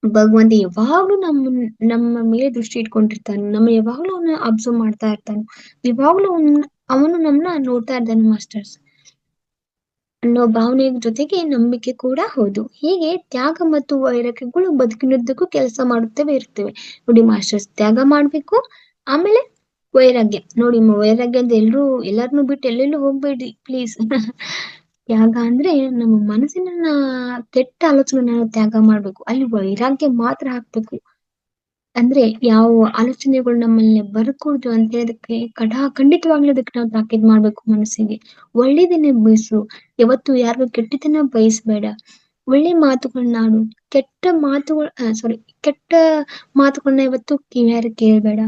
ಭಗವಂತ ಯಾವಾಗ್ಲೂ ನಮ್ಮ ಮೇಲೆ ದೃಷ್ಟಿ ಇಟ್ಕೊಂಡಿರ್ತಾನೆ. ನಮ್ಮ ಯಾವಾಗ್ಲೂ ಅವನ್ನ ಅಬ್ಸರ್ವ್ ಮಾಡ್ತಾ ಇರ್ತಾನೆ. ಯಾವಾಗ್ಲೂ ಅವನು ನಮ್ಮನ್ನ ನೋಡ್ತಾ ಇದ್ದಾನೆ ಮಾಸ್ಟರ್ಸ್ ಅನ್ನೋ ಭಾವನೆ ಜೊತೆಗೆ ನಂಬಿಕೆ ಕೂಡ ಹೌದು. ಹೀಗೆ ತ್ಯಾಗ ಮತ್ತು ವೈರಾಗ್ಯಗಳು ಬದುಕಿನುದ್ದಕ್ಕೂ ಕೆಲಸ ಮಾಡುತ್ತವೆ ಇರ್ತವೆ. ನೋಡಿ ಮಾಸ್ಟರ್ಸ್, ತ್ಯಾಗ ಮಾಡ್ಬೇಕು, ಆಮೇಲೆ ವೈರಾಗ್ಯ. ನೋಡಿ ವೈರಾಗ್ಯ ಅಂತ ಎಲ್ಲಾರನ್ನೂ ಬಿಟ್ಟು ಎಲ್ಲೆಲ್ಲೂ ಹೋಗ್ಬೇಡ್ರಿ ಪ್ಲೀಸ್. ತ್ಯಾಗ ಅಂದ್ರೆ ನಮ್ಮ ಮನಸ್ಸಿನ ಕೆಟ್ಟ ಆಲೋಚನೆ ನಾವು ತ್ಯಾಗ ಮಾಡ್ಬೇಕು. ಅಲ್ಲಿ ವೈರಾಗ್ಯ ಮಾತ್ರ ಹಾಕ್ಬೇಕು. ಅಂದ್ರೆ ಯಾವ ಆಲೋಚನೆಗಳು ನಮ್ಮಲ್ಲಿ ಬರ್ಕೂಡ್ದು ಅಂತ ಹೇಳೋದಕ್ಕೆ ಖಂಡಿತವಾಗ್ಲೂ ಅದಕ್ಕೆ ನಾವು ತಾಕೀದ್ ಮಾಡ್ಬೇಕು. ಮನಸ್ಸಿಗೆ ಒಳ್ಳೇದನ್ನೇ ಬಯಸು. ಯಾವತ್ತು ಯಾರಿಗೂ ಕೆಟ್ಟದನ್ನ ಬಯಸ್ಬೇಡ. ಒಳ್ಳೆ ಮಾತುಗಳನ್ನಾಡು. ಕೆಟ್ಟ ಮಾತುಗಳನ್ನ ಯಾವತ್ತು ಕಿವಿಯಾರ ಕೇಳ್ಬೇಡ.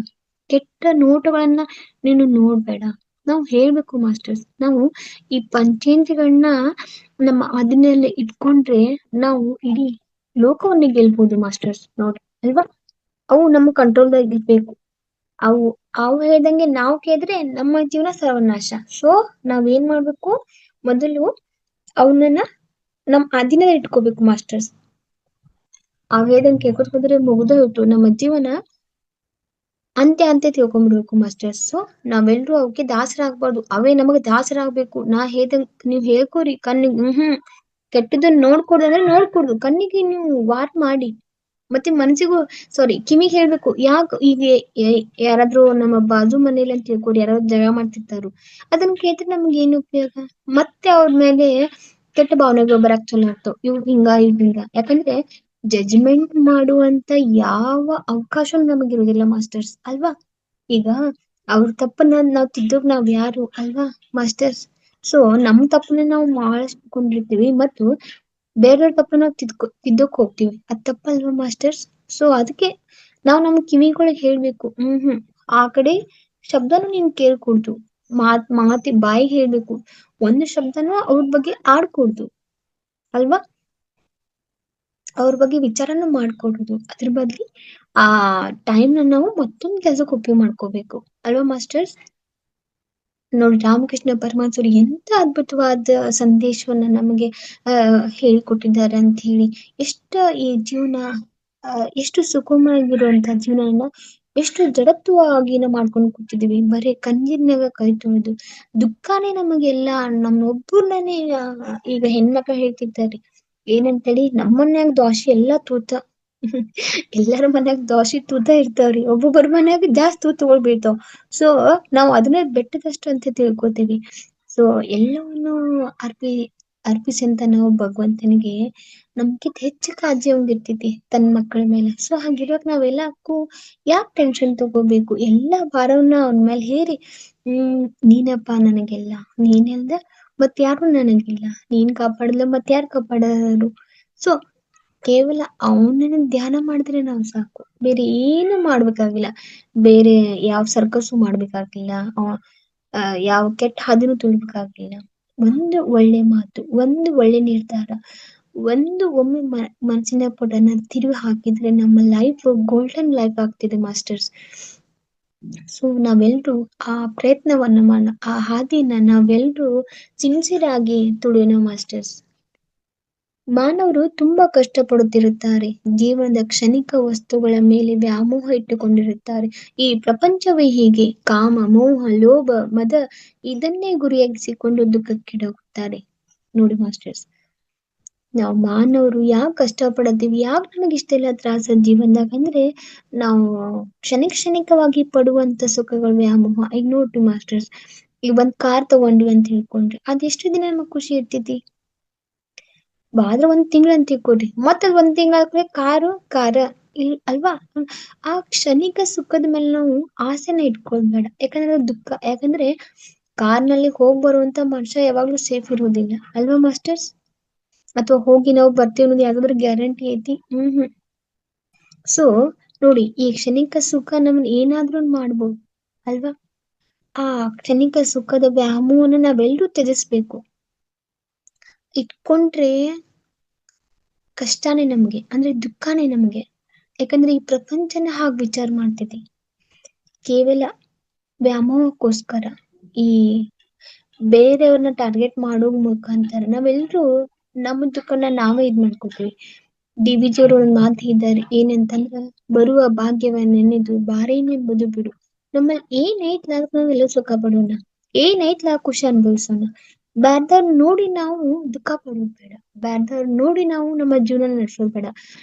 ಕೆಟ್ಟ ನೋಟಗಳನ್ನ ನೀನು ನೋಡ್ಬೇಡ. ನಾವು ಹೇಳ್ಬೇಕು ಮಾಸ್ಟರ್ಸ್. ನಾವು ಈ ಪಂಚೇಂದ್ರಿಯಗಳನ್ನ ನಮ್ಮ ಅದನ್ನೆಲ್ಲ ಇಟ್ಕೊಂಡ್ರೆ ನಾವು ಇಡೀ ಲೋಕವನ್ನೇ ಗೆಲ್ಬಹುದು ಮಾಸ್ಟರ್ಸ್. ನೋಡ್ರಿ ಅಲ್ವಾ? ಅವು ನಮ್ಮ ಕಂಟ್ರೋಲ್ದಾಗ ಇರ್ಬೇಕು. ಅವು ಹೇಳ್ದಂಗೆ ನಾವು ಕೇಳಿದ್ರೆ ನಮ್ಮ ಜೀವನ ಸರ್ವನಾಶ. ಸೊ ನಾವೇನ್ ಮಾಡ್ಬೇಕು, ಮೊದಲು ಅವನನ್ನ ನಮ್ ಅಧೀನದಲ್ಲಿ ಇಟ್ಕೋಬೇಕು ಮಾಸ್ಟರ್ಸ್. ಅವ್ ಹೇಳ್ದಂಗೆ ಕೇಳ್ಕೊತ ಹೋದ್ರೆ ಮುಗ್ದೋಯ್ತು ನಮ್ಮ ಜೀವನ. ಅಂತೆ ತಿಳ್ಕೊಂಡ್ಬಿಡ್ಬೇಕು ಮಾಸ್ಟರ್ಸ್. ಸೊ ನಾವೆಲ್ರೂ ಅವಕ್ಕೆ ದಾಸರಾಗ್ಬಾರ್ದು, ಅವೇ ನಮಗ್ ದಾಸರಾಗ್ಬೇಕು. ನೀವ್ ಹೇಳ್ಕೋರಿ ಕಣ್ಣಿಗೆ ಕೆಟ್ಟದನ್ನ ನೋಡ್ಕೊಡ್ದು ನೋಡ್ಕೊಡ್ದು, ಕಣ್ಣಿಗೆ ನೀವು ವಾರ್ ಮಾಡಿ. ಮತ್ತೆ ಮನಸ್ಸಿಗೂ ಕಿವಿಗೆ ಹೇಳ್ಬೇಕು. ಈಗ ಯಾರಾದ್ರೂ ನಮ್ಮ ಬಾಜು ಮನೇಲಿ ಅಂತ ತಿಳ್ಕೊಡಿ, ಯಾರಾದ್ರೂ ಜಗಳ ಮಾಡ್ತಿರ್ತಾರು, ಅದನ್ನ ಕೇಳಿದ್ರೆ ನಮ್ಗೆ ಏನು ಉಪಯೋಗ? ಮತ್ತೆ ಅವ್ರ ಮೇಲೆ ಕೆಟ್ಟ ಭಾವನೆಗಳು ಬರಕ್ ಚಲೋ ಆಗ್ತಾವ. ಇವ್ ಹಿಂಗ. ಯಾಕಂದ್ರೆ ಜಜ್ಮೆಂಟ್ ಮಾಡುವಂತ ಯಾವ ಅವಕಾಶ ನಮಗಿರುದಿಲ್ಲ ಮಾಸ್ಟರ್ಸ್ ಅಲ್ವಾ? ಈಗ ಅವ್ರ ತಪ್ಪನ್ನ ನಾವ್ ತಿದ್ದೋಕ್ ನಾವ್ ಯಾರು ಅಲ್ವಾ ಮಾಸ್ಟರ್ಸ್? ಸೊ ನಮ್ ತಪ್ಪನ್ನ ನಾವು ಮಾಡಿಸ್ಕೊಂಡಿರ್ತೀವಿ ಮತ್ತು ಬೇರೆಯವ್ರ ತಪ್ಪನ್ನ ನಾವು ತಿದ್ದೋಕ್ ಹೋಗ್ತೀವಿ. ಅದ್ ತಪ್ಪಲ್ವಾ ಮಾಸ್ಟರ್ಸ್? ಸೊ ಅದಕ್ಕೆ ನಾವ್ ನಮ್ ಕಿವಿಗಳಿಗೆ ಹೇಳ್ಬೇಕು, ಆ ಕಡೆ ಶಬ್ದನು ನೀನ್ ಕೇಳ್ಕೊಡ್ತು. ಬಾಯಿಗೆ ಹೇಳ್ಬೇಕು. ಒಂದು ಶಬ್ದನೂ ಅವ್ರ ಬಗ್ಗೆ ಆಡ್ಕೊಡ್ದು ಅಲ್ವಾ? ಅವ್ರ ಬಗ್ಗೆ ವಿಚಾರನೂ ಮಾಡ್ಕೊಡುದು. ಅದ್ರ ಬದ್ಲಿ ಆ ಟೈಮ್ ನಾವು ಮತ್ತೊಂದು ಕೆಲ್ಸಕ್ಕೆ ಉಪಯೋಗ ಮಾಡ್ಕೋಬೇಕು ಅಲ್ವಾ ಮಾಸ್ಟರ್ಸ್? ನೋಡಿ ರಾಮಕೃಷ್ಣ ಪರಮಹಂಸರು ಎಂತ ಅದ್ಭುತವಾದ ಸಂದೇಶವನ್ನ ನಮಗೆ ಹೇಳಿಕೊಟ್ಟಿದ್ದಾರೆ ಅಂತ ಹೇಳಿ. ಈ ಜೀವನ ಎಷ್ಟು ಸುಗಮವಾಗಿರುವಂತ ಜೀವನ ಎಷ್ಟು ಜಡತ್ವವಾಗಿ ಮಾಡ್ಕೊಂಡು ಕೂತಿದೀವಿ. ಬರೀ ಕಣ್ಣೀರ್ನಾಗ ಕೈ ತೊಳೆದು ದುಃಖನೇ ನಮಗೆಲ್ಲ. ನಮ್ಮೊಬ್ಬರನ್ನೇ ಈಗ ಹೆಣ್ಮಕ್ಳು ಹೇಳ್ತಿರ್ತಾರೆ ಏನಂತೇಳಿ, ನಮ್ಮ ಮನ್ಯಾಗ ದೋಸೆ ಎಲ್ಲಾ ತೂತ. ಎಲ್ಲಾರ ಮನ್ಯಾಗ ದೋಸೆ ತೂತ ಇರ್ತಾವ್ರಿ, ಒಬ್ಬೊಬ್ಬರ ಮನ್ಯಾಗ ಜಾಸ್ತಿ ತೂತಗಳು ಬೀಳ್ತಾವ. ಸೊ ನಾವ್ ಅದನ್ನ ಬೆಟ್ಟದಷ್ಟು ಅಂತ ತಿಳ್ಕೊತೀವಿ. ಸೊ ಎಲ್ಲವನ್ನು ಅರ್ಪಿಸಂತ ನಾವು ಭಗವಂತನಿಗೆ ನಮ್ಗಿಂತ ಹೆಚ್ಚು ಕಾಳಜಿ ಇರ್ತೈತಿ ತನ್ನ ಮಕ್ಕಳ ಮೇಲೆ. ಸೊ ಹಾಗಿರುವಾಗ ನಾವೆಲ್ಲಕ್ಕೂ ಯಾಕೆ ಟೆನ್ಷನ್ ತಗೋಬೇಕು? ಎಲ್ಲಾ ಭಾರವನ್ನ ಅವನ ಮೇಲೆ ಹೇರಿ, ನೀನಪ್ಪ ನನಗೆಲ್ಲ, ನೀನೆಲ್ದ ಮತ್ಯಾರು ನನಗಿಲ್ಲ, ನೀನ್ ಕಾಪಾಡಲ್ಲ ಮತ್ಯಾರು ಕಾಪಾಡರು. ಸೊ ಕೇವಲ ಅವನನ್ನ ಧ್ಯಾನ ಮಾಡಿದ್ರೆ ನಾವು ಸಾಕು, ಬೇರೆ ಏನು ಮಾಡ್ಬೇಕಾಗಿಲ್ಲ. ಬೇರೆ ಯಾವ ಸರ್ಕಸ್ಸು ಮಾಡ್ಬೇಕಾಗಿಲ್ಲ, ಯಾವ ಕೆಟ್ಟ ಹಾದಿನೂ ತುಳಿಬೇಕಾಗಿಲ್ಲ. ಒಂದು ಒಳ್ಳೆ ಮಾತು, ಒಂದು ಒಳ್ಳೆ ನಿರ್ಧಾರ, ಒಮ್ಮೆ ಮನಸ್ಸಿನ ಪುಟನ ತಿರುವಿ ಹಾಕಿದ್ರೆ ನಮ್ಮ ಲೈಫ್ ಗೋಲ್ಡನ್ ಲೈಫ್ ಆಗ್ತಿದೆ ಮಾಸ್ಟರ್ಸ್. ಸೊ ನಾವೆಲ್ರೂ ಆ ಪ್ರಯತ್ನವನ್ನ ಮಾಡೋಣ, ಆ ಹಾದಿನ ನಾವೆಲ್ರೂ ಸಿನ್ಸಿಯರ್ ಆಗಿ ತುಳಿಯೋಣ ಮಾಸ್ಟರ್ಸ್. ಮಾನವರು ತುಂಬಾ ಕಷ್ಟಪಡುತ್ತಿರುತ್ತಾರೆ. ಜೀವನದ ಕ್ಷಣಿಕ ವಸ್ತುಗಳ ಮೇಲೆ ವ್ಯಾಮೋಹ ಇಟ್ಟುಕೊಂಡಿರುತ್ತಾರೆ. ಈ ಪ್ರಪಂಚವೇ ಹೀಗೆ. ಕಾಮ, ಮೋಹ, ಲೋಭ, ಮದ ಇದನ್ನೇ ಗುರಿಯಾಗಿಸಿಕೊಂಡು ದುಃಖಕ್ಕೀಡಾಗುತ್ತಾರೆ. ನೋಡಿ ಮಾಸ್ಟರ್ಸ್, ನಾವು ಮಾನವರು ಯಾಕೆ ಕಷ್ಟಪಡತ್ತೀವಿ, ಯಾಕೆ ನಮಗೆ ಇಷ್ಟೆಲ್ಲ ತ್ರಾಸ ಜೀವನದಾಗ ಅಂದ್ರೆ ನಾವು ಕ್ಷಣಿಕವಾಗಿ ಪಡುವಂತ ಸುಖಗಳ ವ್ಯಾಮೋಹ. ಈಗ ನೋಡ್ರಿ ಮಾಸ್ಟರ್ಸ್, ಈಗ ಒಂದ್ ಕಾರ್ ತಗೊಂಡ್ವಿ ಅಂತ ಹೇಳ್ಕೊಂಡ್ರಿ, ಅದೆಷ್ಟು ದಿನ ನಮಗ್ ಖುಷಿ ಇರ್ತೈತಿ? ಆದ್ರೆ ಒಂದ್ ತಿಂಗಳ ಅಂತ ತಿಳ್ಕೊಡ್ರಿ, ಮತ್ತದ್ ಒಂದ್ ತಿಂಗಳ ಕಾರ ಅಲ್ವಾ? ಆ ಕ್ಷಣಿಕ ಸುಖದ ಮೇಲೆ ನಾವು ಆಸೆನ ಇಟ್ಕೊಳ್ಬೇಡ. ಯಾಕಂದ್ರೆ ಅದು ದುಃಖ. ಯಾಕಂದ್ರೆ ಕಾರ್ನಲ್ಲಿ ಹೋಗ್ ಬರುವಂತ ಮನುಷ್ಯ ಯಾವಾಗ್ಲೂ ಸೇಫ್ ಇರುವುದಿಲ್ಲ ಅಲ್ವಾ ಮಾಸ್ಟರ್ಸ್? ಅಥವಾ ಹೋಗಿ ನಾವು ಬರ್ತೀವಿ ಅನ್ನೋದು ಯಾವ್ದಾದ್ರು ಗ್ಯಾರಂಟಿ ಐತಿ? ಸೊ ನೋಡಿ, ಈ ಕ್ಷಣಿಕ ಸುಖ ನಮ್ಮನ್ನ ಏನಾದ್ರೂ ಮಾಡ್ಬೋದು ಅಲ್ವಾ? ಆ ಕ್ಷಣಿಕ ಸುಖದ ವ್ಯಾಮೋಹನ ನಾವೆಲ್ಲರೂ ತ್ಯಜಿಸ್ಬೇಕು. ಇಟ್ಕೊಂಡ್ರೆ ಕಷ್ಟನೇ ನಮ್ಗೆ, ಅಂದ್ರೆ ದುಃಖನೇ ನಮ್ಗೆ. ಯಾಕಂದ್ರೆ ಈ ಪ್ರಪಂಚನ ಹಾಗೆ ವಿಚಾರ ಮಾಡ್ತಿದೆ ಕೇವಲ ವ್ಯಾಮೋಹಕ್ಕೋಸ್ಕರ. ಈ ಬೇರೆಯವ್ರನ್ನ ಟಾರ್ಗೆಟ್ ಮಾಡೋ ಮುಖಾಂತರ ನಾವೆಲ್ಲರೂ ನಮ್ಮ ದುಃಖನ ನಾವೇ ಇದ್ ಮಾಡ್ಕೊತೀವಿ. DVG ಅವರು ಒಂದ್ ಮಾತು ಇದ್ದಾರೆ, ಏನಂತಂದ್ರ ಬರುವ ಭಾಗ್ಯವನ್ನೆನೆದು ಬಾರೇನೆಂಬುದು ಬಿಡು. ನಮ್ಮಲ್ಲಿ ಏನೈತ್ಲ ಅದಕ್ಕೆ ನಾವೆಲ್ಲ ಸುಖ ಪಡೋಣ, ಏನೈತ್ಲ ಖುಷಿ ಅನುಭವಿಸೋಣ. ಬ್ಯಾರ್ದವ್ರ ನೋಡಿ ನಾವು ದುಃಖ ಪಡೋದು ಬೇಡ, ಬ್ಯಾರ್ದವ್ರ ನೋಡಿ ನಾವು ನಮ್ಮ ಜೀವನ ನಡೆಸೋದು ಬೇಡ.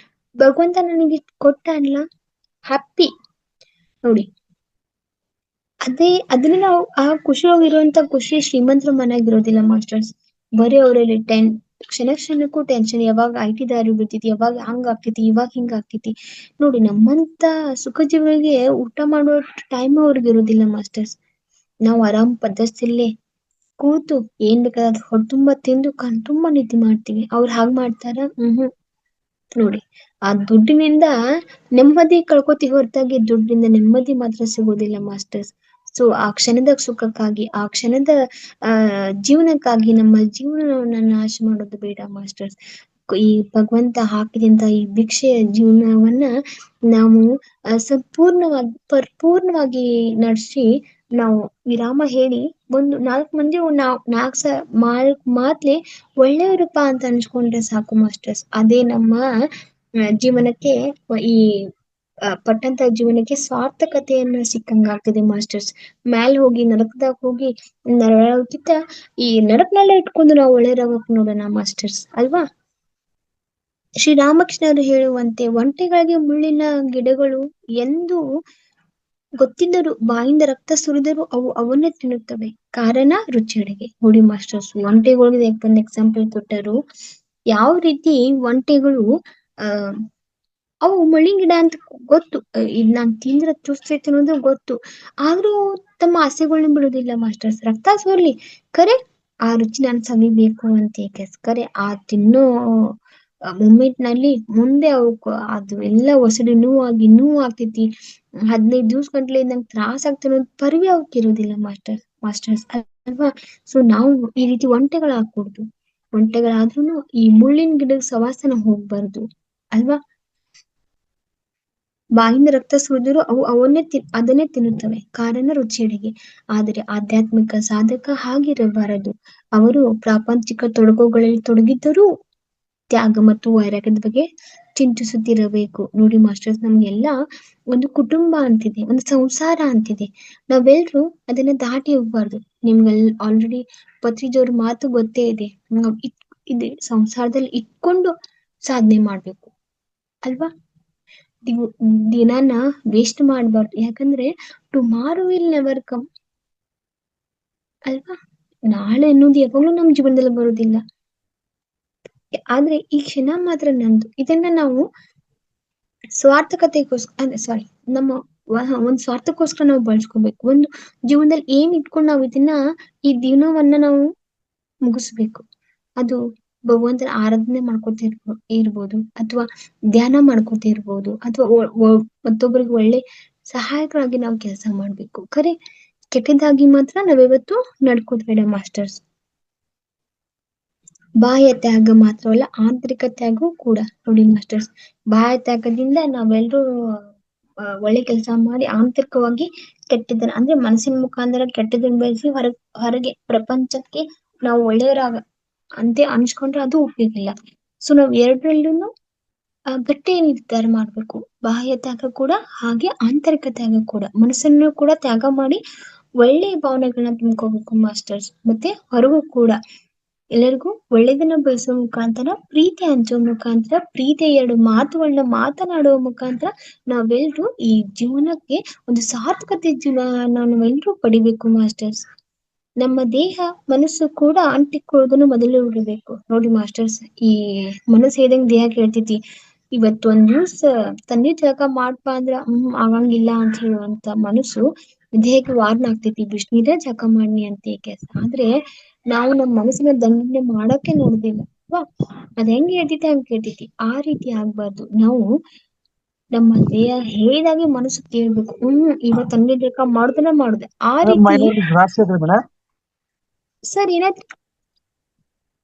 ಭಗವಂತ ನನಗೆ ಕೊಟ್ಟ ಅಲ್ಲ ಹ್ಯಾಪಿ ನೋಡಿ, ಅದನ್ನ ನಾವು ಆ ಖುಷಿಯಾಗಿರುವಂತ ಖುಷಿ ಶ್ರೀಮಂತರ ಮನೆಯಾಗ ಇರೋದಿಲ್ಲ ಮಾಸ್ಟರ್ಸ್. ಬರೀ ಅವರಲ್ಲಿ ಕ್ಷಣಕ್ಕೂ ಟೆನ್ಷನ್, ಯಾವಾಗ IT ದಾರಿ ಬಿಡ್ತೈತಿ, ಯಾವಾಗ ಹಂಗ ಆಗ್ತೈತಿ, ಇವಾಗ ಹಿಂಗ ಆಗ್ತೈತಿ. ನೋಡಿ, ನಮ್ಮಂತ ಸುಖ ಜೀವಿಗಳಿಗೆ ಊಟ ಮಾಡೋ ಟೈಮ್ ಅವ್ರಿಗೆ ಇರೋದಿಲ್ಲ ಮಾಸ್ಟರ್ಸ್. ನಾವು ಆರಾಮ್ ಪದ್ಧತಿಯಲ್ಲೇ ಕೂತು ಏನ್ ಬೇಕಾದ ಹೊಟ್ಟೆ ತುಂಬಾ ತಿಂದು ಕಣ್ ತುಂಬಾ ನಿದ್ದೆ ಮಾಡ್ತೀವಿ. ಅವ್ರು ಹಾಗ್ ಮಾಡ್ತಾರ? ನೋಡಿ, ಆ ದುಡ್ಡಿನಿಂದ ನೆಮ್ಮದಿ ಕಳ್ಕೊತೀವಿ ಹೊರತಾಗಿ ದುಡ್ಡಿನಿಂದ ನೆಮ್ಮದಿ ಮಾತ್ರ ಸಿಗೋದಿಲ್ಲ ಮಾಸ್ಟರ್ಸ್. ಸೊ ಆ ಕ್ಷಣದ ಸುಖಕ್ಕಾಗಿ, ಆ ಕ್ಷಣದ ಜೀವನಕ್ಕಾಗಿ ನಮ್ಮ ಜೀವನವನ್ನ ನಾಶ ಮಾಡೋದು ಬೇಡ ಮಾಸ್ಟರ್ಸ್. ಈ ಭಗವಂತ ಹಾಕಿದಂತ ಈ ಭಿಕ್ಷೆಯ ಜೀವನವನ್ನ ನಾವು ಪರಿಪೂರ್ಣವಾಗಿ ನಡೆಸಿ ನಾವು ವಿರಾಮ ಹೇಳಿ ಒಂದು 4 ಮಂದಿ ನಾಲ್ಕು ಮಾತ್ಲೆ ಒಳ್ಳೆಯವರಪ್ಪ ಅಂತ ಅನ್ಸ್ಕೊಂಡ್ರೆ ಸಾಕು ಮಾಸ್ಟರ್ಸ್. ಅದೇ ನಮ್ಮ ಜೀವನಕ್ಕೆ, ಈ ಪಟ್ಟಂತ ಜೀವನಕ್ಕೆ ಸಾರ್ಥಕತೆಯನ್ನ ಸಿಕ್ಕಂಗಾಗ್ತದೆ ಮಾಸ್ಟರ್ಸ್. ಮ್ಯಾಲ್ ಹೋಗಿ ನರಕದಾಗ ಹೋಗಿ ನರಳೋಕ್ಕಿಂತ ಈ ನರಕನಲ್ಲೇ ಇಟ್ಕೊಂಡು ನಾವು ಒಳ್ಳೆಯರಾಗಕ್ ನೋಡೋಣ ಮಾಸ್ಟರ್ಸ್ ಅಲ್ವಾ? ಶ್ರೀರಾಮಕೃಷ್ಣರು ಹೇಳುವಂತೆ ಒಂಟೆಗಳಿಗೆ ಮುಳ್ಳಿನ ಗಿಡಗಳು ಎಂದು ಗೊತ್ತಿದ್ದರೂ ಬಾಯಿಂದ ರಕ್ತ ಸುರಿದರೂ ಅವು ಅವನ್ನೇ ತಿನ್ನುತ್ತವೆ, ಕಾರಣ ರುಚಿಯಡೆಗೆ. ನೋಡಿ ಮಾಸ್ಟರ್ಸ್, ಒಂಟೆಗಳಿಗೆ ಒಂದು ಎಕ್ಸಾಂಪಲ್ ಕೊಟ್ಟರು. ಯಾವ ರೀತಿ ಒಂಟೆಗಳು ಅವು ಮುಳ್ಳಿನ ಗಿಡ ಅಂತ ಗೊತ್ತು, ಇದ್ ನಾನ್ ತಿಂದ್ರೆ ಚುಸ್ತೈತೆ ಅನ್ನೋದು ಗೊತ್ತು, ಆದ್ರೂ ತಮ್ಮ ಆಸೆಗಳನ್ನ ಬಿಡುದಿಲ್ಲ ಮಾಸ್ಟರ್ಸ್. ರಕ್ತ ಸೋರ್ಲಿ ಕರೆ ಆ ರುಚಿ ನಾನ್ ಸವಿಬೇಕು ಅಂತ ಕರೆ ಆ ತಿನ್ನೋ ಮೂಮೆಂಟ್ ನಲ್ಲಿ ಮುಂದೆ ಅದು ಎಲ್ಲ ಒಸಡಿ ನೋವು ಆಗ್ತೈತಿ. 15 ದಿವ್ಸ ಗಂಟ್ಲೆ ನಂಗೆ ತ್ರಾಸ ಆಗ್ತಿರೋ ಪರಿವಿ ಅವಕ್ಕಿರೋದಿಲ್ಲ ಮಾಸ್ಟರ್ಸ್ ಅಲ್ವಾ? ಸೊ ನಾವು ಈ ರೀತಿ ಒಂಟೆಗಳಾಗ್ಕೂಡ್ದು. ಒಂಟೆಗಳಾದ್ರೂ ಈ ಮುಳ್ಳಿನ ಗಿಡದ ಸವಾಸನ ಹೋಗ್ಬಾರ್ದು ಅಲ್ವಾ? ಬಾಯಿಂದ ರಕ್ತ ಸುರಿದರೂ ಅವು ಅದನ್ನೇ ತಿನ್ನುತ್ತವೆ, ಕಾರಣ ರುಚಿಯಡೆಗೆ. ಆದರೆ ಆಧ್ಯಾತ್ಮಿಕ ಸಾಧಕ ಹಾಗಿರಬಾರದು. ಅವರು ಪ್ರಾಪಂಚಿಕ ತೊಡಕುಗಳಲ್ಲಿ ತೊಡಗಿದ್ದರೂ ತ್ಯಾಗ ಮತ್ತು ವೈರಾಗ್ಯದ ಬಗ್ಗೆ ಚಿಂತಿಸುತ್ತಿರಬೇಕು. ನೋಡಿ ಮಾಸ್ಟರ್ಸ್, ನಮ್ಗೆಲ್ಲ ಒಂದು ಕುಟುಂಬ ಅಂತಿದೆ, ಒಂದು ಸಂಸಾರ ಅಂತಿದೆ. ನಾವೆಲ್ರೂ ಅದನ್ನ ದಾಟಿ ಹೋಗ್ಬಾರ್ದು. ನಿಮ್ಗೆಲ್ಲ ಆಲ್ರೆಡಿ ಪತ್ರಿಜಿಯವ್ರ ಮಾತು ಗೊತ್ತೇ ಇದೆ, ಇದೆ ಸಂಸಾರದಲ್ಲಿ ಇಟ್ಕೊಂಡು ಸಾಧನೆ ಮಾಡ್ಬೇಕು ಅಲ್ವಾ? ದಿನಾನ ವೇಸ್ಟ್ ಮಾಡ್ಬಾರ್ದು. ಯಾಕಂದ್ರೆ ಟುಮಾರೋ ವಿಲ್ ನೆವರ್ ಕಮ್ ಅಲ್ವಾ? ನಾಳೆ ಅನ್ನೋದು ಯಾವಾಗ್ಲೂ ನಮ್ ಜೀವನದಲ್ಲಿ ಬರೋದಿಲ್ಲ. ಆದ್ರೆ ಈ ಕ್ಷಣ ಮಾತ್ರ ನಂದು. ಇದನ್ನ ನಾವು ನಮ್ಮ ಒಂದ್ ಸ್ವಾರ್ಥಕ್ಕೋಸ್ಕರ ನಾವು ಬಳಸ್ಕೋಬೇಕು. ಒಂದು ಜೀವನದಲ್ಲಿ ಏನ್ ಇಟ್ಕೊಂಡು ನಾವು ಈ ದಿನವನ್ನ ನಾವು ಮುಗಿಸ್ಬೇಕು. ಅದು ಭಗವಂತನ ಆರಾಧನೆ ಇರ್ಬೋದು, ಅಥವಾ ಧ್ಯಾನ ಇರ್ಬೋದು, ಅಥವಾ ಮತ್ತೊಬ್ಬರಿಗೆ ಒಳ್ಳೆ ಸಹಾಯಕರಾಗಿ ನಾವು ಕೆಲಸ ಮಾಡ್ಬೇಕು. ಖರೆ ಕೆಟ್ಟದಾಗಿ ಮಾತ್ರ ನಾವಿವತ್ತು ನಡ್ಕೋದ್ ಬೇಡ ಮಾಸ್ಟರ್ಸ್. ಬಾಹ್ಯ ತ್ಯಾಗ ಮಾತ್ರವಲ್ಲ ಆಂತರಿಕ ತ್ಯಾಗವೂ ಕೂಡ. ನೋಡಿ ಮಾಸ್ಟರ್ಸ್, ಬಾಹ್ಯ ತ್ಯಾಗದಿಂದ ನಾವೆಲ್ಲರೂ ಒಳ್ಳೆ ಕೆಲಸ ಮಾಡಿ ಆಂತರಿಕವಾಗಿ ಕೆಟ್ಟದನ್ನ ಅಂದ್ರೆ ಮನಸ್ಸಿನ ಮುಖಾಂತರ ಕೆಟ್ಟದನ್ನ ಬೆಳೆಸಿ ಹೊರಗೆ ಪ್ರಪಂಚಕ್ಕೆ ನಾವು ಒಳ್ಳೆಯವರಾಗ ಅಂತ ಅನ್ಸ್ಕೊಂಡ್ರೆ ಅದು ಉಪಯೋಗ ಇಲ್ಲ. ಸೊ ನಾವ್ ಎರಡರಲ್ಲೂ ಗಟ್ಟಿ ನಿರ್ಧಾರ ಮಾಡ್ಬೇಕು. ಬಾಹ್ಯ ತ್ಯಾಗ ಕೂಡ ಹಾಗೆ ಆಂತರಿಕ ತ್ಯಾಗ ಕೂಡ. ಮನಸ್ಸನ್ನು ಕೂಡ ತ್ಯಾಗ ಮಾಡಿ ಒಳ್ಳೆಯ ಭಾವನೆಗಳನ್ನ ತುಂಬ್ಕೋಬೇಕು ಮಾಸ್ಟರ್ಸ್. ಮತ್ತೆ ಹೊರಗೂ ಕೂಡ ಎಲ್ಲರಿಗೂ ಒಳ್ಳೆದನ್ನ ಬಯಸೋ ಮುಖಾಂತರ, ಪ್ರೀತಿ ಹಂಚೋ ಮುಖಾಂತರ, ಪ್ರೀತಿಯ ಎರಡು ಮಾತುಗಳನ್ನ ಮಾತನಾಡುವ ಮುಖಾಂತರ ನಾವೆಲ್ಲರೂ ಈ ಜೀವನಕ್ಕೆ ಒಂದು ಸಾರ್ಥಕತೆ ಜೀವನ ನಾವೆಲ್ಲರೂ ಪಡಿಬೇಕು ಮಾಸ್ಟರ್ಸ್. ನಮ್ಮ ದೇಹ ಮನಸ್ಸು ಕೂಡ ಅಂಟಿಕೊಳ್ಳೋದನ್ನು ಮೊದಲು ಬಿಡಬೇಕು. ನೋಡಿ ಮಾಸ್ಟರ್ಸ್, ಈ ಮನಸ್ಸು ಹೇಳ್ದಂಗ್ ದೇಹ ಕೇಳ್ತೈತಿ. ಇವತ್ತು ಒಂದ್ ನ್ಯೂಸ್ ತಣ್ಣೀರ್ ಜಳಕ ಮಾಡ್ಪ ಅಂದ್ರ ಆಗಂಗಿಲ್ಲ ಅಂತ ಹೇಳುವಂತ ಮನಸ್ಸು ದೇಹಕ್ಕೆ ವಾರ್ನ್ ಆಗ್ತೈತಿ, ಬಿಸಿನೀರೇ ಜಳಕ ಮಾಡ್ನಿ ಅಂತ ಕೆಲ್ಸ. ಆದ್ರೆ ನಾವು ನಮ್ಮ ಮನಸ್ಸಿನ ದಂಡನೆ ಮಾಡಕ್ಕೆ ನೋಡುದಿಲ್ಲ ಅಲ್ವಾ? ಅದ್ ಹೆಂಗ್ ಹೇಳ್ತೈತಿ ಹಂಗ್ ಕೇಳ್ತೈತಿ. ಆ ರೀತಿ ಆಗ್ಬಾರ್ದು. ನಾವು ನಮ್ಮ ದೇಹ ಹೇಳಿದಾಗೆ ಮನಸ್ಸು ಕೇಳ್ಬೇಕು. ಇವತ್ ತಣ್ಣೀರ್ ಜಳಕ ಮಾಡುದೆ ಆ ರೀತಿ. ರಾಜಶೇಖರ್ ಮೇಡಮ್. ಸರ್ ಏನಾಯ್ತು?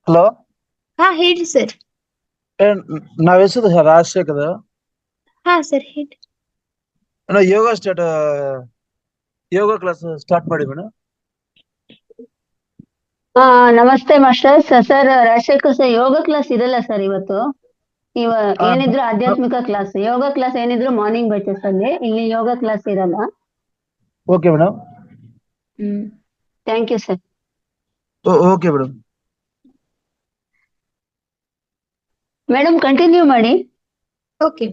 ಹಲೋ, ಹಾ ಹೇಳ್ರಿ ಸರ್. ನಾವ್ ಹೆಸರು ರಾಜಶೇಖರ್. ಹಾ ಸರ್ ಹೇಳಿ. ಯೋಗ ಕ್ಲಾಸ್ ಸ್ಟಾರ್ಟ್ ಮಾಡಿ ಮೇಡಮ್. ನಮಸ್ತೆ masters. Sir Rajashekar sir, yoga class ಇರಲ್ಲ ಸರ್ ಇವತ್ತು. ಏನಿದ್ರು ಆಧ್ಯಾತ್ಮಿಕ ಕ್ಲಾಸ್, ಯೋಗ ಕ್ಲಾಸ್ ಏನಿದ್ರು ಮಾರ್ನಿಂಗ್ ಬ್ಯಾಚಸ್ ಅಲ್ಲಿ, ಇಲ್ಲಿ ಯೋಗ ಕ್ಲಾಸ್ ಇರಲ್ಲ. Okay madam. Thank you sir. Okay madam. Madam continue ಮಾಡಿ. ಓಕೆ.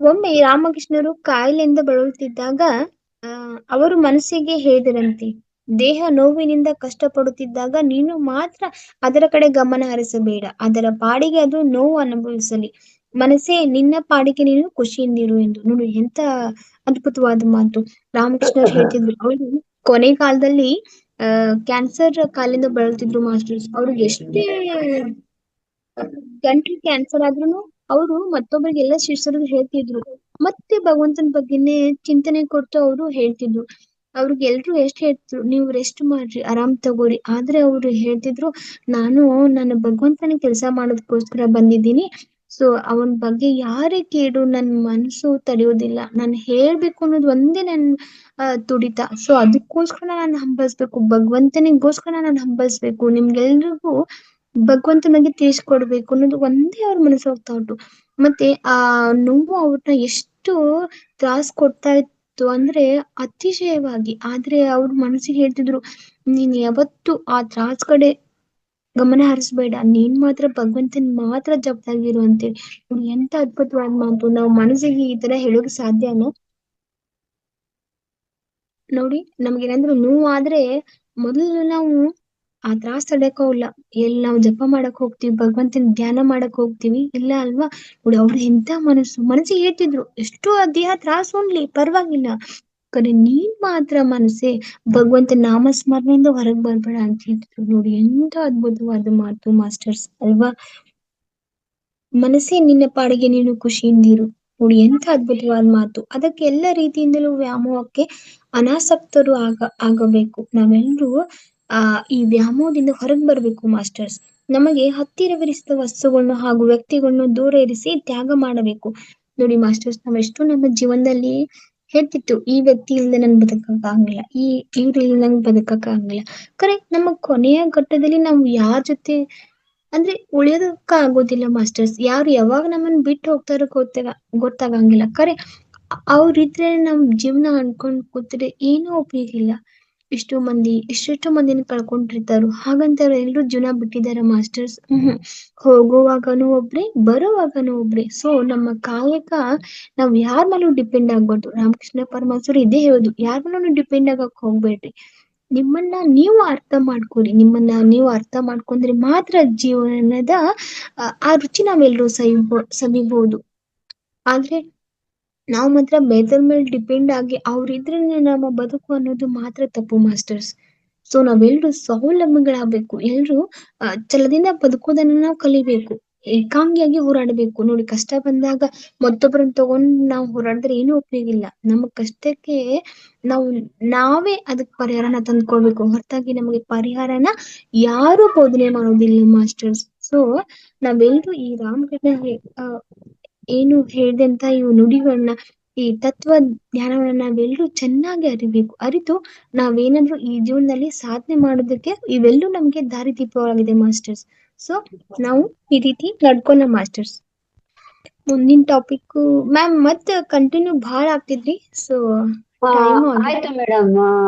ಒಮ್ಮೆ ರಾಮಕೃಷ್ಣರು ಕಾಯಿಲೆಯಿಂದ ಬಳಲುತ್ತಿದ್ದಾಗ ಅವರು ಮನಸ್ಸಿಗೆ ಹೇಳಿದರಂತೆ, ದೇಹ ನೋವಿನಿಂದ ಕಷ್ಟಪಡುತ್ತಿದ್ದಾಗ ನೀನು ಮಾತ್ರ ಅದರ ಕಡೆ ಗಮನ ಹರಿಸಬೇಡ, ಅದರ ಪಾಡಿಗೆ ಅದು ನೋವು ಅನುಭವಿಸಲಿ. ಮನಸ್ಸೇ, ನಿನ್ನ ಪಾಡಿಗೆ ನೀನು ಖುಷಿಯಿಂದಿರು ಎಂದು. ನೋಡಿ ಎಂತ ಅದ್ಭುತವಾದ ಮಾತು ರಾಮಕೃಷ್ಣರು ಹೇಳ್ತಿದ್ರು. ಅವರು ಕೊನೆ ಕಾಲದಲ್ಲಿ ಕ್ಯಾನ್ಸರ್ ಕಾಯಿಲೆಯಿಂದ ಬಳಲ್ತಿದ್ರು ಮಾಸ್ಟರ್ಸ್. ಅವ್ರಿಗೆ ಎಷ್ಟೇ ಗಂಟ್ಲು ಕ್ಯಾನ್ಸರ್ ಆದ್ರೂನು ಅವರು ಮತ್ತೊಬ್ಬರಿಗೆಲ್ಲ ಶಿಷ್ಯರಿಗೆ ಹೇಳ್ತಿದ್ರು. ಮತ್ತೆ ಭಗವಂತನ ಬಗ್ಗೆನೇ ಚಿಂತನೆ ಕೊಟ್ಟು ಅವರು ಹೇಳ್ತಿದ್ರು. ಅವ್ರಿಗೆ ಎಲ್ರು ಎಷ್ಟ್ ಹೇಳ್ತಿದ್ರು, ನೀವು ರೆಸ್ಟ್ ಮಾಡ್ರಿ, ಆರಾಮ್ ತಗೋರಿ. ಆದ್ರೆ ಅವ್ರು ಹೇಳ್ತಿದ್ರು, ನಾನು ನನ್ನ ಭಗವಂತನ ಕೆಲಸ ಮಾಡೋದಕ್ಕೋಸ್ಕರ ಬಂದಿದ್ದೀನಿ. ಸೊ ಅವನ ಬಗ್ಗೆ ಯಾರೇ ಕೇಳು ನನ್ ಮನಸ್ಸು ತಡೆಯೋದಿಲ್ಲ. ನಾನು ಹೇಳ್ಬೇಕು ಅನ್ನೋದು ಒಂದೇ ನನ್ ತುಡಿತ. ಸೊ ಅದಕ್ಕೋಸ್ಕರ ನಾನು ಹಂಬಲಿಸ್ಬೇಕು, ಭಗವಂತನಿಗೋಸ್ಕರ ನಾನು ಹಂಬಲಿಸ್ಬೇಕು, ನಿಮ್ಗೆಲ್ರಿಗೂ ಭಗವಂತನ ಬಗ್ಗೆ ತಿಳಿಸ್ಕೊಡ್ಬೇಕು ಅನ್ನೋದು ಒಂದೇ ಅವ್ರ ಮನಸ್ಸು ಹೋಗ್ತಾ ಉಂಟು. ಮತ್ತೆ ಆ ನೋವು ಅವ್ರನ್ನ ಎಷ್ಟು ತ್ರಾಸ ಕೊಡ್ತಾ ಇತ್ತು ಅಂದ್ರೆ ಅತಿಶಯವಾಗಿ. ಆದ್ರೆ ಅವ್ರ ಮನಸ್ಸಿಗೆ ಹೇಳ್ತಿದ್ರು, ನೀನ್ ಯಾವತ್ತು ಆ ತ್ರಾಸ ಕಡೆ ಗಮನ ಹರಿಸ್ಬೇಡ, ನೀನ್ ಮಾತ್ರ ಭಗವಂತನ್ ಮಾತ್ರ ಜಪ್ತಾಗಿರು ಅಂತೇಳಿ. ಎಂತ ಅದ್ಭುತವಾದ ಮಾತು. ನಾವು ಮನಸ್ಸಿಗೆ ಈ ತರ ಹೇಳೋಕೆ ಸಾಧ್ಯನಾ? ನೋಡಿ, ನಮ್ಗೇನಾದ್ರು ನೋವು ಆದ್ರೆ ಮೊದಲು ನಾವು ಆ ತ್ರಾಸ ತಡೆಯೋಲ್ಲ, ಎಲ್ಲಿ ನಾವು ಜಪ ಮಾಡಕ್ ಹೋಗ್ತಿವಿ, ಭಗವಂತನ ಧ್ಯಾನ ಮಾಡಕ್ ಹೋಗ್ತಿವಿ, ಇಲ್ಲ ಅಲ್ವಾ? ನೋಡಿ ಅವ್ರು ಎಂತ ಮನಸ್ಸಿಗೆ ಹೇಳ್ತಿದ್ರು, ಎಷ್ಟೋ ದೇಹ ತ್ರಾಸ ಉಣ್ಲಿ ಪರವಾಗಿಲ್ಲ, ಕರೆ ನೀನ್ ಮಾತ್ರ ಮನಸ್ಸೇ ಭಗವಂತನ ನಾಮಸ್ಮರಣೆಯಿಂದ ಹೊರಗ್ ಬರ್ಬೇಡ ಅಂತ ಹೇಳ್ತಿದ್ರು. ನೋಡಿ ಎಂತ ಅದ್ಭುತವಾದ ಮಾತು ಮಾಸ್ಟರ್ಸ್ ಅಲ್ವಾ? ಮನಸ್ಸೇ, ನಿನ್ನ ಪಾಡಿಗೆ ನೀನು ಖುಷಿಯಿಂದಿರು. ನೋಡಿ ಎಂತ ಅದ್ಭುತವಾದ ಮಾತು. ಅದಕ್ಕೆ ಎಲ್ಲ ರೀತಿಯಿಂದಲೂ ವ್ಯಾಮೋಹಕ್ಕೆ ಅನಾಸಕ್ತರು ಆಗಬೇಕು. ನಾವೆಲ್ಲರೂ ಈ ವ್ಯಾಮೋಹದಿಂದ ಹೊರಗೆ ಬರ್ಬೇಕು ಮಾಸ್ಟರ್ಸ್. ನಮಗೆ ಹತ್ತಿರವಿರಿಸಿದ ವಸ್ತುಗಳನ್ನು ಹಾಗೂ ವ್ಯಕ್ತಿಗಳನ್ನು ದೂರ ಇರಿಸಿ ತ್ಯಾಗ ಮಾಡಬೇಕು. ನೋಡಿ ಮಾಸ್ಟರ್ಸ್, ನಾವೆಷ್ಟು ನಮ್ಮ ಜೀವನದಲ್ಲಿ ಹೇಳ್ತಿತ್ತು, ಈ ವ್ಯಕ್ತಿ ಇಲ್ಲದೆ ನನ್ ಬದುಕಕ್ಕಾಗಂಗಿಲ್ಲ, ಇವ್ರಿಲ್ಲ ನಂಗೆ ಬದುಕಕ್ಕಾಗಂಗಿಲ್ಲ. ಕರೆಕ್ಟ್, ನಮ್ಮ ಕೊನೆಯ ಘಟ್ಟದಲ್ಲಿ ನಾವು ಯಾರ ಜೊತೆ ಅಂದ್ರೆ ಉಳಿಯೋದಕ್ಕ ಆಗೋದಿಲ್ಲ ಮಾಸ್ಟರ್ಸ್. ಯಾರು ಯಾವಾಗ ನಮ್ಮನ್ನ ಬಿಟ್ಟು ಹೋಗ್ತಾರೋ ಗೊತ್ತಾಗಂಗಿಲ್ಲ. ಕರೆ ಅವ್ರಿದ್ರೆ ನಮ್ ಜೀವನ ಅನ್ಕೊಂಡ್ ಕೂತ್ರೆ ಏನೋ ಉಪಯೋಗ ಇಲ್ಲ. ಎಷ್ಟೆಷ್ಟೋ ಮಂದಿನ ಕಳ್ಕೊಂಡಿರ್ತಾರು. ಹಾಗಂತ ಎಲ್ರು ಜೀವನ ಬಿಟ್ಟಿದಾರ ಮಾಸ್ಟರ್ಸ್? ಹೋಗುವಾಗನು ಒಬ್ರೆ, ಬರುವಾಗನು ಒಬ್ರೆ. ಸೊ ನಮ್ಮ ಕಾಯಕ ನಾವ್ ಯಾರ ಮೇಲೂ ಡಿಪೆಂಡ್ ಆಗ್ಬಾರ್ದು. ರಾಮಕೃಷ್ಣ ಪರಮಹಂಸರು ಇದೇ ಹೇಳೋದು, ಯಾರ ಮೇಲೂ ಡಿಪೆಂಡ್ ಆಗಕ್ ಹೋಗ್ಬೇಡ್ರಿ. ನಿಮ್ಮನ್ನ ನೀವು ಅರ್ಥ ಮಾಡ್ಕೊರಿ. ನಿಮ್ಮನ್ನ ನೀವು ಅರ್ಥ ಮಾಡ್ಕೊಂಡ್ರೆ ಮಾತ್ರ ಜೀವನದ ಆ ರುಚಿ ನಾವೆಲ್ಲರೂ ಸವಿಬಹುದು. ಆದ್ರೆ ನಾವು ಮಾತ್ರ ಬೇದರ ಮೇಲೆ ಡಿಪೆಂಡ್ ಆಗಿ ಅವ್ರಿದ್ರೆ ನಮ್ಮ ಬದುಕು ಅನ್ನೋದು ಮಾತ್ರ ತಪ್ಪು ಮಾಸ್ಟರ್ಸ್. ಸೊ ನಾವೆಲ್ಲರೂ ಸ್ವಾವಲಂಬಿಗಳಾಗಬೇಕು. ಎಲ್ರು ಛಲದಿಂದ ಬದುಕೋದನ್ನ ನಾವು ಕಲಿಬೇಕು. ಏಕಾಂಗಿಯಾಗಿ ಹೋರಾಡಬೇಕು. ನೋಡಿ, ಕಷ್ಟ ಬಂದಾಗ ಮತ್ತೊಬ್ಬರನ್ನ ತಗೊಂಡ್ ನಾವು ಹೋರಾಡಿದ್ರೆ ಏನು ಉಪಯೋಗ ಇಲ್ಲ. ನಮ್ಮ ಕಷ್ಟಕ್ಕೆ ನಾವು ನಾವೇ ಅದಕ್ಕೆ ಪರಿಹಾರನ ತಂದ್ಕೊಳ್ಬೇಕು, ಹೊರತಾಗಿ ನಮಗೆ ಪರಿಹಾರನ ಯಾರು ಬೋಧನೆ ಮಾಡೋದಿಲ್ಲ ಮಾಸ್ಟರ್ಸ್. ಸೊ ನಾವೆಲ್ಲರೂ ಈ ರಾಮಕೃಷ್ಣ ಏನು ಹೇಳಿದಂತ ಇವು ನುಡಿಗಳನ್ನ, ಈ ತತ್ವ ಜ್ಞಾನವನ್ನ ನಾವೆಲ್ಲರೂ ಚೆನ್ನಾಗಿ ಅರಿತು ನಾವೇನಾದ್ರೂ ಈ ಜೀವನದಲ್ಲಿ ಸಾಧನೆ ಮಾಡೋದಕ್ಕೆ ಇವೆಲ್ಲೂ ನಮ್ಗೆ ದಾರಿದೀಪವಾಗಿದೆ ಮಾಸ್ಟರ್ಸ್. ಸೊ ನಾವು ಈ ರೀತಿ ನಡ್ಕೊಂಡ ಮಾಸ್ಟರ್ಸ್. ಮುಂದಿನ ಟಾಪಿಕ್ ಮ್ಯಾಮ್ ಮತ್ತೆ ಕಂಟಿನ್ಯೂ ಬಹಳ ಆಗ್ತಿದ್ರಿ. ಸೊ ಟೈಮ್ ಆಯ್ತು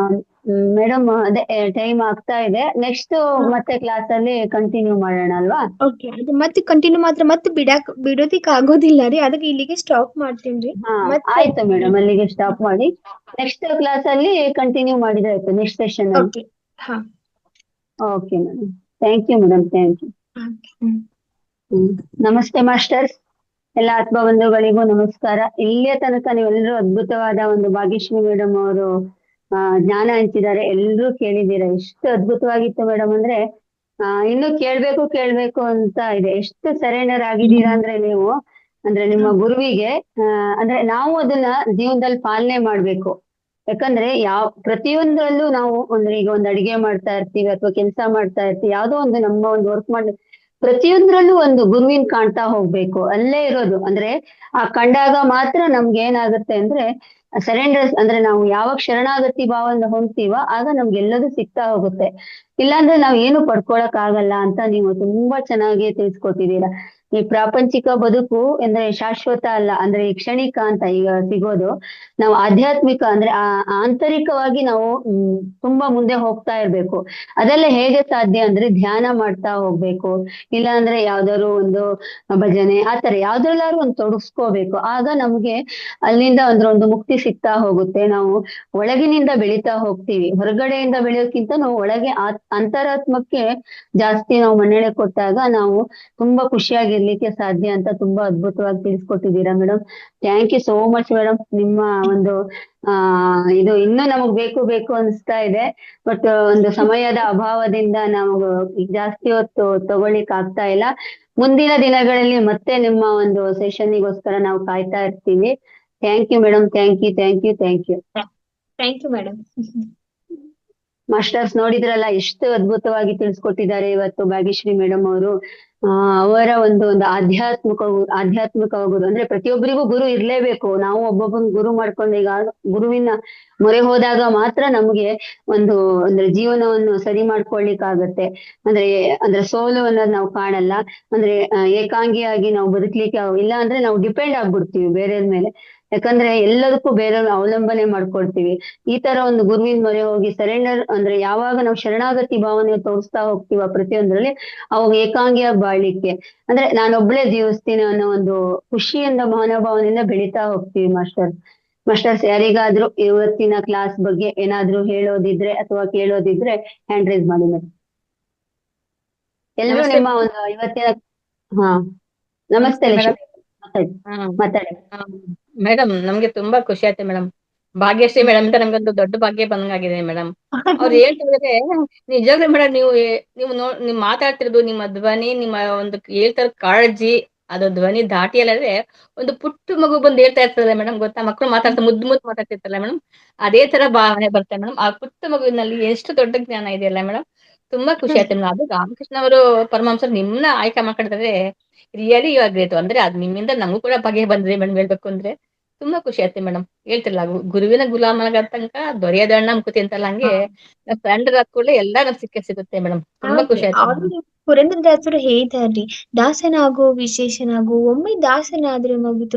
ಮೇಡಮ್ ಅದೇ ಟೈಮ್ ಆಗ್ತಾ ಇದೆ. ನೆಕ್ಸ್ಟ್ ಮತ್ತೆ ಕ್ಲಾಸ್ ಅಲ್ಲಿ ಕಂಟಿನ್ಯೂ ಮಾಡೋಣ ಅಲ್ವಾ? ಓಕೆ, ಅದು ಮತ್ತೆ ಕಂಟಿನ್ಯೂ ಮಾತ್ರ ಮತ್ತೆ ಬಿಡೋದಿಕ್ ಆಗೋದಿಲ್ಲ ರೀ, ಅದಕ್ಕೆ ಇಲ್ಲಿಗೆ ಸ್ಟಾಪ್ ಮಾಡ್ತೀನಿ. ಆಯ್ತು ಮೇಡಮ್, ಅಲ್ಲಿಗೆ ಸ್ಟಾಪ್ ಮಾಡಿ ನೆಕ್ಸ್ಟ್ ಕ್ಲಾಸ್ ಅಲ್ಲಿ ಕಂಟಿನ್ಯೂ ಮಾಡಿದ್ರೆ ಆಯ್ತು, ನೆಕ್ಸ್ಟ್ ಸೆಷನ್ ಅಲ್ಲಿ. ಓಕೆ, ಹಾ, okay madam, thank you madam, thank you. ನಮಸ್ತೆ ಮಾಸ್ಟರ್ಸ್, ಎಲ್ಲ ಆತ್ಮ ಬಂಧುಗಳಿಗೂ ನಮಸ್ಕಾರ. ಇಲ್ಲಿಯ ತನಕ ನೀವೆಲ್ಲರೂ ಅದ್ಭುತವಾದ ಒಂದು ಭಾಗ್ಯಶ್ರೀ ಮೇಡಮ್ ಅವರು ಜ್ಞಾನ ಹಂಚಿದ್ದಾರೆ, ಎಲ್ಲರೂ ಕೇಳಿದ್ದೀರಾ. ಎಷ್ಟು ಅದ್ಭುತವಾಗಿತ್ತು ಮೇಡಮ್ ಅಂದ್ರೆ ಇನ್ನು ಕೇಳ್ಬೇಕು ಅಂತ ಇದೆ. ಎಷ್ಟು ಸರೆಂಡರ್ ಆಗಿದ್ದೀರಾ ಅಂದ್ರೆ ನೀವು, ಅಂದ್ರೆ ನಿಮ್ಮ ಗುರುವಿಗೆ ಅಂದ್ರೆ ನಾವು ಅದನ್ನ ಜೀವನದಲ್ಲಿ ಪಾಲನೆ ಮಾಡ್ಬೇಕು. ಯಾಕಂದ್ರೆ ಪ್ರತಿಯೊಂದರಲ್ಲೂ ನಾವು ಅಂದ್ರೆ ಈಗ ಒಂದು ಅಡಿಗೆ ಮಾಡ್ತಾ ಇರ್ತೀವಿ ಅಥವಾ ಕೆಲಸ ಮಾಡ್ತಾ ಇರ್ತೀವಿ, ಯಾವ್ದೋ ಒಂದು ನಮ್ಮ ಒಂದು ವರ್ಕ್ ಮಾಡಿ ಪ್ರತಿಯೊಂದ್ರಲ್ಲೂ ಒಂದು ಗುರುವಿನ ಕಾಣ್ತಾ ಹೋಗ್ಬೇಕು. ಅಲ್ಲೇ ಇರೋದು ಅಂದ್ರೆ ಕಂಡಾಗ ಮಾತ್ರ ನಮ್ಗೆ ಏನಾಗುತ್ತೆ ಅಂದ್ರೆ ಸರೆಂಡರ್ಸ್ ಅಂದ್ರೆ ನಾವು ಯಾವಾಗ ಶರಣಾಗತಿ ಭಾವದಿಂದ ಹೊಂದ್ತೀವೋ ಆಗ ನಮ್ಗೆಲ್ಲದೂ ಸಿಗ್ತಾ ಹೋಗುತ್ತೆ. ಇಲ್ಲಾಂದ್ರೆ ನಾವ್ ಏನು ಪಡ್ಕೊಳಕ್ ಆಗಲ್ಲ ಅಂತ ನೀವು ತುಂಬಾ ಚೆನ್ನಾಗಿ ತಿಳಿಸ್ಕೊಟ್ಟಿದ್ದೀರಾ. ಈ ಪ್ರಾಪಂಚಿಕ ಬದುಕು ಅಂದ್ರೆ ಶಾಶ್ವತ ಅಲ್ಲ, ಅಂದ್ರೆ ಈ ಕ್ಷಣಿಕ ಅಂತ ಈಗ ಸಿಗೋದು. ನಾವು ಆಧ್ಯಾತ್ಮಿಕ ಅಂದ್ರೆ ಆಂತರಿಕವಾಗಿ ನಾವು ತುಂಬಾ ಮುಂದೆ ಹೋಗ್ತಾ ಇರ್ಬೇಕು. ಅದೆಲ್ಲ ಹೇಗೆ ಸಾಧ್ಯ ಅಂದ್ರೆ ಧ್ಯಾನ ಮಾಡ್ತಾ ಹೋಗ್ಬೇಕು, ಇಲ್ಲ ಅಂದ್ರೆ ಯಾವ್ದಾದ್ರು ಒಂದು ಭಜನೆ ಆತರ ಯಾವ್ದ್ರಲ್ಲಾದ್ರು ಒಂದು ತೊಡಗಿಸ್ಕೋಬೇಕು. ಆಗ ನಮ್ಗೆ ಅಲ್ಲಿಂದ ಒಂದು ಮುಕ್ತಿ ಸಿಗ್ತಾ ಹೋಗುತ್ತೆ. ನಾವು ಒಳಗಿನಿಂದ ಬೆಳೀತಾ ಹೋಗ್ತೀವಿ. ಹೊರಗಡೆಯಿಂದ ಬೆಳೆಯೋಕ್ಕಿಂತ ನಾವು ಒಳಗೆ ಅಂತರಾತ್ಮಕ್ಕೆ ಜಾಸ್ತಿ ನಾವು ಮನ್ನಣೆ ಕೊಟ್ಟಾಗ ನಾವು ತುಂಬಾ ಖುಷಿಯಾಗಿರ್ಲಿಕ್ಕೆ ಸಾಧ್ಯ ಅಂತ ತುಂಬಾ ಅದ್ಭುತವಾಗಿ ತಿಳಿಸ್ಕೊಟ್ಟಿದ್ದೀರಾ madam. Thank you so much madam. ನಿಮ್ಮ ಒಂದು ಇದು ಇನ್ನೂ ನಮಗ್ ಬೇಕು ಅನಿಸ್ತಾ ಇದೆ. ಬಟ್ ಒಂದು ಸಮಯದ ಅಭಾವದಿಂದ ನಾವು ಜಾಸ್ತಿ ಹೊತ್ತು ತಗೊಳ್ಳಿಕ್ ಆಗ್ತಾ ಇಲ್ಲ. ಮುಂದಿನ ದಿನಗಳಲ್ಲಿ ಮತ್ತೆ ನಿಮ್ಮ ಒಂದು ಸೆಷನ್ನಿಗೋಸ್ಕರ ನಾವು ಕಾಯ್ತಾ ಇರ್ತೀವಿ. Thank you madam, thank you, thank you, thank you. Thank you madam. Masters ನೋಡಿದ್ರಲ್ಲ ಎಷ್ಟು ಅದ್ಭುತವಾಗಿ ತಿಳಿಸ್ಕೊಟ್ಟಿದ್ದಾರೆ ಇವತ್ತು ಭಾಗ್ಯಶ್ರೀ ಮೇಡಮ್ ಅವರು. ಅವರ ಒಂದು ಆಧ್ಯಾತ್ಮಿಕ ಗುರು ಅಂದ್ರೆ ಪ್ರತಿಯೊಬ್ಬರಿಗೂ ಗುರು ಇರ್ಲೇಬೇಕು. ನಾವು ಒಬ್ಬೊಬ್ಬನ ಗುರು ಮಾಡ್ಕೊಂಡು ಈಗ ಗುರುವಿನ ಮೊರೆ ಹೋದಾಗ ಮಾತ್ರ ನಮ್ಗೆ ಅಂದ್ರೆ ಜೀವನವನ್ನು ಸರಿ ಮಾಡ್ಕೊಳ್ಲಿಕ್ಕಾಗತ್ತೆ. ಅಂದ್ರೆ ಸೋಲು ಅನ್ನೋದು ನಾವು ಕಾಣಲ್ಲ. ಅಂದ್ರೆ ಏಕಾಂಗಿಯಾಗಿ ನಾವು ಬದುಕ್ಲಿಕ್ಕೆ ಇಲ್ಲ ಅಂದ್ರೆ ನಾವು ಡಿಪೆಂಡ್ ಆಗ್ಬಿಡ್ತೀವಿ ಬೇರೆಯವ್ರ ಮೇಲೆ. ಯಾಕಂದ್ರೆ ಎಲ್ಲದಕ್ಕೂ ಬೇರೆಯವ್ರ ಅವಲಂಬನೆ ಮಾಡ್ಕೊಳ್ತೀವಿ. ಈ ತರ ಒಂದು ಗುರುವಿನ ಮೊರೆ ಹೋಗಿ ಸರೆಂಡರ್ ಅಂದ್ರೆ ಯಾವಾಗ ನಾವು ಶರಣಾಗತಿ ಭಾವನೆ ತೋರಿಸ್ತಾ ಹೋಗ್ತೀವ ಪ್ರತಿಯೊಂದ್ರಲ್ಲಿ, ಅವಾಗ ಏಕಾಂಗಿಯಾಗಿ ಬಾಳ್ಲಿಕ್ಕೆ ಅಂದ್ರೆ ನಾನೊಬ್ಳೆ ಜೀವಿಸ್ತೀನಿ ಅನ್ನೋ ಒಂದು ಖುಷಿಯಿಂದ ಮನೋಭಾವನೆಯಿಂದ ಬೆಳೀತಾ ಹೋಗ್ತೀವಿ ಮಾಸ್ಟರ್ಸ್. ಯಾರಿಗಾದ್ರೂ ಇವತ್ತಿನ ಕ್ಲಾಸ್ ಬಗ್ಗೆ ಏನಾದ್ರೂ ಹೇಳೋದಿದ್ರೆ ಅಥವಾ ಕೇಳೋದಿದ್ರೆ ಹ್ಯಾಂಡ್ ರೈಸ್ ಮಾಡಿ ಮೇಡಮ್. ಎಲ್ರು ನಿಮ್ಮ ಒಂದು ಇವತ್ತಿನ ನಮಸ್ತೆ ಮಾತಾಡಿ ಮೇಡಮ್. ನಮ್ಗೆ ತುಂಬಾ ಖುಷಿ ಆಯ್ತು ಮೇಡಮ್. ಭಾಗ್ಯಶ್ರೀ ಮೇಡಮ್ ಅಂತ ನಮ್ಗೊಂದು ದೊಡ್ಡ ಭಾಗ್ಯ ಬಂದಂಗಾಗಿದೆ ಮೇಡಮ್. ಅವ್ರು ಹೇಳ್ತಿದ್ರೆ ನಿಜವಾಗ್ಲೂ ಮೇಡಮ್, ನೀವು ಮಾತಾಡ್ತಿರೋದು, ನಿಮ್ಮ ಧ್ವನಿ, ನಿಮ್ಮ ಒಂದು ಹೇಳ್ತಾರ ಕಾಳಜಿ, ಅದು ಧ್ವನಿ ದಾಟಿ ಅಲ್ಲದೆ ಒಂದು ಪುಟ್ಟ ಮಗು ಬಂದು ಹೇಳ್ತಾ ಇರ್ತದೆ ಮೇಡಮ್, ಗೊತ್ತಾ? ಮಕ್ಕಳು ಮುದ್ದು ಮಾತಾಡ್ತಿರ್ತಾರಲ್ಲ ಮೇಡಮ್, ಅದೇ ತರ ಭಾವನೆ ಬರ್ತದೆ ಮೇಡಮ್. ಆ ಪುಟ್ಟ ಮಗುವಿನಲ್ಲಿ ಎಷ್ಟು ದೊಡ್ಡ ಜ್ಞಾನ ಇದೆಯಲ್ಲ ಮೇಡಮ್. ತುಂಬಾ ಖುಷಿ ಆಯ್ತು ಮೇಡಮ್. ಅದು ರಾಮಕೃಷ್ಣ ಅವರು ಪರಮಹಂಸರು ನಿಮ್ನ ಆಯ್ಕೆ ಮಾಡ್ಕೊಂಡಿದ್ರೆ ರಿಯಲಿ ಯು ಆರ್ ಗ್ರೇಟ್. ಅಂದ್ರೆ ಅದ್ ನಿಮ್ಮಿಂದ ನಮಗೂ ಕೂಡ ಬಗೆ ಬಂದ್ರೆ ಮೇಡಮ್, ಹೇಳ್ಬೇಕು ಅಂದ್ರೆ ತುಂಬಾ ಖುಷಿ ಆಯ್ತು ಮೇಡಮ್. ಹೇಳ್ತಿರಲ್ಲ, ಗುರುವಿನ ಗುಲಾಮನಾಗ ತನಕ ದೊರೆಯದಣ್ಣ ಮುಕುತಿ ಅಂತಲ್ಲ, ಹಂಗೆ ಫ್ರೆಂಡ್ ಕೂಡಲೇ ಎಲ್ಲಾ ನಮ್ಗೆ ಸಿಗುತ್ತೆ ಮೇಡಮ್. ತುಂಬಾ ಖುಷಿ ಆಯ್ತು. ಪುರಂದರದಾಸರು ಹೇಳಿದಾರ್ರಿ, ದಾಸನಾಗೋ ವಿಶೇಷನಾಗೋ. ಒಮ್ಮೆ ದಾಸನಾದ್ರೆ ಮುಗಿತು,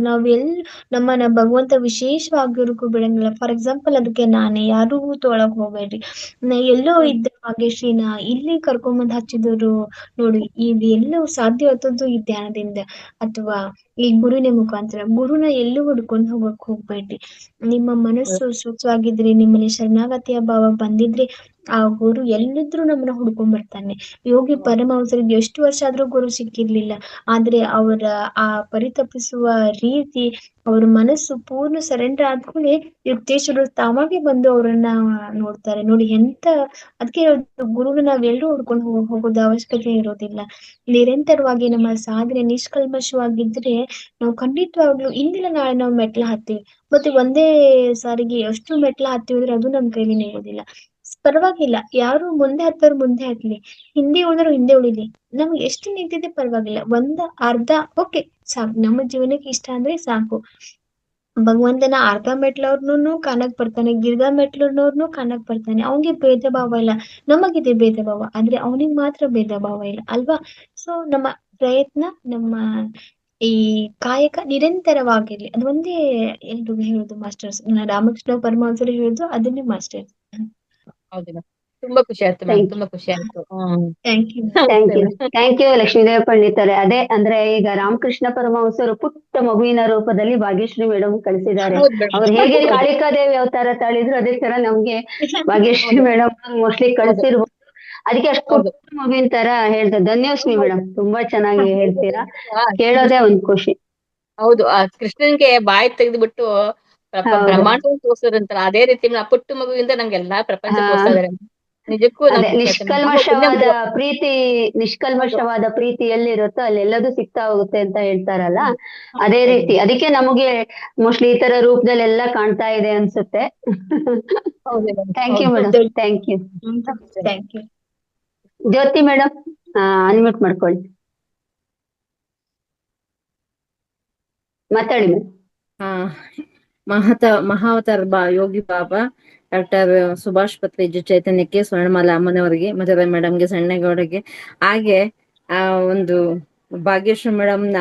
ನಮ್ಮನ್ನ ಭಗವಂತ ವಿಶೇಷವಾಗಿರೋಕ್ಕೂ ಬಿಡಂಗಿಲ್ಲ. ಫಾರ್ ಎಕ್ಸಾಂಪಲ್ ಅದಕ್ಕೆ ನಾನೇ ಯಾರು ತೊಳಕ್ ಹೋಗ್ಬೇಡ್ರಿ. ಎಲ್ಲೋ ಇದ್ದ ಭಾಗ್ಯಶ್ರೀನ ಇಲ್ಲಿ ಕರ್ಕೊಂಬಂದ್ ಹಚ್ಚಿದವರು ನೋಡಿ. ಇದು ಎಲ್ಲೋ ಸಾಧ್ಯವಾದದ್ದು ಈ ಧ್ಯಾನದಿಂದ ಅಥವಾ ಈ ಗುರುವಿನ ಮುಖಾಂತರ. ಗುರುನ ಎಲ್ಲೂ ಹುಡ್ಕೊಂಡು ಹೋಗಕ್ ಹೋಗ್ಬೇಡ್ರಿ. ನಿಮ್ಮ ಮನಸ್ಸು ಸ್ವಚ್ಛವಾಗಿದ್ರಿ, ನಿಮ್ಮಲ್ಲಿ ಶರಣಾಗತಿಯ ಭಾವ ಬಂದಿದ್ರೆ ಆ ಗುರು ಎಲ್ಲಿದ್ರು ನಮ್ಮನ್ನ ಹುಡ್ಕೊಂಡ್ ಬರ್ತಾನೆ. ಯೋಗಿ ಪರಮಹಂಸರಿಗೆ ಎಷ್ಟು ವರ್ಷ ಆದ್ರೂ ಗುರು ಸಿಕ್ಕಿರ್ಲಿಲ್ಲ. ಆದ್ರೆ ಅವರ ಆ ಪರಿತಪಿಸುವ ರೀತಿ, ಅವ್ರ ಮನಸ್ಸು ಪೂರ್ಣ ಸರೆಂಡರ್ ಆದ್ಮೇಲೆ ಯುಕ್ತೇಶ್ವರರು ತಾವಾಗೆ ಬಂದು ಅವರನ್ನ ನೋಡ್ತಾರೆ ನೋಡಿ. ಅದಕ್ಕೆ ಗುರುನ ನಾವೆಲ್ಲರೂ ಹುಡ್ಕೊಂಡು ಹೋಗೋದು ಅವಶ್ಯಕತೆ ಇರೋದಿಲ್ಲ. ನಿರಂತರವಾಗಿ ನಮ್ಮ ಸಾಧನೆ ನಿಷ್ಕಲ್ಮಶವಾಗಿದ್ರೆ ನಾವು ಖಂಡಿತವಾಗ್ಲೂ ಇಂದಿಲ್ಲ ನಾಳೆ ನಾವು ಮೆಟ್ಲ ಹತ್ತೀವಿ. ಮತ್ತೆ ಒಂದೇ ಸಾರಿಗೆ ಎಷ್ಟು ಮೆಟ್ಲ ಹತ್ತೀವಿ ಅಂದ್ರೆ ಅದು ನಮ್ ಕೈಲಿ ನಿಲ್ಲೋದಿಲ್ಲ. ಪರವಾಗಿಲ್ಲ, ಯಾರು ಮುಂದೆ ಹತ್ತೋರು ಮುಂದೆ ಹತ್ಲಿ, ಹಿಂದೆ ಉಳಿದ್ರು ಹಿಂದೆ ಉಳಿಲಿ, ನಮ್ಗೆ ಎಷ್ಟು ನಿಂತಿದೆ ಪರವಾಗಿಲ್ಲ. ಅರ್ಧ ಓಕೆ ಸಾಕು, ನಮ್ಮ ಜೀವನಕ್ಕೆ ಇಷ್ಟ ಅಂದ್ರೆ ಸಾಕು. ಭಗವಂತನ ಅರ್ಧ ಮೆಟ್ಲವ್ರನ್ನು ಕಾಣಕ್ ಬರ್ತಾನೆ, ಗಿರ್ಗ ಮೆಟ್ಲವ್ರನ್ನು ಕಾಣಕ್ ಬರ್ತಾನೆ. ಅವನಿಗೆ ಭೇದ ಭಾವ ಇಲ್ಲ, ನಮಗಿದೆ ಭೇದ ಭಾವ, ಆದ್ರೆ ಅವನಿಗೆ ಮಾತ್ರ ಭೇದ ಭಾವ ಇಲ್ಲ ಅಲ್ವಾ? ಸೊ ನಮ್ಮ ಪ್ರಯತ್ನ, ನಮ್ಮ ಈ ಕಾಯಕ ನಿರಂತರವಾಗಿರ್ಲಿ, ಅದು ಒಂದೇ ಎಲ್ರಿಗೂ ಹೇಳುದು ಮಾಸ್ಟರ್ಸ್. ರಾಮಕೃಷ್ಣ ಪರಮಹಂಸರು ಹೇಳುದು ಅದನ್ನೇ ಮಾಸ್ಟರ್ಸ್. ಹೌದು ma'am. ತುಂಬಾ ಖುಷಿ ಆಯ್ತು ಮ್ಯಾಮ್, ತುಂಬಾ ಖುಷಿ ಆಯ್ತು. Thank you. Thank you Lakshmideva ಪಂಡಿತರೆ. ಅದೇ ಅಂದ್ರೆ ಈಗ ರಾಮಕೃಷ್ಣ ಪರಮಹಂಸರು ಪುಟ್ಟ ಮಗುವಿನ ರೂಪದಲ್ಲಿ ಭಾಗ್ಯಶ್ರೀ ಮೇಡಮ್ ಕಳಿಸಿದ್ದಾರೆ. ಅವ್ರು ಹೇಗೆ ಕಾಳಿಕಾದೇವಿ ಅವತಾರ ತಾಳಿದ್ರು ಅದೇ ತರ ನಮ್ಗೆ ಭಾಗ್ಯಶ್ರೀ ಮೇಡಮ್ ಮೋಸ್ಟ್ಲಿ ಕಳ್ಸಿರ್ಬೋದು. ಅದಕ್ಕೆ ಅಷ್ಟು ಪುಟ್ಟ ಮಗುವಿನ ತರ ಹೇಳ್ತಾರೆ. ಧನ್ಯೋಸ್ಮಿ ಮೇಡಮ್, ತುಂಬಾ ಚೆನ್ನಾಗಿ ಹೇಳ್ತೀರಾ, ಕೇಳೋದೇ ಒಂದ್ ಖುಷಿ. ಹೌದು, ಆ ಕೃಷ್ಣನ್ಗೆ ಬಾಯಿ ತೆಗೆದ್ಬಿಟ್ಟು ಬ್ರಹ್ಮಾಂಡ ತೋರ್ಸೋದಂತಾರ, ಅದೇ ರೀತಿ ಆ ಪುಟ್ಟ ಮಗುವಿಂದ ನಮ್ಗೆ ಎಲ್ಲಾ ಪ್ರಪಂಚ ತೋರಿಸ್ತಾ ಇದಾರೆ. ನಿಜಕ್ಕೂ ಅದೇ ನಿಷ್ಕಲ್ಮಶವಾದ ಪ್ರೀತಿ ಎಲ್ಲಿರುತ್ತೋ ಅಲ್ಲಿ ಎಲ್ಲದೂ ಸಿಗ್ತಾ ಹೋಗುತ್ತೆ ಅಂತ ಹೇಳ್ತಾರಲ್ಲ, ಅದೇ ರೀತಿ. ಅದಕ್ಕೆ ನಮಗೆ ಮೋಸ್ಟ್ಲಿ ಈ ತರ ರೂಪದಲ್ಲಿ ಎಲ್ಲ ಕಾಣ್ತಾ ಇದೆ ಅನ್ಸುತ್ತೆ. Thank you madam, thank you. Thank you. Jyothi madam unmute ಮಾಡ್ಕೊಳ್ಳಿ, ಮಾತಾಡಿ ಮೇಡಮ್. ಮಹಾವತಾರ ಯೋಗಿ ಬಾಬಾ ಡಾಕ್ಟರ್ ಸುಭಾಷ್ ಪತ್ರಿಜಿ ಚೈತನ್ಯಕ್ಕೆ, ಸ್ವರ್ಣಮಾಲಾ ಅಮ್ಮನವರಿಗೆ, ಮಧುರ ಮೇಡಮ್ಗೆ, ಸಣ್ಣಗೌಡಗೆ, ಹಾಗೆ ಒಂದು ಭಾಗ್ಯಶ್ರೀ ಮೇಡಮ್ನ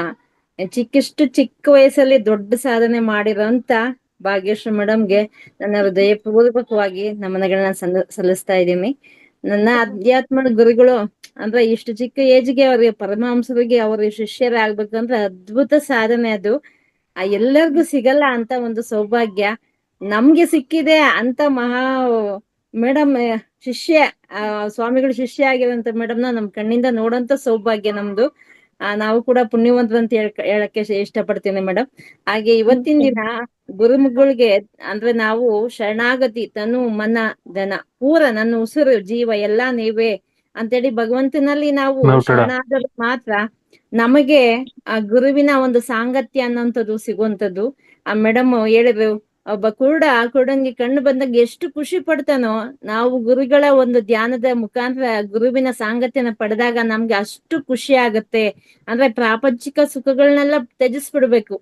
ಚಿಕ್ಕ ವಯಸ್ಸಲ್ಲಿ ದೊಡ್ಡ ಸಾಧನೆ ಮಾಡಿರೋಂತ ಭಾಗ್ಯಶ್ರೀ ಮೇಡಮ್ಗೆ ನನ್ನ ಹೃದಯಪೂರ್ವಕವಾಗಿ ನಮನಗಳನ್ನ ಸಲ್ಲಿಸ್ತಾ ಇದ್ದೀನಿ. ನನ್ನ ಅಧ್ಯಾತ್ಮ ಗುರುಗಳು ಅಂದ್ರೆ ಇಷ್ಟು ಚಿಕ್ಕ ಏಜ್ಗೆ ಅವ್ರಿಗೆ ಪರಮಹಂಸರಿಗೆ ಅವ್ರ ಶಿಷ್ಯರಾಗ್ಬೇಕಂದ್ರೆ ಅದ್ಭುತ ಸಾಧನೆ ಅದು. ಎಲ್ಲರಿಗೂ ಸಿಗಲ್ಲ ಅಂತ ಒಂದು ಸೌಭಾಗ್ಯ ನಮ್ಗೆ ಸಿಕ್ಕಿದೆ ಅಂತ ಮೇಡಮ್ ಸ್ವಾಮಿಗಳು ಶಿಷ್ಯ ಆಗಿರೋಂತ ಮೇಡಮ್ನ ನಮ್ ಕಣ್ಣಿಂದ ನೋಡೋಂತ ಸೌಭಾಗ್ಯ ನಮ್ದು. ನಾವು ಕೂಡ ಪುಣ್ಯವಂತರು ಅಂತ ಹೇಳಕ್ಕೆ ಇಷ್ಟಪಡ್ತೀನಿ ಮೇಡಮ್. ಹಾಗೆ ಇವತ್ತಿನ ದಿನ ಗುರುಗಳಿಗೆ ಅಂದ್ರೆ ನಾವು ಶರಣಾಗತಿ, ತನು ಮನ ಧನ ಪೂರ, ನನ್ನ ಉಸಿರು ಜೀವ ಎಲ್ಲಾ ನೀವೇ ಅಂತೇಳಿ ಭಗವಂತನಲ್ಲಿ ನಾವು ಶರಣಾಗಲು ಮಾತ್ರ ನಮಗೆ ಆ ಗುರುವಿನ ಒಂದು ಸಾಂಗತ್ಯ ಅನ್ನೋಂಥದ್ದು ಸಿಗುವಂಥದ್ದು. ಆ ಮೇಡಮ್ ಹೇಳಿದ್ರು, ಒಬ್ಬ ಕುರುಡಂಗೆ ಕಣ್ಣು ಬಂದಾಗ ಎಷ್ಟು ಖುಷಿ ಪಡ್ತಾನೋ, ನಾವು ಗುರುಗಳ ಒಂದು ಧ್ಯಾನದ ಮುಖಾಂತರ ಗುರುವಿನ ಸಾಂಗತ್ಯನ ಪಡೆದಾಗ ನಮ್ಗೆ ಅಷ್ಟು ಖುಷಿ ಆಗತ್ತೆ. ಅಂದ್ರೆ ಪ್ರಾಪಂಚಿಕ ಸುಖಗಳನ್ನೆಲ್ಲ ತ್ಯಜಿಸ್ಬಿಡ್ಬೇಕು.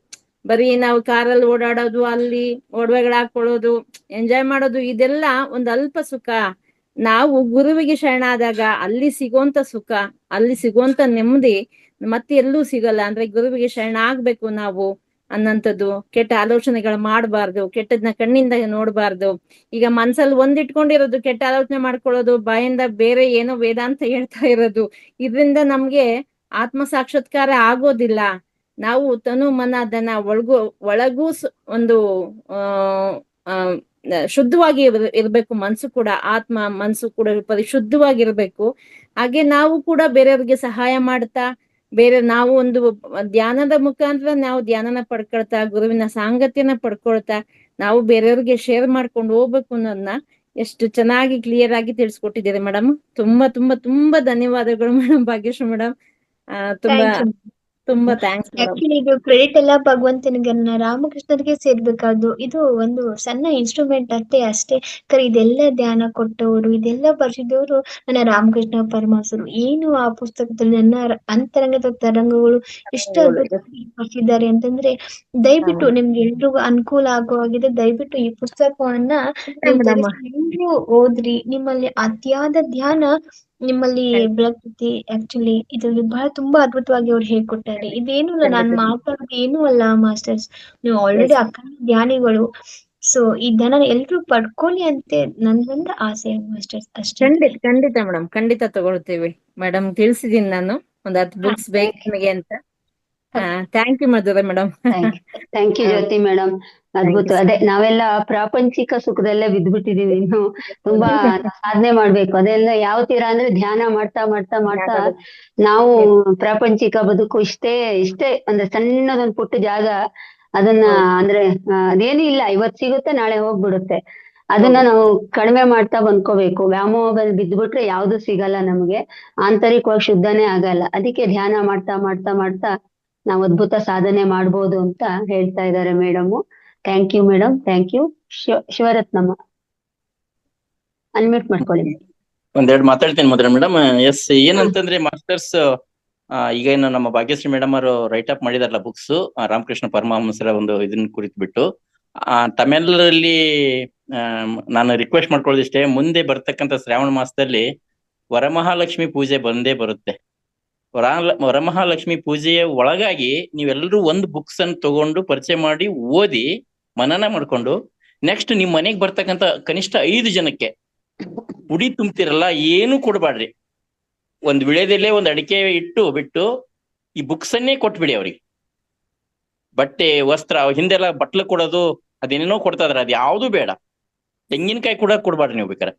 ಬರೀ ನಾವು ಕಾರಲ್ಲಿ ಓಡಾಡೋದು, ಅಲ್ಲಿ ಒಡವೆಗಳು ಹಾಕೊಳ್ಳೋದು, ಎಂಜಾಯ್ ಮಾಡೋದು, ಇದೆಲ್ಲ ಒಂದು ಅಲ್ಪ ಸುಖ. ನಾವು ಗುರುವಿಗೆ ಶರಣಾದಾಗ ಅಲ್ಲಿ ಸಿಗುವಂತ ಸುಖ, ಅಲ್ಲಿ ಸಿಗುವಂತ ನೆಮ್ಮದಿ ಮತ್ತೆ ಎಲ್ಲೂ ಸಿಗಲ್ಲ. ಅಂದ್ರೆ ಗುರುವಿಗೆ ಶರಣ ಆಗ್ಬೇಕು ನಾವು ಅನ್ನಂಥದ್ದು. ಕೆಟ್ಟ ಆಲೋಚನೆಗಳು ಮಾಡಬಾರ್ದು, ಕೆಟ್ಟದ್ನ ಕಣ್ಣಿಂದ ನೋಡ್ಬಾರ್ದು. ಈಗ ಮನ್ಸಲ್ಲಿ ಒಂದಿಟ್ಕೊಂಡಿರೋದು, ಕೆಟ್ಟ ಆಲೋಚನೆ ಮಾಡ್ಕೊಳ್ಳೋದು, ಬಾಯಿಂದ ಬೇರೆ ಏನೋ ವೇದಾಂತ ಹೇಳ್ತಾ ಇರೋದು, ಇದರಿಂದ ನಮ್ಗೆ ಆತ್ಮ ಸಾಕ್ಷಾತ್ಕಾರ ಆಗೋದಿಲ್ಲ. ನಾವು ತನು ಮನ ಧನ ಒಳಗೂ ಒಂದು ಶುದ್ಧವಾಗಿ ಇರ್ಬೇಕು. ಮನ್ಸು ಕೂಡ, ಆತ್ಮ ಮನ್ಸು ಕೂಡ ಪರಿಶುದ್ಧವಾಗಿರ್ಬೇಕು. ಹಾಗೆ ನಾವು ಕೂಡ ಬೇರೆಯವ್ರಿಗೆ ಸಹಾಯ ಮಾಡ್ತಾ, ನಾವು ಒಂದು ಧ್ಯಾನದ ಮುಖಾಂತರ ನಾವು ಧ್ಯಾನನ ಪಡ್ಕೊಳ್ತಾ, ಗುರುವಿನ ಸಾಂಗತ್ಯನ ಪಡ್ಕೊಳ್ತಾ ನಾವು ಬೇರೆಯವ್ರಿಗೆ ಶೇರ್ ಮಾಡ್ಕೊಂಡು ಹೋಗ್ಬೇಕು ಅನ್ನೋದನ್ನ ಎಷ್ಟು ಚೆನ್ನಾಗಿ ಕ್ಲಿಯರ್ ಆಗಿ ತಿಳಿಸ್ಕೊಟ್ಟಿದ್ದೀರಿ ಮೇಡಮ್. ತುಂಬಾ ತುಂಬಾ ತುಂಬಾ ಧನ್ಯವಾದಗಳು ಮೇಡಮ್, ಭಾಗ್ಯಶ್ರೀ ಮೇಡಮ್. ತುಂಬಾ ಥ್ಯಾಂಕ್ಸ್ ಮೇಡಮ್. ಆಕ್ಚುಲಿ ಇದು ಕ್ರೆಡಿಟ್ ಎಲ್ಲ ಭಗವಂತನಿಗೆ, ರಾಮಕೃಷ್ಣರಿಗೆ ಸೇರ್ಬೇಕಾದ್ದು. ಇದು ಒಂದು ಸಣ್ಣ ಇನ್ಸ್ಟ್ರೂಮೆಂಟ್ ಅಷ್ಟೇ. ಇದೆಲ್ಲ ಧ್ಯಾನ ಕೊಟ್ಟವರು, ಇದೆಲ್ಲ ಬರ್ಸಿದವರು ನನ್ನ ರಾಮಕೃಷ್ಣ ಪರಮಹಂಸರು. ಏನು ಆ ಪುಸ್ತಕದಲ್ಲಿ ನನ್ನ ಅಂತರಂಗದ ತರಂಗಗಳು ಎಷ್ಟು ಅದ್ಭುತವಾಗಿ ಬರ್ಸಿದ್ದಾರೆ ಅಂತಂದ್ರೆ, ದಯವಿಟ್ಟು ನಿಮ್ಗೆ ಎಲ್ರಿಗೂ ಅನುಕೂಲ ಆಗುವಾಗಿದೆ. ದಯವಿಟ್ಟು ಈ ಪುಸ್ತಕವನ್ನ ಎಲ್ರು ಓದ್ರಿ. ನಿಮ್ಮಲ್ಲಿ ಅತಿಯಾದ ಧ್ಯಾನ ನಿಮ್ಮಲ್ಲಿ ಬೆಳಗ್ತೈತಿ. ಆಕ್ಚುಲಿ ಇದ್ರಲ್ಲಿ ಬಹಳ ತುಂಬಾ ಅದ್ಭುತವಾಗಿ ಅವ್ರು ಹೇಳ್ಕೊಟ್ಟಾರೆ. ಇದೇನು ನಾನು ಮಾತಾಡೋದು ಏನೂ ಅಲ್ಲ ಮಾಸ್ಟರ್ಸ್, ನೀವು ಆಲ್ರೆಡಿ ಅಖಂಡ ಧ್ಯಾನಿಗಳು. ಸೊ ಈ ಧ್ಯಾನ ಎಲ್ರು ಪಡ್ಕೊಳ್ಳಿ ಅಂತ ನನ್ಗೊಂದು ಆಸೆ ಮಾಸ್ಟರ್ಸ್ ಅಷ್ಟೇ. ಖಂಡಿತ ಮೇಡಮ್, ಖಂಡಿತ ತಗೊಳ್ತೀವಿ ಮೇಡಮ್. ತಿಳಿಸಿದೀನಿ ನಾನು, ಒಂದ್ 10 ಬುಕ್ಸ್ ಬೇಕು ನಿಮಗೆ ಅಂತ. Thank you Madhura madam. Thank you Jyothi madam. ಅದ್ಭುತ. ಅದೇ ನಾವೆಲ್ಲ ಪ್ರಾಪಂಚಿಕ ಸುಖದಲ್ಲೇ ಬಿದ್ದ್ಬಿಟ್ಟಿದೀವಿ. ಇನ್ನು ತುಂಬಾ ಸಾಧನೆ ಮಾಡ್ಬೇಕು. ಅದೆಲ್ಲ ಯಾವ ತೀರ ಅಂದ್ರೆ ಧ್ಯಾನ ಮಾಡ್ತಾ ಮಾಡ್ತಾ ಮಾಡ್ತಾ ನಾವು ಪ್ರಾಪಂಚಿಕ ಬದುಕು ಇಷ್ಟೇ ಅಂದ್ರೆ ಸಣ್ಣದೊಂದು ಪುಟ್ಟ ಜಾಗ ಅದನ್ನ ಅಂದ್ರೆ ಅದೇನು ಇಲ್ಲ, ಇವತ್ ಸಿಗುತ್ತೆ ನಾಳೆ ಹೋಗ್ಬಿಡುತ್ತೆ. ಅದನ್ನ ನಾವು ಕಡಿಮೆ ಮಾಡ್ತಾ ಬಂದ್ಕೋಬೇಕು. ವ್ಯಾಮೋಹದಲ್ಲಿ ಬಿದ್ದ್ಬಿಟ್ರೆ ಯಾವ್ದು ಸಿಗಲ್ಲ ನಮ್ಗೆ, ಆಂತರಿಕವಾಗಿ ಶುದ್ಧನೇ ಆಗಲ್ಲ. ಅದಕ್ಕೆ ಧ್ಯಾನ ಮಾಡ್ತಾ ಮಾಡ್ತಾ ಮಾಡ್ತಾ ನಾವು ಅದ್ಭುತ ಸಾಧನೆ ಮಾಡ್ಬೋದು ಅಂತ ಹೇಳ್ತಾ ಇದ್ದಾರೆ madam. Thank you madam, thank you. Shivaratnamma unmute ಮಾಡ್ಕೊಳ್ಳಿ. ಒಂದೆರಡು ಮಾತಾಡ್ತೇನೆ ಮೊದಲ ಮೇಡಮ್. ಎಸ್, ಏನಂತಂದ್ರೆ ಮಾಸ್ಟರ್ಸ್ ಈಗ ಏನು ನಮ್ಮ ಭಾಗ್ಯಶ್ರೀ ಮೇಡಮ್ ಅವರು ರೈಟ್ ಅಪ್ ಮಾಡಿದಾರಲ್ಲ ಬುಕ್ಸ್, ರಾಮಕೃಷ್ಣ ಪರಮಹಂಸರ ಒಂದು ಇದನ್ನ ಕುರಿತು ಬಿಟ್ಟು ತಮಿಳರಲ್ಲಿ ನಾನು ರಿಕ್ವೆಸ್ಟ್ ಮಾಡ್ಕೊಳ್ಳೋದಿಷ್ಟೇ, ಮುಂದೆ ಬರ್ತಕ್ಕಂಥ ಶ್ರಾವಣ ಮಾಸದಲ್ಲಿ ವರಮಹಾಲಕ್ಷ್ಮಿ ಪೂಜೆ ಬಂದೇ ಬರುತ್ತೆ. ವರಮಹಾಲಕ್ಷ್ಮಿ ಪೂಜೆಯ ಒಳಗಾಗಿ ನೀವೆಲ್ಲರೂ ಒಂದು ಬುಕ್ಸ್ ಅನ್ನು ತಗೊಂಡು ಪರಿಚಯ ಮಾಡಿ ಓದಿ ಮನನ ಮಾಡ್ಕೊಂಡು ನೆಕ್ಸ್ಟ್ ನಿಮ್ ಮನೆಗೆ ಬರ್ತಕ್ಕಂಥ ಕನಿಷ್ಠ 5 ಜನಕ್ಕೆ ಉಡಿ ತುಂಬ್ತಿರಲ್ಲ, ಏನು ಕೊಡ್ಬಾಡ್ರಿ. ಒಂದ್ ವಿಳೆದೆಲೆ ಒಂದ್ ಅಡಿಕೆ ಇಟ್ಟು ಬಿಟ್ಟು ಈ ಬುಕ್ಸ್ ಅನ್ನೇ ಕೊಟ್ಬಿಡಿ ಅವ್ರಿಗೆ. ಬಟ್ಟೆ ವಸ್ತ್ರ ಹಿಂದೆಲ್ಲ ಬಟ್ಲು ಕೊಡೋದು ಅದೇನೇನೋ ಕೊಡ್ತಾ ಇದಾರೆ, ಅದ್ ಯಾವ್ದು ಬೇಡ. ತೆಂಗಿನಕಾಯಿ ಕೂಡ ಕೊಡ್ಬಾಡ್ರಿ ನೀವು ಬೇಕಾರೆ.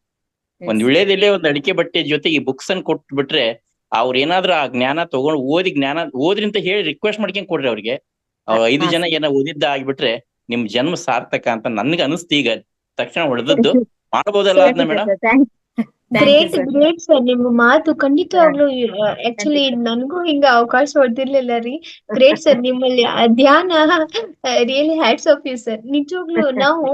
ಒಂದ್ ವಿಳೆದೆಲೆ ಒಂದ್ ಅಡಿಕೆ ಬಟ್ಟೆ ಜೊತೆಗೆ ಈ ಬುಕ್ಸ್ ಅನ್ನು ಕೊಟ್ಬಿಟ್ರೆ ಅವ್ರ ಏನಾದ್ರೂ ಆ ಜ್ಞಾನ ತಗೊಂಡು ಓದ್ರಿ ಅಂತ ಹೇಳಿ ರಿಕ್ವೆಸ್ಟ್ ಮಾಡ್ಕೊಂಡ್ ಕೊಡ್ರಿ ಅವ್ರಿಗೆ. 5 ಜನ ಏನೋ ಓದಿದ್ದ ಆಗ್ಬಿಟ್ರೆ ನಿಮ್ ಜನ್ಮ ಸಾರ್ಥಕ ಅಂತ ನನ್ಗೆ ಅನಿಸ್ತು. ಈಗ ತಕ್ಷಣ ಹೊಡೆದದ್ದು ಮಾಡ್ಬೋದಲ್ಲ ಅದನ್ನ ಮೇಡಮ್? ಗ್ರೇಟ್ ಸರ್, ನಿಮ್ಮ ಮಾತು ಖಂಡಿತವಾಗ್ಲೂ ಆಕ್ಚುಲಿ ನನ್ಗೂ ಹಿಂಗ ಅವಕಾಶ ಹೊಡೆದಿರ್ಲಿಲ್ಲ ರೀ. ಗ್ರೇಟ್ ಸರ್, ನಿಮ್ಮಲ್ಲಿ ಧ್ಯಾನ really hats off you sir. ನಿಜವಾಗ್ಲೂ ನಾವು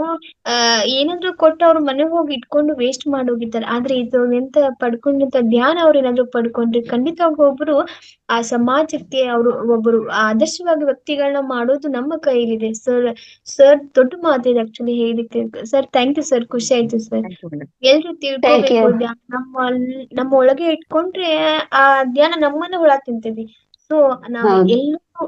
ಏನಾದ್ರು ಕೊಟ್ಟು ಅವ್ರ ಮನೆಗೆ ಹೋಗಿ ಇಟ್ಕೊಂಡು ವೇಸ್ಟ್ ಮಾಡೋಗಿದ್ದಾರೆ. ಆದ್ರೆ ಇದು ಎಂತ ಪಡ್ಕೊಂಡಂತ ಧ್ಯಾನ ಅವ್ರು ಏನಾದ್ರು ಪಡ್ಕೊಂಡ್ರೆ ಖಂಡಿತವಾಗ್ಲೂ ಒಬ್ರು ಆ ಸಮಾಜಕ್ಕೆ ಅವರು ಒಬ್ಬರು ಆದರ್ಶವಾಗಿ ವ್ಯಕ್ತಿಗಳನ್ನ ಮಾಡೋದು ನಮ್ಮ ಕೈಲಿದೆ ಸರ್. ದೊಡ್ಡ ಮಾತಿದೆ ಆಕ್ಚುಲಿ ಹೇಳಿಕ್ಕೆ ಸರ್. ಥ್ಯಾಂಕ್ ಯು ಸರ್, ಖುಷಿ ಆಯ್ತು ಸರ್. ಎಲ್ರು ತಿಳ್ಕೊಬೇಕು, ನಮ್ಮ ಒಳಗೆ ಇಟ್ಕೊಂಡ್ರೆ ಆ ಧ್ಯಾನ ನಮ್ಮನ್ನ ಹುಳ ತಿಂತೇವಿ. ಸೊ ನಾವು ಎಲ್ಲರೂ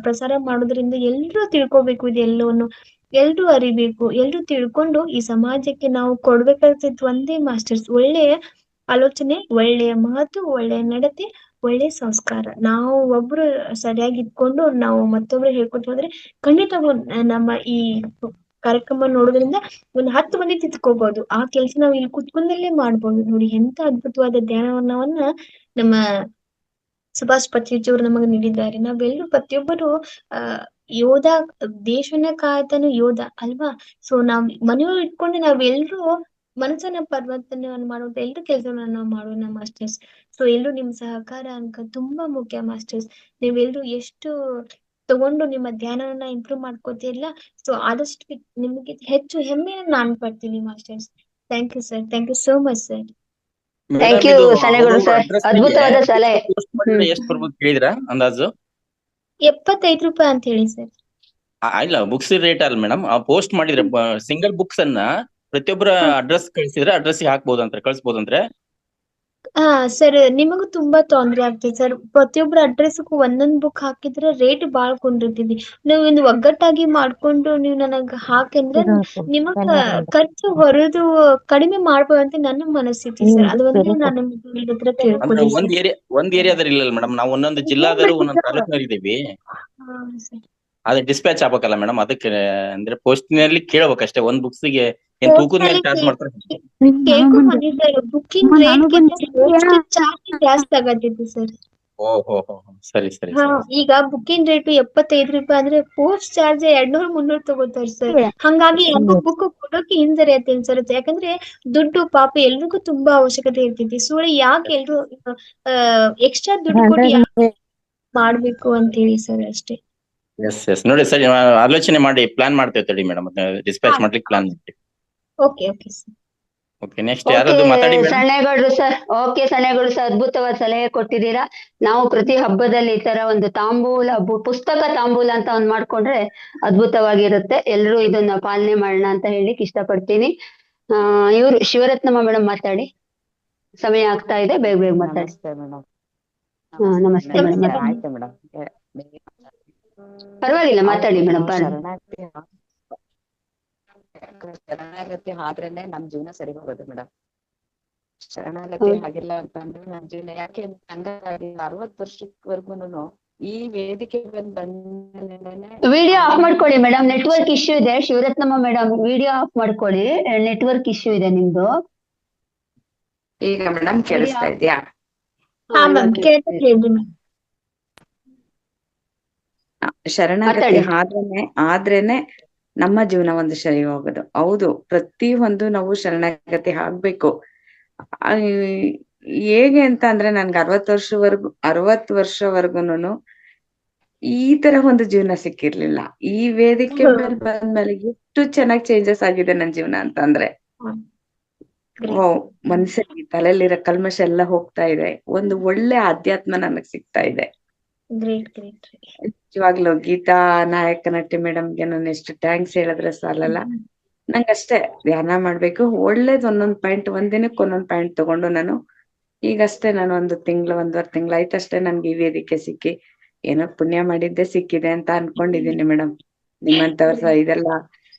ಪ್ರಸಾರ ಮಾಡೋದ್ರಿಂದ ಎಲ್ರೂ ತಿಳ್ಕೊಬೇಕು, ಇದೆಲ್ಲವನ್ನು ಎಲ್ರೂ ಅರಿಬೇಕು. ಎಲ್ರೂ ತಿಳ್ಕೊಂಡು ಈ ಸಮಾಜಕ್ಕೆ ನಾವು ಕೊಡ್ಬೇಕಾಗ್ತಿತ್ತು ಒಂದೇ ಮಾಸ್ಟರ್ಸ್, ಒಳ್ಳೆಯ ಆಲೋಚನೆ, ಒಳ್ಳೆಯ ಮಾತು, ಒಳ್ಳೆಯ ನಡತೆ, ಒಳ್ಳೆ ಸಂಸ್ಕಾರ. ನಾವು ಒಬ್ರು ಸರಿಯಾಗಿ ಇಟ್ಕೊಂಡು ನಾವು ಮತ್ತೊಬ್ರು ಹೇಳ್ಕೊತ ಹೋದ್ರೆ ಖಂಡಿತವಾಗ್ಲೂ ನಮ್ಮ ಈ ಕಾರ್ಯಕ್ರಮ ನೋಡೋದ್ರಿಂದ ಒಂದು 10 ಮಂದಿ ತಿಳ್ಕೋಬಹುದು. ಆ ಕೆಲಸ ನಾವು ಇಲ್ಲಿ ಕುತ್ಕೊಂಡಲ್ಲೇ ಮಾಡ್ಬೋದು. ನೋಡಿ ಎಂತ ಅದ್ಭುತವಾದ ಧ್ಯಾನವನ್ನ ನಮ್ಮ ಸುಭಾಷ್ ಪತ್ರಿಜಿಯವರು ನಮಗೆ ನೀಡಿದ್ದಾರೆ. ನಾವೆಲ್ಲರೂ ಪ್ರತಿಯೊಬ್ಬರು ಯೋಧ, ದೇಶವನ್ನ ಕಾಯ್ತಾನು ಯೋಧ ಅಲ್ವಾ? ಸೊ ನಾವ್ ಮನೆಯೊಳಗೆ ಇಟ್ಕೊಂಡು ನಾವೆಲ್ಲರೂ ಮನಸ್ಸನ್ನ ಪರಿವರ್ತನೆಯನ್ನು ಮಾಡುವಂತ ಎಲ್ಲರೂ ಕೆಲಸವನ್ನ ನಾವು ಮಾಡೋಣ ಮಾಸ್ಟರ್ಸ್. ಸೊ ಎಲ್ಲರೂ ನಿಮ್ ಸಹಕಾರ ಅನ್ಕ ತುಂಬಾ ಮುಖ್ಯ ಮಾಸ್ಟರ್ಸ್. ನೀವೆಲ್ಲರೂ ಎಷ್ಟು ತಗೊಂಡು ನಿಮ್ಮ ಧ್ಯಾನವನ್ನ ಇಂಪ್ರೂವ್ ಮಾಡ್ಕೋತಿರಲ್ಲ, ಸೊ ಆದಷ್ಟು ನಿಮಗೆ ಹೆಚ್ಚು ಹೆಮ್ಮೆಯನ್ನು ನಾನು ಪಡ್ತೀನಿ masters. Thank you sir, thank you so much sir. Thank you ಸಲಹೆಗಳು ಸರ್, ಅದ್ಭುತವಾದ ಸಲಹೆ. ಎಷ್ಟು ಬರ್ಬೋದು ಹೇಳಿದ್ರಾ ಅಂದಾಜು? 75 ರೂಪಾಯಿ ಅಂತ ಹೇಳಿ ಸರ್. ಇಲ್ಲ, ಬುಕ್ಸ್ ರೇಟ್ ಅಲ್ಲ ಮೇಡಮ್. ಪೋಸ್ಟ್ ಮಾಡಿದ್ರೆ ಸಿಂಗಲ್ ಬುಕ್ಸ್ ಅನ್ನ ಪ್ರತಿಯೊಬ್ಬರ ಅಡ್ರೆಸ್ ಕಳಿಸಿದ್ರೆ ಅಡ್ರೆಸ್ ಹಾಕ್ಬೋದಂದ್ರೆ ಕಳಿಸ್ಬೋದಂದ್ರೆ? ಸರ್, ನಿಮಗೂ ತುಂಬಾ ತೊಂದ್ರೆ ಆಗ್ತದೆ ಸರ್. ಪ್ರತಿಯೊಬ್ಬರ ಅಡ್ರೆಸ್ಗೂ ಒಂದೊಂದ್ ಬುಕ್ ಹಾಕಿದ್ರೆ ರೇಟ್ ಬಾಳ್ ಕೊಂಡಿರ್ತೀವಿ. ನೀವು ಒಂದು ಒಗ್ಗಟ್ಟಾಗಿ ಮಾಡ್ಕೊಂಡು ನೀವು ನನಗ್ ಹಾಕಂದ್ರೆ ನಿಮಗ ಖರ್ಚು ಹೊರದು ಕಡಿಮೆ ಮಾಡ್ಬೋದು ಅಂತ ನನ್ನ ಮನಸ್ಥಿತಿ ಸರ್. ಅದು ಒಂದು ನಾನು ನಿಮ್ ಹತ್ರ ಕೇಳ್ಕೊತೀನಿ. ಒಂದ್ ಏರಿಯಾದಲ್ಲಿ ಇಲ್ಲ ಮೇಡಮ್, ನಾವು ಒಂದೊಂದು ಜಿಲ್ಲಾದರು ಒಂದೊಂದು ತಾಲೂಕಿನಲ್ಲಿ ಇದ್ದೀವಿ. ಅದೇ ಡಿಸ್ಪ್ಯಾಚ್ ಆಗ್ಬೇಕಲ್ಲ ಮೇಡಮ್, ಅದಕ್ಕೆ ಅಂದ್ರೆ ಪೋಸ್ಟಿನಲ್ಲಿ ಕೇಳ್ಬೇಕಷ್ಟೇ. ಒಂದ್ ಬುಕ್ಸ್ಗೆ ಏನ್ ತೂಕದ ಮೇಲೆ ಚಾರ್ಜ್ ಮಾಡ್ತಾರೆ? ಬುಕ್ಕಿಂಗ್ ರೇಟ್ ಚಾರ್ಜ್ ಜಾಸ್ತಿ ಆಗತ್ತಿತ್ತು ಸರ್. ಓಹೋ, ಸರಿ ಸರಿ. ಈಗ ಬುಕ್ಕಿಂಗ್ ರೇಟ್ 75 ರೂಪಾಯಿ ಅಂದ್ರೆ ಪೋಸ್ಟ್ ಚಾರ್ಜ್ 200-300 ತಗೋತಾರೆ ಸರ್. ಹಂಗಾಗಿ ಬುಕ್ ಕೊಡೋಕೆ ಹಿಂಜರಿಯತ್ತೇನೆ ಸರ್. ಯಾಕಂದ್ರೆ ದುಡ್ಡು ಪಾಪ ಎಲ್ರಿಗೂ ತುಂಬಾ ಅವಶ್ಯಕತೆ ಇರ್ತೈತಿ. ಸೊ ಯಾಕೆ ಎಲ್ರು ಎಕ್ಸ್ಟ್ರಾ ದುಡ್ಡು ಕೊಟ್ಟು ಮಾಡ್ಬೇಕು ಅಂತ ಹೇಳಿ ಸರ್ ಅಷ್ಟೇ. ಎಸ್ ನೋಡಿ ಸರ್, ಆಲೋಚನೆ ಮಾಡಿ ಪ್ಲಾನ್ ಮಾಡ್ತೇವೆ ತಡಿ ಮೇಡಮ್, ಡಿಸ್ಪ್ಯಾಚ್ ಮಾಡ್ಲಿಕ್ಕೆ ಪ್ಲಾನ್ ಮಾಡ್ತೀವಿ. Okay sir. ಓಕೆ, ನೆಕ್ಸ್ಟ್ ಯಾರಾದ್ರೂ ಮಾತಾಡಿ ಮೇಡಮ್. ಸಣ್ಣೇಗೌಡ್ರು ಸರ್. ಓಕೆ ಸಣ್ಣೇಗೌಡ್ರು ಸರ್, ಅದ್ಭುತವಾದ ಸಲಹೆ ಕೊಟ್ಟಿದ್ದೀರಾ. ನಾವು ಪ್ರತಿ ಹಬ್ಬದಲ್ಲಿ ಈ ತರ ಒಂದು ತಾಂಬೂಲ, ಪುಸ್ತಕ ತಾಂಬೂಲ ಅಂತ ಒಂದ್ ಮಾಡ್ಕೊಂಡ್ರೆ ಅದ್ಭುತವಾಗಿರುತ್ತೆ. ಎಲ್ರು ಇದನ್ನ ಪಾಲನೆ ಮಾಡೋಣ ಅಂತ ಹೇಳಿಕ್ ಇಷ್ಟಪಡ್ತೀನಿ. ಇವ್ರು ಶಿವರತ್ನಮ್ಮ ಮೇಡಮ್ ಮಾತಾಡಿ, ಸಮಯ ಆಗ್ತಾ ಇದೆ, ಬೇಗ ಮಾತಾಡಿ. ನಮಸ್ತೆ ಮೇಡಮ್. ಆಯ್ತು ಮೇಡಮ್, ಪರವಾಗಿಲ್ಲ ಮಾತಾಡಿ ಮೇಡಮ್. ಶರಣಾಗತಿ ಆದ್ರೇನೆ ನಮ್ ಜೀವನ ಸರಿ ಹೋಗೋದು ಮೇಡಮ್. ಶರಣಾಗತಿ ಆಗಿಲ್ಲ ಅಂತಂದ್ರೆ ನಮ್ ಜೀವನ ಯಾಕೆ ಹಂಗಾಗಿ 60 ವರ್ಷದವರೆಗೂನು ಈ ವೇದಿಕೆ ಬಂದ್ಮೇಲೆನೆ ವಿಡಿಯೋ ಆಫ್ ಮಾಡ್ಕೊಳ್ಳಿ ಮೇಡಮ್, ನೆಟ್ವರ್ಕ್ ಇಶ್ಯೂ ಇದೆ. ಶಿವರತ್ನಮ್ಮ ಮೇಡಮ್ ವಿಡಿಯೋ ಆಫ್ ಮಾಡ್ಕೊಳ್ಳಿ, ನೆಟ್ವರ್ಕ್ ಇಶ್ಯೂ ಇದೆ ನಿಮ್ದು. ಈಗ ಮೇಡಮ್ ಕೇಳಿಸ್ತಾ ಇದೆಯಾ? ಹಾ ಮ್ಯಾಮ್ ಕೇಳ್ತಾ ಹೇಳ್ರಿ ಮ್ಯಾಮ್. ಶರಣಾಗತಿ ಆದ್ರೇನೆ ನಮ್ಮ ಜೀವನ ಒಂದು ಸರಿ ಹೋಗೋದು. ಹೌದು, ಪ್ರತಿ ಒಂದು ನಾವು ಶರಣಾಗತಿ ಆಗ್ಬೇಕು. ಹೇಗೆ ಅಂತ ಅಂದ್ರೆ ನನ್ಗೆ 60 ವರ್ಷವರೆಗೂನು ಈ ತರ ಒಂದು ಜೀವನ ಸಿಕ್ಕಿರ್ಲಿಲ್ಲ. ಈ ವೇದಿಕೆ ಮೇಲೆ ಬಂದ್ಮೇಲೆ ಎಷ್ಟು ಚೆನ್ನಾಗಿ ಚೇಂಜಸ್ ಆಗಿದೆ ನನ್ ಜೀವನ ಅಂತ ಅಂದ್ರೆ, ಮನುಷ್ಯನಿಗೆ ತಲೆಯಲ್ಲಿರೋ ಕಲ್ಮಶ ಎಲ್ಲ ಹೋಗ್ತಾ ಇದೆ. ಒಂದು ಒಳ್ಳೆ ಅಧ್ಯಾತ್ಮ ನನಗ್ ಸಿಗ್ತಾ ಇದೆ. ನಿಜವಾಗ್ಲೂ ಗೀತಾ ನಾಯಕ ನಟಿ ಮೇಡಮ್ಗೆ ನಾನು ಎಷ್ಟು ಥ್ಯಾಂಕ್ಸ್ ಹೇಳಿದ್ರೆ ಸಾಲಲ್ಲ. ನಂಗಷ್ಟೇ ಧ್ಯಾನ ಮಾಡ್ಬೇಕು, ಒಳ್ಳೇದ್ ಒಂದೊಂದ್ ದಿನಕ್ಕೆ ಒಂದೊಂದ್ ಪಾಯಿಂಟ್ ತಗೊಂಡು ನಾನು ಈಗಷ್ಟೇ ನಾನು 1.5 ತಿಂಗಳು ಆಯ್ತಷ್ಟೇ ನನ್ಗೆ ಈ ವೇದಿಕೆ ಸಿಕ್ಕಿ. ಏನೋ ಪುಣ್ಯ ಮಾಡಿದ್ದೆ ಸಿಕ್ಕಿದೆ ಅಂತ ಅನ್ಕೊಂಡಿದೀನಿ ಮೇಡಮ್. ನಿಮ್ಮಂತವ್ರ ಇದೆಲ್ಲ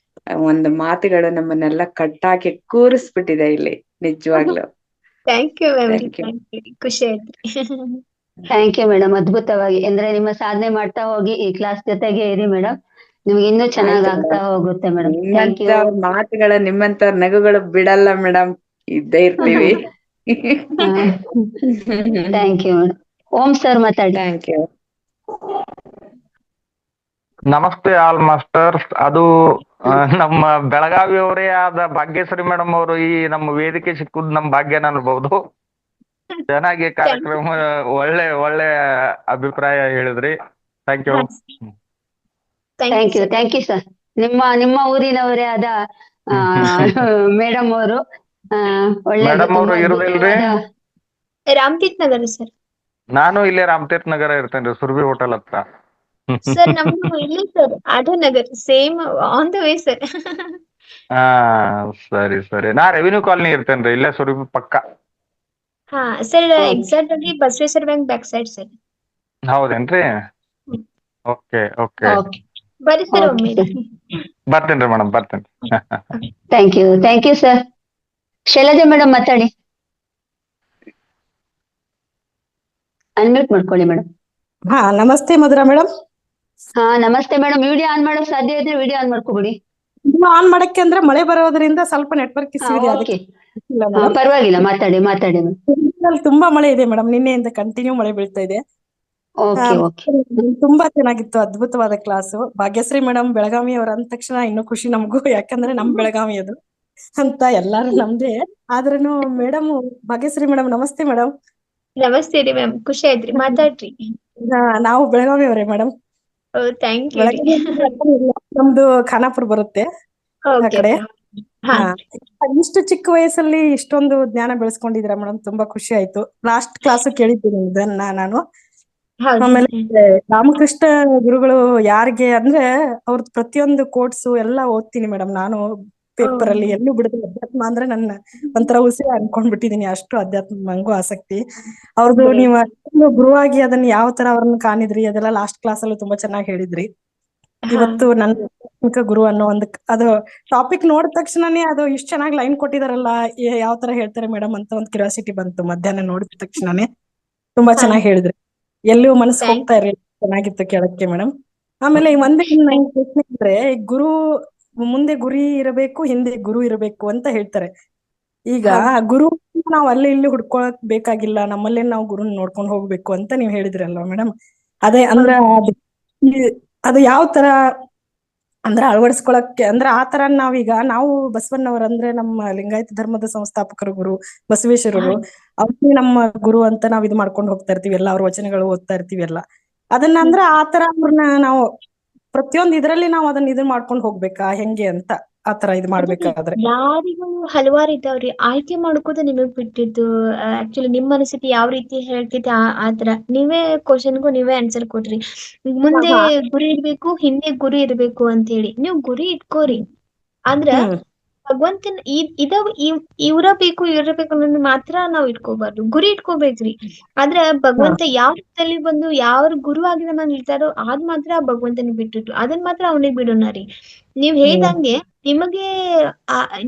ಒಂದು ಮಾತುಗಳು ನಮ್ಮನ್ನೆಲ್ಲ ಕಟ್ಟಾಕಿ ಕೂರಿಸ್ಬಿಟ್ಟಿದೆ ಇಲ್ಲಿ ನಿಜವಾಗ್ಲು. ಥ್ಯಾಂಕ್ ಯು ಮ್ಯಾಮ್, ಖುಷಿ ಆಯ್ತು. ಥ್ಯಾಂಕ್ ಯು ಮೇಡಮ್, ಅದ್ಭುತವಾಗಿ ಅಂದ್ರೆ ನಿಮ್ಮ ಸಾಧನೆ ಮಾಡ್ತಾ ಹೋಗಿ, ಈ ಕ್ಲಾಸ್ ಜೊತೆಗೆ ಇರಿ ಮೇಡಮ್, ನಿಮ್ಗೆ ಇನ್ನೂ ಚೆನ್ನಾಗ್ ಆಗ್ತಾ ಹೋಗುತ್ತೆ ಮೇಡಮ್. Thank you. ಮಾತುಗಳ ನಿಮ್ಮಂತವ್ರ ನಗುಗಳು ಬಿಡಲ್ಲ ಮೇಡಮ್, ಇದ್ದೇ ಇರ್ತೀವಿ. Thank you madam. Om sir ಮಾತಾಡಿ. Thank you. ನಮಸ್ತೆ ಆಲ್ ಮಾಸ್ಟರ್ಸ್. ಅದು ನಮ್ಮ ಬೆಳಗಾವಿಯವರೇ ಆದ ಭಾಗ್ಯಶ್ರೀ ಮೇಡಮ್ ಅವರು ಈ ನಮ್ಮ ವೇದಿಕೆ ಸಿಕ್ಕುದು ನಮ್ಮ ಭಾಗ್ಯನ ಅನ್ಬಹುದು. ಚೆನ್ನಾಗಿ ಕಾರ್ಯಕ್ರಮ, ಒಳ್ಳೆ ಅಭಿಪ್ರಾಯ ಹೇಳಿದ್ರಿ. Thank you. Thank you sir. ನಿಮ್ಮ ಊರಿನವರೇ ಆದ ಮೇಡಮ್ ಅವರು ಮೇಡಮ್ ಅವರು ಇರುದಿಲ್ರಿ? ರಾಮತೀರ್ಥ ನಗರ ಸರ್. ನಾನು ಇಲ್ಲೇ ರಾಮತೀರ್ಥ ನಗರ ಇರ್ತೇನ್ರಿ, ಸುರ್ಬಿ ಹೋಟೆಲ್ ಹತ್ರ. ಸರ್ ನಮ್ದು ಇಲ್ಲಿ sir auto Nagar, same on the way sir. ಹಾ ಸರಿ. ನಾ ರೆವಿನ್ಯೂ ಕಾಲನಿ ಇರ್ತೇನ್ರಿ, ಇಲ್ಲೇ ಸುರ್ಬಿ ಪಕ್ಕ. ಹಾ ಸರ್, ಎಕ್ಸಾಕ್ಟ್ ಆಗಿ Basaveshwara bank back side sir. ಹೌದೇನ್ರಿ? ಓಕೆ. ಬರ್ರಿ ಸರ್ ಒಮ್ಮೆ. ಬರ್ತೇನ್ರಿ ಮೇಡಮ್, ಬರ್ತೇನೆ. Thank you sir. Shailaja madam ಮಾತಾಡಿ, ಅನ್ಮ್ಯೂಟ್ ಮಾಡ್ಕೊಳ್ಳಿ ಮೇಡಮ್. ಹಾ ನಮಸ್ತೆ ಮಧುರಾ ಮೇಡಮ್. ಹಾ ನಮಸ್ತೆ ಮೇಡಮ್. ವಿಡಿಯೋ ಆನ್ ಮಾಡಕ್ ಸಾಧ್ಯ ಇದ್ರೆ ವಿಡಿಯೋ ಆನ್ ಮಾಡ್ಕೊಬಿಡಿ. ಆನ್ ಮಾಡಕ್ಕೆ ಅಂದ್ರೆ ಮಳೆ ಬರೋದ್ರಿಂದ ಸ್ವಲ್ಪ ನೆಟ್ವರ್ಕ್ ಇಶ್ಯೂ ಇದೆ, ಅದಕ್ಕೆ ಪರವಾಗಿಲ್ಲ, ಮಾತಾಡಿ. ತುಂಬಾ ಮಳೆ ಇದೆ ಮೇಡಮ್, ನಿನ್ನೆಯಿಂದ ಕಂಟಿನ್ಯೂ ಮಳೆ ಬೀಳ್ತಾ ಇದೆ. ತುಂಬಾ ಚೆನ್ನಾಗಿತ್ತು, ಅದ್ಭುತವಾದ ಕ್ಲಾಸು. ಭಾಗ್ಯಶ್ರೀ ಮೇಡಮ್ ಬೆಳಗಾವಿ ಅವ್ರ ಅಂದ ತಕ್ಷಣ ಇನ್ನೂ ಖುಷಿ ನಮಗೂ, ಯಾಕಂದ್ರೆ ನಮ್ ಬೆಳಗಾವಿ ಅದು ಅಂತ ಎಲ್ಲಾರು ನಮ್ದೇ. ಆದ್ರೂ ಮೇಡಮ್ ಭಾಗ್ಯಶ್ರೀ ಮೇಡಮ್ ನಮಸ್ತೆ ಮೇಡಮ್. ನಮಸ್ತೆ ರೀ ಮ್ಯಾಮ್, ಖುಷಿ ಆಯ್ತ್ರಿ, ಮಾತಾಡ್ರಿ. ನಾವು ಬೆಳಗಾವಿ ಅವರೇ ಮೇಡಮ್. Thank you. ನಮ್ದು ಖಾನಾಪುರ ಬರುತ್ತೆ ಆ ಕಡೆ. ಇಷ್ಟು ಚಿಕ್ಕ ವಯಸ್ಸಲ್ಲಿ ಇಷ್ಟೊಂದು ಜ್ಞಾನ ಬೆಳೆಸ್ಕೊಂಡಿದ್ದೀರಾ ಮೇಡಮ್, ತುಂಬಾ ಖುಷಿ ಆಯ್ತು. ಲಾಸ್ಟ್ ಕ್ಲಾಸ್ ಕೇಳಿದ್ದೀನಿ ಇದನ್ನ ನಾನು. ಆಮೇಲೆ ರಾಮಕೃಷ್ಣ ಗುರುಗಳು ಯಾರಿಗೆ ಅಂದ್ರೆ ಅವ್ರದ್ದು ಪ್ರತಿಯೊಂದು ಕೋಟ್ಸು ಎಲ್ಲ ಓದ್ತೀನಿ ಮೇಡಮ್ ನಾನು. ಪೇಪರ್ ಅಲ್ಲಿ ಎಲ್ಲೂ ಬಿಡದೆ ಅಧ್ಯಾತ್ಮ ಅಂದ್ರೆ ನನ್ನ ಒಂಥರ ಉಸಿರು ಅನ್ಕೊಂಡ್ಬಿಟ್ಟಿದೀನಿ, ಅಷ್ಟು ಅಧ್ಯಾತ್ಮ ನಂಗೂ ಆಸಕ್ತಿ. ಅವ್ರದ್ದು ನೀವು ಗುರುವಾಗಿ ಅದನ್ನ ಯಾವ ತರ ಅವ್ರನ್ನ ಕಾಣಿದ್ರಿ ಅದೆಲ್ಲ ಲಾಸ್ಟ್ ಕ್ಲಾಸ್ ಅಲ್ಲೂ ತುಂಬಾ ಚೆನ್ನಾಗಿ ಹೇಳಿದ್ರಿ. ಇವತ್ತು ನನ್ನ ಗುರು ಅನ್ನೋ ಒಂದು ಅದು ಟಾಪಿಕ್ ನೋಡಿದ ತಕ್ಷಣನೇ ಅದು ಇಷ್ಟು ಚೆನ್ನಾಗಿ ಲೈನ್ ಕೊಟ್ಟಿದಾರಲ್ಲ, ಯಾವ ತರ ಹೇಳ್ತಾರೆ ಮೇಡಮ್ ಅಂತ ಒಂದು ಕ್ಯೂರಿಯಾಸಿಟಿ ಬಂತು ಮಧ್ಯಾಹ್ನ ನೋಡಿದ ತಕ್ಷಣನೇ. ತುಂಬಾ ಚೆನ್ನಾಗಿ ಹೇಳಿದ್ರಿ, ಎಲ್ಲೂ ಮನಸ್ಸು ಹೋಗ್ತಾ ಇರ್ಲಿಲ್ಲ, ಚೆನ್ನಾಗಿತ್ತು ಕೇಳಕ್ಕೆ ಮೇಡಮ್. ಆಮೇಲೆ ಒಂದೇ ನಂಗೆ ಪ್ರಶ್ನೆ ಅಂದ್ರೆ, ಗುರು ಮುಂದೆ ಗುರಿ ಇರಬೇಕು, ಹಿಂದೆ ಗುರು ಇರಬೇಕು ಅಂತ ಹೇಳ್ತಾರೆ. ಈಗ ಗುರು ನಾವ್ ಅಲ್ಲಿ ಇಲ್ಲಿ ಹುಡ್ಕೊಳಕ್ ಬೇಕಾಗಿಲ್ಲ, ನಮ್ಮಲ್ಲೇ ನಾವು ಗುರುನ್ ನೋಡ್ಕೊಂಡ್ ಹೋಗ್ಬೇಕು ಅಂತ ನೀವ್ ಹೇಳಿದ್ರಲ್ವಾ ಮೇಡಮ್. ಅದೇ ಅಂದ್ರೆ ಅದು ಯಾವ ತರ ಅಂದ್ರೆ ಅಳವಡಿಸ್ಕೊಳಕ್ಕೆ ಅಂದ್ರೆ ಆ ತರ ನಾವು ಬಸವಣ್ಣವ್ರ ಅಂದ್ರೆ ನಮ್ಮ ಲಿಂಗಾಯತ ಧರ್ಮದ ಸಂಸ್ಥಾಪಕರು ಗುರು ಬಸವೇಶ್ವರರು, ಅವ್ರಿಗೆ ನಮ್ಮ ಗುರು ಅಂತ ನಾವ್ ಇದು ಮಾಡ್ಕೊಂಡು ಹೋಗ್ತಾ ಇರ್ತೀವಿ ಎಲ್ಲ, ಅವ್ರ ವಚನಗಳು ಓದ್ತಾ ಇರ್ತೀವಿ ಎಲ್ಲ. ಅದನ್ನ ಅಂದ್ರೆ ಆ ತರ ಅವ್ರನ್ನ ನಾವು ಪ್ರತಿಯೊಂದು ಇದ್ರಲ್ಲಿ ನಾವು ಅದನ್ನ ಇದನ್ ಮಾಡ್ಕೊಂಡು ಹೋಗ್ಬೇಕಾ ಹೆಂಗೆ ಅಂತ, ಆತರ ಇದು ಮಾಡ್ಬೇಕಾದ್ರೆ? ಯಾರಿಗೂ ಹಲವಾರು ಇದಾವ್ರಿ, ಆಯ್ಕೆ ಮಾಡ್ಕೋದು ನಿಮಗ್ ಬಿಟ್ಟಿದ್ದು. ಆಕ್ಚುಲಿ ನಿಮ್ ಮನಸ್ಥಿತಿ ಯಾವ ರೀತಿ ಹೇಳ್ತೈತಿ ಆತರ ನೀವೇ ಕ್ವಶನ್ಗೂ ನೀವೇ ಆನ್ಸರ್ ಕೊಡ್ರಿ. ಮುಂದೆ ಗುರಿ ಇರ್ಬೇಕು, ಹಿಂದೆ ಗುರಿ ಇರ್ಬೇಕು ಅಂತ ಹೇಳಿ ನೀವು ಗುರಿ ಇಟ್ಕೋರಿ. ಅಂದ್ರ ಭಗವಂತನ ಇವ್ರ ಬೇಕು ಅನ್ನೋದು ಮಾತ್ರ ನಾವ್ ಇಟ್ಕೋಬಾರ್ದು, ಗುರಿ ಇಟ್ಕೋಬೇಕ್ರಿ. ಆದ್ರ ಭಗವಂತ ಯಾವ ರೀತಿಯಲ್ಲಿ ಬಂದು ಯಾರು ಗುರು ಆಗಿ ನಮ್ಮನ್ನ ಇರ್ತಾರೋ ಅದ್ ಮಾತ್ರ ಭಗವಂತನಿಗೆ ಬಿಟ್ಟಿಟ್ಟು, ಅದನ್ ಮಾತ್ರ ಅವನಿಗೆ ಬಿಡೋಣ ರೀ. ನೀವ್ ಹೇಳ್ದಂಗೆ ನಿಮಗೆ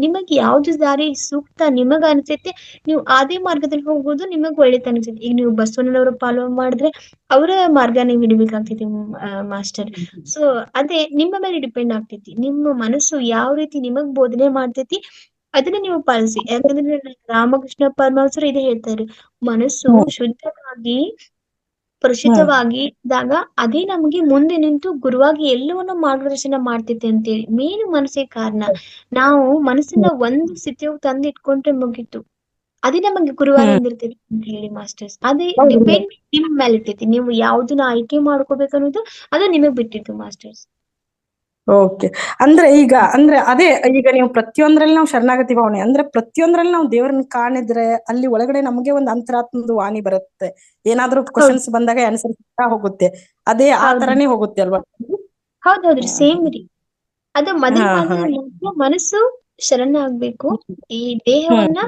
ನಿಮಗೆ ಯಾವ್ದು ದಾರಿ ಸೂಕ್ತ ನಿಮಗ ಅನ್ಸುತ್ತೆ ನೀವು ಅದೇ ಮಾರ್ಗದಲ್ಲಿ ಹೋಗೋದು ನಿಮಗ್ ಒಳ್ಳೇದ್ ಅನ್ಸುತ್ತೆ. ಈಗ ನೀವು ಬಸವಣ್ಣನವರ ಫಾಲೋ ಮಾಡಿದ್ರೆ ಅವರ ಮಾರ್ಗ ನೀವು ಹಿಡಿಬೇಕಾಗ್ತೈತಿ ಮಾಸ್ಟರ್. ಸೊ ಅದೇ ನಿಮ್ಮ ಮೇಲೆ ಡಿಪೆಂಡ್ ಆಗ್ತೈತಿ. ನಿಮ್ಮ ಮನಸ್ಸು ಯಾವ ರೀತಿ ನಿಮಗ್ ಬೋಧನೆ ಮಾಡ್ತೈತಿ ಅದನ್ನ ನೀವು ಪಾಲಿಸಿ. ಯಾಕಂದ್ರೆ ರಾಮಕೃಷ್ಣ ಪರಮಹಂಸರು ಇದೇ ಹೇಳ್ತಾರೆ, ಮನಸ್ಸು ಶುದ್ಧವಾಗಿ ಪರಿಶುದ್ಧವಾಗಿ ಇದ್ದಾಗ ಅದೇ ನಮಗೆ ಮುಂದೆ ನಿಂತು ಗುರುವಾಗಿ ಎಲ್ಲವನ್ನೂ ಮಾರ್ಗದರ್ಶನ ಮಾಡ್ತೈತೆ ಅಂತೇಳಿ. ಮೇನ್ ಮನಸ್ಸೇ ಕಾರಣ. ನಾವು ಮನಸ್ಸನ್ನ ಒಂದು ಸ್ಥಿತಿಯಾಗ ತಂದು ಇಟ್ಕೊಂಡ್ರೆ ಮುಗೀತು, ಅದೇ ನಮಗೆ ಗುರುವಾರ ಅಂದಿರ್ತೈತಿ ಅಂತ ಹೇಳಿ ಮಾಸ್ಟರ್ಸ್. ಅದೇ ಡಿಪೆಂಡ್ ನಿಮ್ ಮೇಲೆ ಇರ್ತೈತಿ. ನೀವು ಯಾವ್ದನ್ನ ಆಯ್ಕೆ ಮಾಡ್ಕೋಬೇಕು ಅನ್ನೋದು ಅದು ನಿಮಗ್ ಬಿಟ್ಟಿತ್ತು ಮಾಸ್ಟರ್ಸ್. ಓಕೆ. ಅಂದ್ರೆ ಅದೇ ಈಗ ನೀವು ಪ್ರತಿಯೊಂದ್ರಲ್ಲಿ ನಾವು ಶರಣಾಗತಿ ಭಾವನೆ ಅಂದ್ರೆ ಪ್ರತಿಯೊಂದ್ರಲ್ಲಿ ನಾವು ದೇವರನ್ನ ಕಾಣಿದ್ರೆ ಅಲ್ಲಿ ಒಳಗಡೆ ನಮಗೆ ಒಂದು ಅಂತರಾತ್ಮದ ವಾಣಿ ಬರುತ್ತೆ. ಏನಾದ್ರೂ ಕ್ವಶನ್ಸ್ ಬಂದಾಗ ಆನ್ಸರ್ ಸಿಗ್ತಾ ಹೋಗುತ್ತೆ. ಅದೇ ಆ ತರನೇ ಹೋಗುತ್ತೆ ಅಲ್ವಾ? ಹೌದೌದ್ರಿ, ಸೇಮ್ ರೀ. ಅದು ಮೊದಲ ಮನಸ್ಸು ಶರಣಾಗ್ಬೇಕು, ಈ ದೇಹವನ್ನ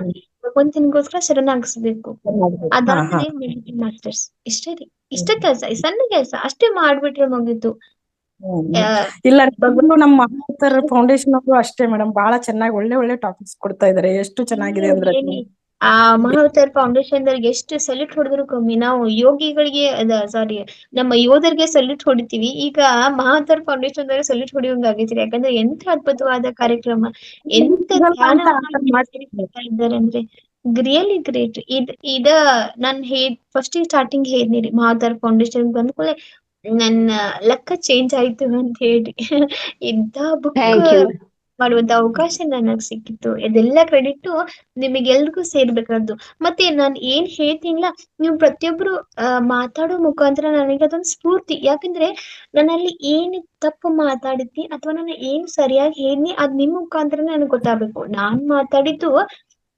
ಭಗವಂತನಿಗೋಸ್ಕರ ಶರಣಾಗಿಸ್ಬೇಕು. ಅದಾದ್ರೆ ಮಾಸ್ಟರ್ಸ್ ಇಷ್ಟೇ ರೀ. ಇಷ್ಟ ಕೆಲ್ಸ, ಸಣ್ಣ ಕೆಲ್ಸ ಅಷ್ಟೇ ಮಾಡ್ಬಿಟ್ರೆ ಮುಗೀತು. ಇಲ್ಲ, ನಮ್ಮ ಮಹಾವತಾರ್ ಫೌಂಡೇಶನ್ ಅವರು ಅಷ್ಟೇ ಮೇಡಮ್, ಬಹಳ ಚೆನ್ನಾಗಿ ಒಳ್ಳೆ ಟಾಪಿಕ್ಸ್ ಕೊಡ್ತಾ ಇದಾರೆ. ಎಷ್ಟು ಚೆನ್ನಾಗಿದೆ ಅಂದ್ರೆ ಆ ಮಹಾವತಾರ್ ಫೌಂಡೇಶನ್ ದವ್ರಿಗೆ ಎಷ್ಟು ಸಲ್ಯೂಟ್ ಹೊಡೆದ್ರು ಕಮ್ಮಿ. ನಾವು ಯೋಗಿಗಳಿಗೆ ಸಾರಿ ನಮ್ಮ ಯೋಧರಿಗೆ ಸಲ್ಯೂಟ್ ಹೊಡಿತೀವಿ, ಈಗ ಮಹಾವತಾರ್ ಫೌಂಡೇಶನ್ ದವ್ರಿಗೆ ಸಲ್ಯೂಟ್ ಹೊಡಿಯೋಂಗ್ ಆಗೈತ್ರಿ. ಯಾಕಂದ್ರೆ ಎಂತ ಅದ್ಭುತವಾದ ಕಾರ್ಯಕ್ರಮ, ಎಂತ ಧ್ಯಾನ ಇದ್ದಾರೆ ಅಂದ್ರೆ ರಿಯಲಿ ಗ್ರೇಟ್. ಇದ ನಾನ್ ಫಸ್ಟ್ ಸ್ಟಾರ್ಟಿಂಗ್ ಹೇಳಿದ್ನಿ ಮಹಾವತಾರ್ ಫೌಂಡೇಶನ್ ಬಂದ್ಕೂಲೆ ನನ್ನ ಲೆಕ್ಕ ಚೇಂಜ್ ಆಯ್ತು ಅಂತ ಹೇಳಿ. ಇಂಥ ಬುಕ್ ಮಾಡುವಂತ ಅವಕಾಶ ನನಗ್ ಸಿಕ್ಕಿತ್ತು. ಇದೆಲ್ಲ ಕ್ರೆಡಿಟ್ ನಿಮಗೆಲ್ರಿಗೂ ಸೇರ್ಬೇಕಾದ್ದು. ಮತ್ತೆ ನಾನ್ ಏನ್ ಹೇಳ್ತೀನಿಲ್ಲ, ನೀವು ಪ್ರತಿಯೊಬ್ರು ಮಾತಾಡೋ ಮುಖಾಂತರ ನನಗೆ ಅದೊಂದು ಸ್ಫೂರ್ತಿ. ಯಾಕಂದ್ರೆ ನನ್ನಲ್ಲಿ ಏನ್ ತಪ್ಪು ಮಾತಾಡಿದ್ನಿ ಅಥವಾ ನಾನು ಏನ್ ಸರಿಯಾಗಿ ಹೇಳಿದ್ನಿ ಅದ್ ನಿಮ್ ಮುಖಾಂತರ ನನಗ್ ಗೊತ್ತಾಗ್ಬೇಕು. ನಾನ್ ಮಾತಾಡಿದ್ದು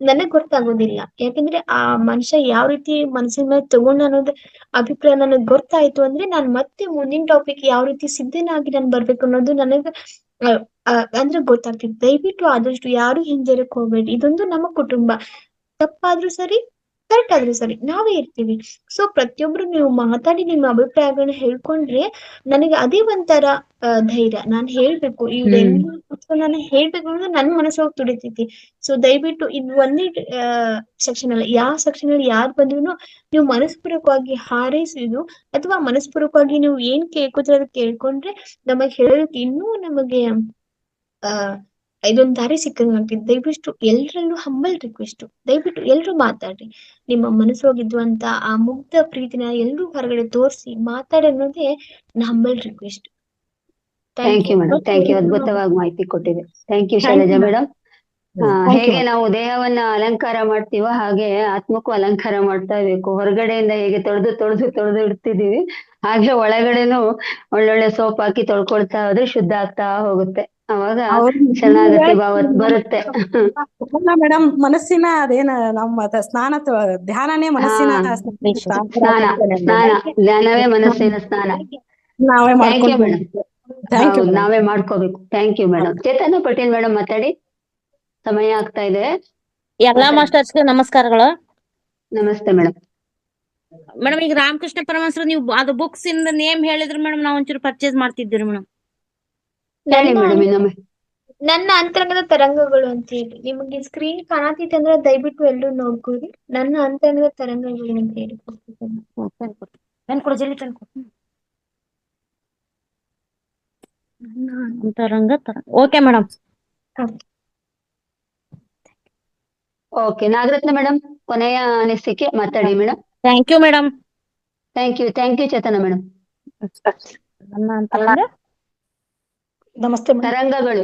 ನನಗ್ ಗೊತ್ತಾಗೋದಿಲ್ಲ, ಯಾಕಂದ್ರೆ ಆ ಮನುಷ್ಯ ಯಾವ ರೀತಿ ಮನಸ್ಸಿನ ಮೇಲೆ ತಗೊಂಡ್ ಅನ್ನೋದು ಅಭಿಪ್ರಾಯ ನನಗ್ ಗೊತ್ತಾಯ್ತು ಅಂದ್ರೆ ನಾನ್ ಮತ್ತೆ ಮುಂದಿನ ಟಾಪಿಕ್ ಯಾವ ರೀತಿ ಸಿದ್ಧನಾಗಿ ನಾನ್ ಬರ್ಬೇಕು ಅನ್ನೋದು ನನಗ್ ಅಂದ್ರೆ ಗೊತ್ತಾಗ್ತಿತ್ತು. ದಯವಿಟ್ಟು ಆದಷ್ಟು ಯಾರು ಹಿಂಜರಕ್ ಹೋಗ್ಬೇಡಿ. ಇದೊಂದು ನಮ್ಮ ಕುಟುಂಬ. ತಪ್ಪಾದ್ರೂ ಸರಿ, ಕರೆಕ್ಟ್ ಆದ್ರೂ ಸರಿ, ನಾವೇ ಇರ್ತೀವಿ. ಸೊ ಪ್ರತಿಯೊಬ್ರು ನೀವು ಮಾತಾಡಿ ನಿಮ್ಮ ಅಭಿಪ್ರಾಯಗಳನ್ನ ಹೇಳ್ಕೊಂಡ್ರೆ ನನಗೆ ಅದೇ ಒಂಥರ ಧೈರ್ಯ. ನಾನ್ ಹೇಳ್ಬೇಕು ನಾನು ಹೇಳ್ಬೇಕು ಅನ್ನೋದು ನನ್ ಮನಸ್ಸೋಗಿ ತುಡಿತೈತಿ. ಸೊ ದಯವಿಟ್ಟು ಇದು ಒಂದೇ ಸೆಕ್ಷನ್ ಅಲ್ಲ, ಯಾವ ಸೆಕ್ಷನ್ ಅಲ್ಲಿ ಯಾರು ಬಂದ್ರು ನೀವು ಮನಸ್ಪೂರ್ವಕವಾಗಿ ಹಾರೈಸಿದ್ರು ಅಥವಾ ಮನಸ್ಪೂರ್ವಕವಾಗಿ ನೀವು ಏನ್ ಕೇಳ್ಕೊತೀರ ಅದು ಕೇಳ್ಕೊಂಡ್ರೆ ನಮಗ್ ಹೇಳೋದಕ್ಕೆ ಇನ್ನೂ ನಮಗೆ ಇದೊಂದು ದಾರಿ ಸಿಕ್ಕಂಗಾಗ್ತದೆ. ದಯವಿಟ್ಟು ಎಲ್ರಲ್ಲೂ ಹಂಬಲ್ ರಿಕ್ವೆಸ್ಟ್, ದಯವಿಟ್ಟು ಎಲ್ರು ಮಾತಾಡ್ರಿ. ನಿಮ್ಮ ಮನಸ್ಸೋಗಿದ್ವಂತ ಆ ಮುಗ್ಧ ಪ್ರೀತಿನ ಎಲ್ರೂ ಹೊರಗಡೆ ತೋರಿಸಿ ಮಾತಾಡಿ ಅನ್ನೋದೇ humble request. Thank you madam, thank you. ಅದ್ಭುತವಾಗಿ ಮಾಹಿತಿ ಕೊಟ್ಟಿದೆ. Thank you Shailaja madam. ಹೇಗೆ ನಾವು ದೇಹವನ್ನ ಅಲಂಕಾರ ಮಾಡ್ತೀವೋ ಹಾಗೆ ಆತ್ಮಕ್ಕೂ ಅಲಂಕಾರ ಮಾಡ್ತಾ ಇರ್ಬೇಕು. ಹೊರಗಡೆಯಿಂದ ಹೇಗೆ ತೊಳೆದು ಇಡ್ತಿದೀವಿ ಹಾಗೆ ಒಳಗಡೆನು ಒಳ್ಳೊಳ್ಳೆ ಸೋಪ್ ಹಾಕಿ ತೊಳ್ಕೊಳ್ತಾ ಹೋದ್ರೆ ಶುದ್ಧ ಆಗ್ತಾ ಹೋಗುತ್ತೆ. ಅವಾಗ ಶರಣಾಗತಿ ಭಾವ ಬರುತ್ತೆ. ಮೇಡಮ್ ಮನಸ್ಸಿನ ಅದೇನ ನಮ್ಮ ಧ್ಯಾನನೇ ಮನಸ್ಸಿನ ಧ್ಯಾನವೇ ಮನಸ್ಸಿನ ಸ್ನಾನ. ನಾವೇ ನಾವೇ ಮಾಡ್ಕೋಬೇಕು. Thank you madam. Chetana Patel madam ಮಾತಾಡಿ, ಸಮಯ ಆಗ್ತಾ ಇದೆ. ಎಲ್ಲಾ ಮಾಸ್ಟರ್ಸ್ಗೆ ನಮಸ್ಕಾರಗಳು. ನಮಸ್ತೆ ಮೇಡಮ್. ಮೇಡಮ್ ಈಗ ರಾಮಕೃಷ್ಣ ಪರಮಹಂಸರು ನೀವು ಅದು ಬುಕ್ಸ್ ಇಂದ ನೇಮ್ ಹೇಳಿದ್ರು ಮೇಡಮ್, ನಾವು ಒಂಚೂರು ಪರ್ಚೇಸ್ ಮಾಡ್ತಿದ್ದೀರಿ ಮೇಡಮ್. ಹೇಳಿ ಮೇಡಮ್ ಇನ್ನೊಮ್ಮೆ. ನನ್ನ ಅಂತರಂಗದ ತರಂಗಗಳು ಅಂತ ಹೇಳಿ ನಿಮಗೆ ಸ್ಕ್ರೀನ್ ಕಾಣತಿತ್ತು ಅಂದ್ರೆ ದಯವಿಟ್ಟು ಎಲ್ಲರೂ ನೋಡ್ಕೊಳ್ಳಿ. ನನ್ನ ಅಂತರಂಗದ ತರಂಗಗಳು ಅಂತ ಹೇಳಿ okay madam. Okay, Nagaratna madam ಕೊನೆಯ ಅನಿಸಿಕೆ ಮಾತಾಡಿ madam. Thank you madam. Thank you Chetana madam. ನಮಸ್ತೆ ತರಂಗಗಳು.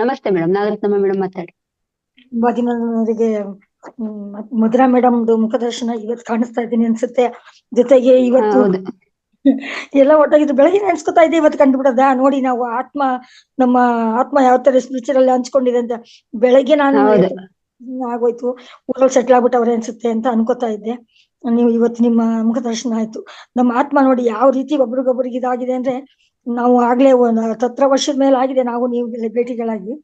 ನಮಸ್ತೆ ಮೇಡಮ್. ನಾಗರತ್ನಮ್ಮ ಮೇಡಮ್ ಮಾತಾಡಿ. ನನಗೆ ಮಧುರಾ ಮೇಡಮ್ದು ಮುಖದರ್ಶನ ಇವತ್ತು ಕಾಣಿಸ್ತಾ ಇದ್ದೀನಿ ಅನ್ಸುತ್ತೆ. ಜೊತೆಗೆ ಇವತ್ತು ಎಲ್ಲ ಒಟ್ಟಾಗಿದ್ದು ಬೆಳಗ್ಗೆ ನೆನ್ಸ್ಕೊತಾ ಇದ್ದೆ, ಇವತ್ತು ಕಂಡುಬಿಡದ ನೋಡಿ ನಾವು ನಮ್ಮ ಆತ್ಮ ಯಾವ ತರ ಸ್ಪಿರಿಚುವಲ್ ಹಂಚ್ಕೊಂಡಿದೆ ಅಂತ. ಬೆಳಗ್ಗೆ ನಾನು ಆಗೋಯ್ತು, ಊರಲ್ಲಿ ಸೆಟ್ಲ್ ಆಗ್ಬಿಟ್ಟವ್ರೆ ಅನ್ಸುತ್ತೆ ಅಂತ ಅನ್ಕೋತಾ ಇದ್ದೆ. ನೀವು ಇವತ್ತು ನಿಮ್ಮ ಮುಖದರ್ಶನ ಆಯ್ತು. ನಮ್ಮ ಆತ್ಮ ನೋಡಿ ಯಾವ ರೀತಿ ಒಬ್ರಿಗೊಬ್ರಿಗೆ ಇದಾಗಿದೆ ಅಂದ್ರೆ ನಾವು ಆಗ್ಲೇ 10 ವರ್ಷದ ಮೇಲೆ ಆಗಿದೆ ನಾವು ನೀವು ಭೇಟಿಗಳಾಗಿ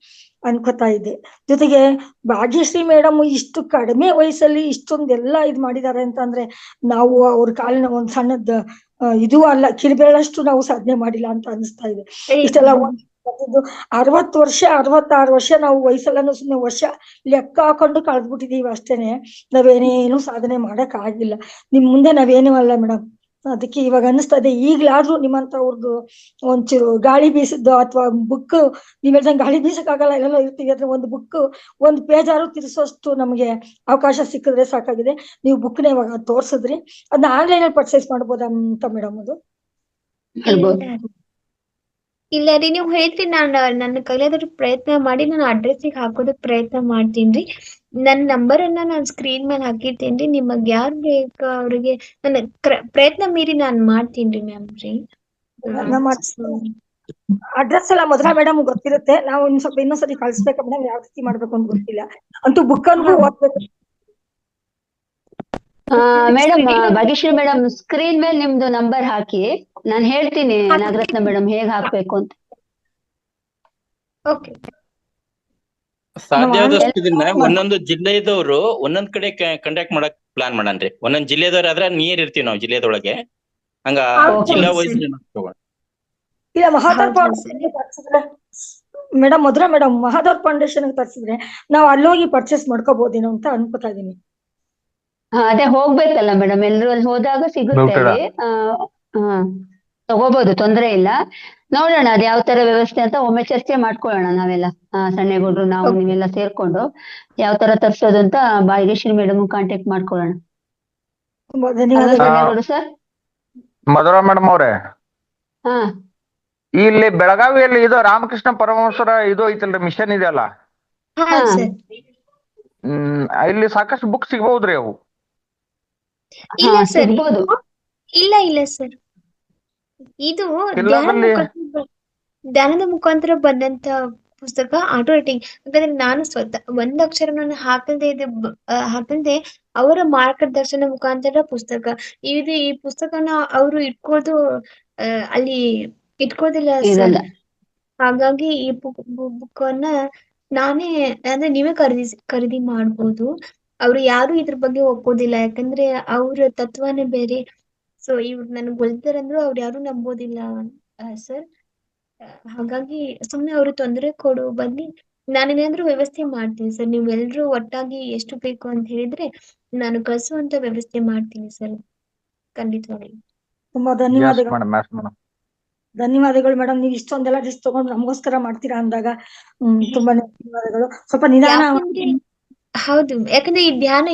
ಅನ್ಕೋತಾ ಇದ್ದೆ. ಜೊತೆಗೆ ಭಾಗ್ಯಶ್ರೀ ಮೇಡಮ್ ಇಷ್ಟು ಕಡಿಮೆ ವಯಸ್ಸಲ್ಲಿ ಇಷ್ಟೊಂದೆಲ್ಲ ಇದ್ ಮಾಡಿದ್ದಾರೆ ಅಂತ ಅಂದ್ರೆ ನಾವು ಅವ್ರ ಕಾಲಿನ ಒಂದ್ ಸಣ್ಣದ ಇದು ಅಲ್ಲ, ಕಿರಿಬೇಳಷ್ಟು ನಾವು ಸಾಧನೆ ಮಾಡಿಲ್ಲ ಅಂತ ಅನಿಸ್ತಾ ಇದೆ. ಇಷ್ಟೆಲ್ಲ ಬಂದಿದ್ದು 60 ವರ್ಷ 66 ವರ್ಷ ನಾವು ವಯಸ್ಸೆಲ್ಲನೂ ಸುಮ್ಮನೆ ವರ್ಷ ಲೆಕ್ಕ ಹಾಕೊಂಡು ಕಳೆದ್ಬಿಟ್ಟಿದೀವಿ ಅಷ್ಟೇನೆ. ನಾವೇನೇನು ಸಾಧನೆ ಮಾಡಕ್ ಆಗಿಲ್ಲ. ನಿಮ್ ಮುಂದೆ ನಾವೇನೂ ಅಲ್ಲ ಮೇಡಮ್. ಅದಕ್ಕೆ ಇವಾಗ ಅನಿಸ್ತಾ ಇದೆ ಈಗ್ಲಾದ್ರೂ ನಿಮ್ಮಂತವ್ರದ್ದು ಒಂಚೂರು ಗಾಳಿ ಬೀಸಿದ್ದು ಅಥವಾ ಬುಕ್ ನೀವ್ ಹೇಳ್ದಂಗೆ ಗಾಳಿ ಬೀಸಕ್ ಆಗಲ್ಲ, ಎಲ್ಲೆಲ್ಲೋ ಇರ್ತೀವಿ ಅಂದ್ರೆ ಒಂದು ಬುಕ್ ಒಂದು ಪೇಜ್ ಆದ್ರೂ ತಿರ್ಸೋಷ್ಟು ನಮ್ಗೆ ಅವಕಾಶ ಸಿಕ್ಕಿದ್ರೆ ಸಾಕಾಗಿದೆ. ನೀವು ಬುಕ್ನ ಇವಾಗ ತೋರ್ಸಿದ್ರಿ, ಅದನ್ನ ಆನ್ಲೈನ್ ಅಲ್ಲಿ ಪರ್ಚೇಸ್ ಮಾಡ್ಬೋದಾ ಅಂತ ಮೇಡಮ್? ಅದು ಇಲ್ಲ ರೀ, ನೀವು ಹೇಳ್ರಿ, ನನ್ನ ಕೈಲಾದ್ರೂ ಪ್ರಯತ್ನ ಮಾಡಿ ನಾನು ಅಡ್ರೆಸ್ಸಿಗೆ ಹಾಕೋದಕ್ ಪ್ರಯತ್ನ ಮಾಡ್ತೀನಿ. ನನ್ನ ನಂಬರ್ ಅನ್ನ ನಾನು ಸ್ಕ್ರೀನ್ ಮೇಲೆ ಹಾಕಿರ್ತೀನಿ. ನಿಮಗ್ ಯಾರು ಬೇಕು ಅವ್ರಿಗೆ ನನ್ನ ಪ್ರಯತ್ನ ಮೀರಿ ನಾನ್ ಮಾಡ್ತೀನಿ ಮ್ಯಾಮ್ ರೀ. ನಮ್ಮ ಅಡ್ರೆಸ್ ಎಲ್ಲ ಮೊದಲ ಮೇಡಮ್ ಗೊತ್ತಿರುತ್ತೆ. ನಾವು ಸ್ವಲ್ಪ ಇನ್ನೊಂದ್ಸತಿ ಕಳ್ಸ್ಬೇಕು ಮೇಡಮ್, ಯಾವ ರೀತಿ ಮಾಡ್ಬೇಕು ಅಂತ ಗೊತ್ತಿಲ್ಲ. ಅಂತೂ ಬುಕ್ ಅನ್ನು ಓದ್ಬೇಕು. ಮೇಡಮ್ ಭಾಗ್ಯಶ್ರೀ ಮೇಡಮ್ ಸ್ಕ್ರೀನ್ ಮೇಲೆ ನಿಮ್ದು ನಂಬರ್ ಹಾಕಿ, ನಾನ್ ಹೇಳ್ತೀನಿ ನಾಗರತ್ನ ಮೇಡಮ್ ಹೇಗ್ ಹಾಕ್ಬೇಕು ಅಂತ. ಸಾಧ್ಯವಾದಷ್ಟು ಇದನ್ನ ಒಂದೊಂದು ಜಿಲ್ಲೆದವರು ಒಂದೊಂದ್ ಕಡೆ ಕಂಡಕ್ಟ್ ಮಾಡಕ್ ಪ್ಲಾನ್ ಮಾಡನ್ರಿ. ಒಂದೊಂದ್ ಜಿಲ್ಲೆದವ್ರ ಆದ್ರೆ ನಿಯರ್ ಇರ್ತೀವಿ ನಾವು ಜಿಲ್ಲೆದೊಳಗೆ, ಹಂಗ ಜಿಲ್ಲಾ ವೈಸ್ ಇಲ್ಲ ಮಹಾಧರ್ ಮೇಡಮ್ ಮೊದಲ ಮೇಡಮ್ ಮಹಾಧರ್ ಫೌಂಡೇಶನ್ ತರ್ಸಿದ್ರೆ ನಾವು ಅಲ್ಲೋಗಿ ಪರ್ಚೇಸ್ ಮಾಡ್ಕೋಬಹುದೇನೋ ಅಂತ ಅನ್ಕೋತಾ ಇದೀನಿ. ಅದೇ ಹೋಗ್ಬೇಕಲ್ಲ ಮೇಡಮ್, ಎಲ್ರು ಅಲ್ಲಿ ಹೋದಾಗ ಸಿಗುತ್ತೆ ಅಲ್ಲಿ. ತಗೋಬಹುದು, ತೊಂದ್ರೆ ಇಲ್ಲ. ನೋಡೋಣ ಅದ್ ಯಾವ ತರ ವ್ಯವಸ್ಥೆ ಅಂತ ಒಮ್ಮೆ ಚರ್ಚೆ ಮಾಡ್ಕೊಳ್ಳೋಣ ನಾವೆಲ್ಲ, ಸಣ್ಣಗೌಡ್ರು ನಾವು ನೀವೆಲ್ಲ ಸೇರ್ಕೊಂಡು ಯಾವ ತರ ತರ್ಸೋದು ಅಂತ ಭಾಗ್ಯಶ್ರೀ ಮೇಡಮ್ ಕಾಂಟ್ಯಾಕ್ಟ್ ಮಾಡ್ಕೊಳ್ಳೋಣ. ಸಣ್ಣಗೌಡ್ರು ಸರ್. ಮಧುರಾ ಮೇಡಮ್ ಅವ್ರೆ, ಹಾ ಇಲ್ಲಿ ಬೆಳಗಾವಿಯಲ್ಲಿ ಇದು ರಾಮಕೃಷ್ಣ ಪರಮಹಂಸರ ಇದು ಐತಲ್ರಿ ಮಿಷನ್ ಇದೆಯಲ್ಲ, ಇಲ್ಲಿ ಸಾಕಷ್ಟು ಬುಕ್ ಸಿಗಬಹುದ್ರಿ ಅವು? ಇಲ್ಲ ಸರ್, ಇಲ್ಲ ಸರ್, ಇದು ಧ್ಯಾನದ ಮುಖಾಂತರ ಬಂದಂತ ಪುಸ್ತಕ ಆಟೋ ರೈಟಿಂಗ್. ಯಾಕಂದ್ರೆ ನಾನು ಸ್ವತಃ ಒಂದ್ ಅಕ್ಷರವನ್ನು ಹಾಕದೆ ಅವರ ಮಾರ್ಗದರ್ಶನ ಮುಖಾಂತರ ಪುಸ್ತಕ ಇದು. ಈ ಪುಸ್ತಕನ ಅವರು ಅಲ್ಲಿ ಇಟ್ಕೋದಿಲ್ಲ ಸರ್. ಹಾಗಾಗಿ ಈ ಬುಕ್ ಅನ್ನ ನಾನೇ ಅಂದ್ರೆ ನೀವೇ ಖರೀದಿ ಮಾಡ್ಬೋದು. ಅವ್ರು ಯಾರು ಇದ್ರ ಬಗ್ಗೆ ಒಪ್ಪೋದಿಲ್ಲ, ಯಾಕಂದ್ರೆ ಅವ್ರ ತತ್ವನೇ ಬೇರೆ. ಸೊ ಇವ್ರು ನನ್ಗೆ ಹೊಲ್ತಾರಂದ್ರು ಅವ್ರು ಯಾರು ನಂಬೋದಿಲ್ಲ ಸರ್. ಹಾಗಾಗಿ ಸುಮ್ನೆ ಅವ್ರು ತೊಂದರೆ ಕೊಡು ಬನ್ನಿ, ನಾನೇನಾದ್ರೂ ವ್ಯವಸ್ಥೆ ಮಾಡ್ತೀನಿ ಸರ್. ನೀವು ಎಲ್ರು ಒಟ್ಟಾಗಿ ಎಷ್ಟು ಬೇಕು ಅಂತ ಹೇಳಿದ್ರೆ ನಾನು ಕಳ್ಸುವಂತ ವ್ಯವಸ್ಥೆ ಮಾಡ್ತೀನಿ ಸರ್, ಖಂಡಿತವಾಗಿ. ತುಂಬಾ ಧನ್ಯವಾದಗಳು ಮೇಡಮ್. ನೀವು ಇಷ್ಟೊಂದೆಲ್ಲ ಡಿಸ್ ತಗೊಂಡು ನಮಗೋಸ್ಕರ ಮಾಡ್ತೀರಾ ಅಂದಾಗ ತುಂಬಾನೇ ಧನ್ಯವಾದಗಳು. ಸ್ವಲ್ಪ ನಿಧಾನ. ಹೌದು, ಯಾಕಂದ್ರೆ ಈ ಧ್ಯಾನ